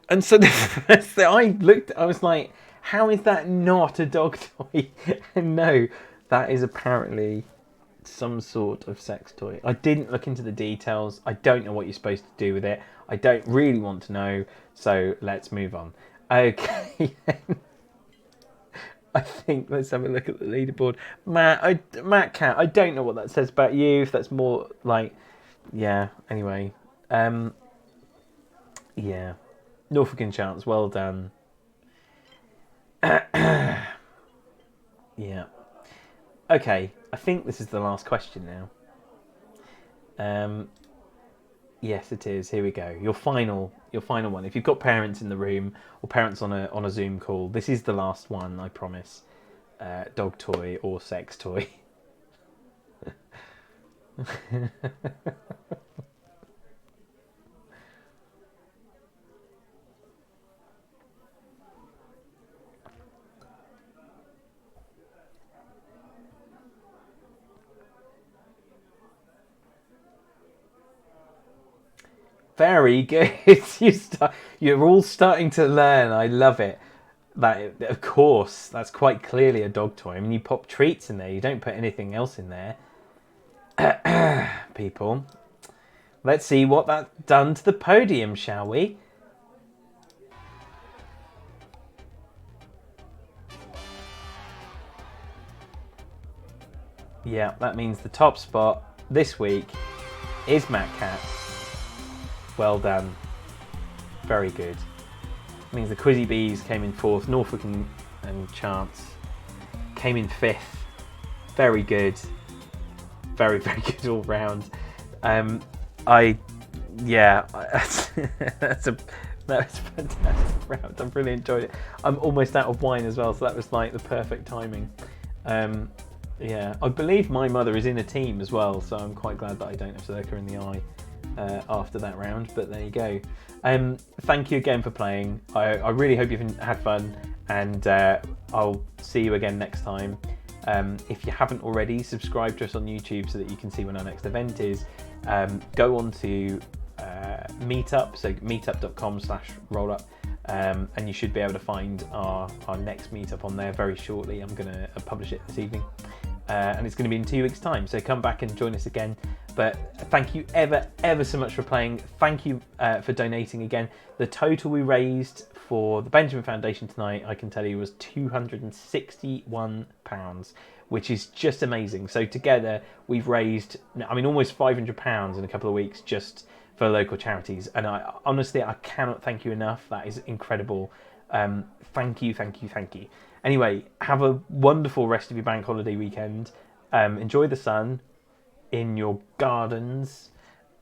And so the first thing I looked, I was like, how is that not a dog toy? And no, that is apparently some sort of sex toy. I didn't look into the details. I don't know what you're supposed to do with it. I don't really want to know. So let's move on. Okay. I think let's have a look at the leaderboard. Matt Cat, I don't know what that says about you. If that's more like, yeah. Anyway, yeah. Norfolk Enchants, well done. Yeah. Okay, I think this is the last question now. Yes, it is. Here we go. Your final one. If you've got parents in the room or parents on a Zoom call, this is the last one. I promise. Dog toy or sex toy. Very good. You're all starting to learn. I love it. That, of course, that's quite clearly a dog toy. I mean, you pop treats in there. You don't put anything else in there. People, let's see what that's done to the podium, shall we? Yeah, that means the top spot this week is Matt Cat. Well done. Very good. It means the Quizzy Bees came in fourth. Norfolk and Chance came in fifth. Very good. Very, very good all round. That was a fantastic round. I've really enjoyed it. I'm almost out of wine as well, so that was like the perfect timing. Yeah, I believe my mother is in a team as well, so I'm quite glad that I don't have to look her in the eye after that round, but there you go. Thank you again for playing. I really hope you've had fun, and I'll see you again next time. If you haven't already, subscribe to us on YouTube so that you can see when our next event is. Go on to Meetup, so meetup.com/rollup, and you should be able to find our next meetup on there very shortly. I'm going to publish it this evening, and it's going to be in 2 weeks' time, so come back and join us again. But thank you ever so much for playing. Thank you for donating again. The total we raised for the Benjamin Foundation tonight, I can tell you, was £261, which is just amazing. So together we've raised, I mean, almost £500 in a couple of weeks just for local charities. And I honestly cannot thank you enough. That is incredible. Thank you. Anyway, have a wonderful rest of your bank holiday weekend. Enjoy the sun in your gardens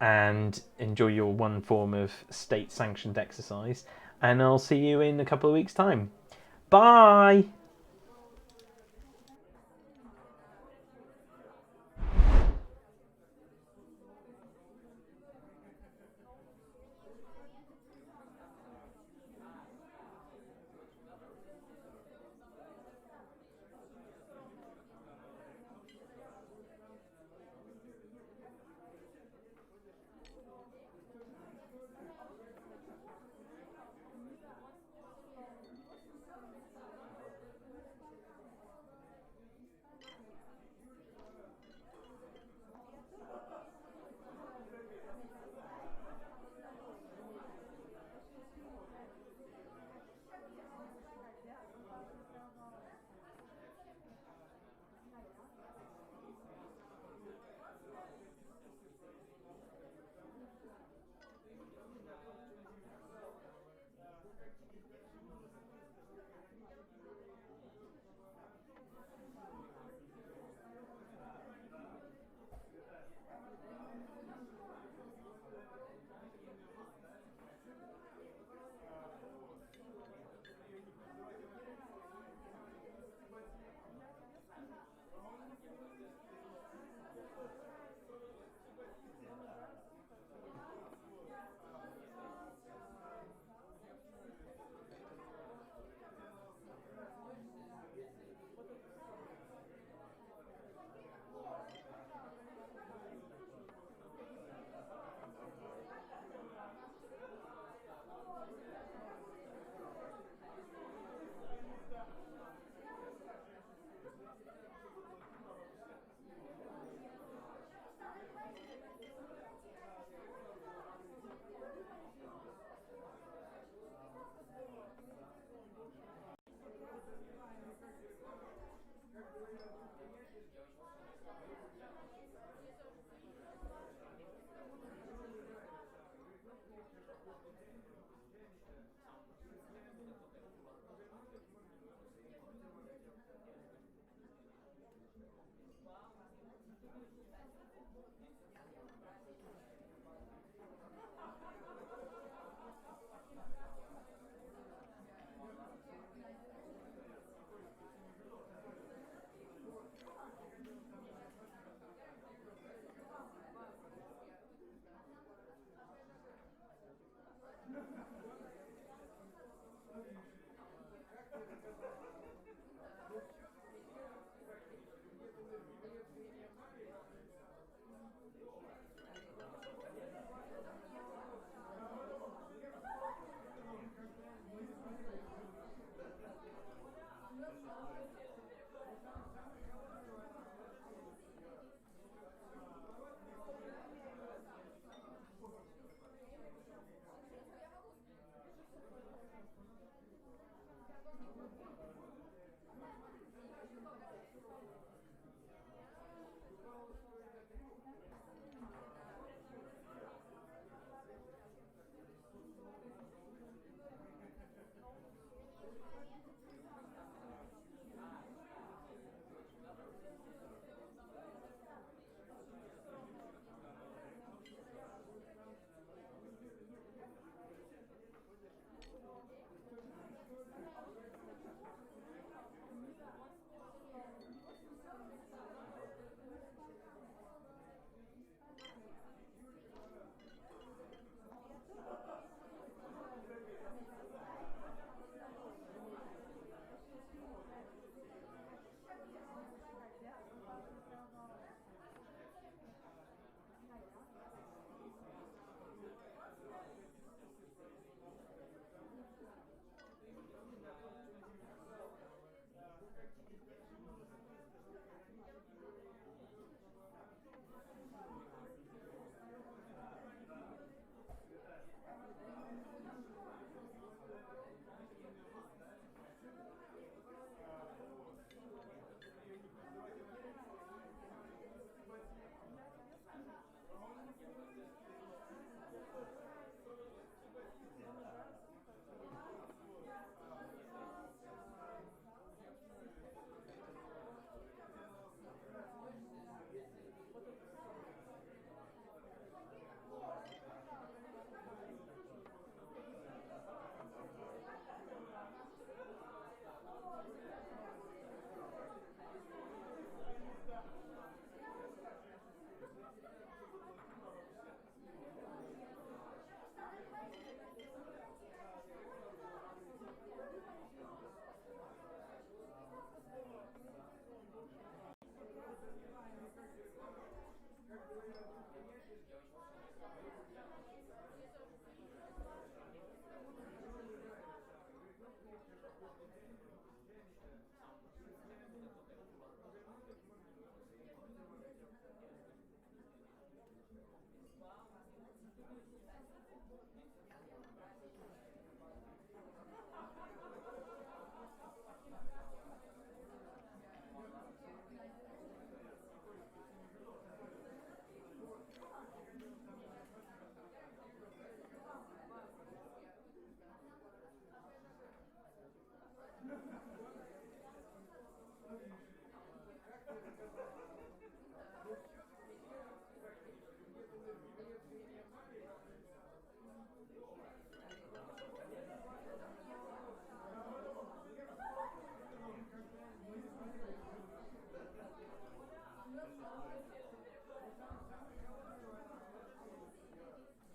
and enjoy your one form of state-sanctioned exercise. And I'll see you in a couple of weeks' time. Bye!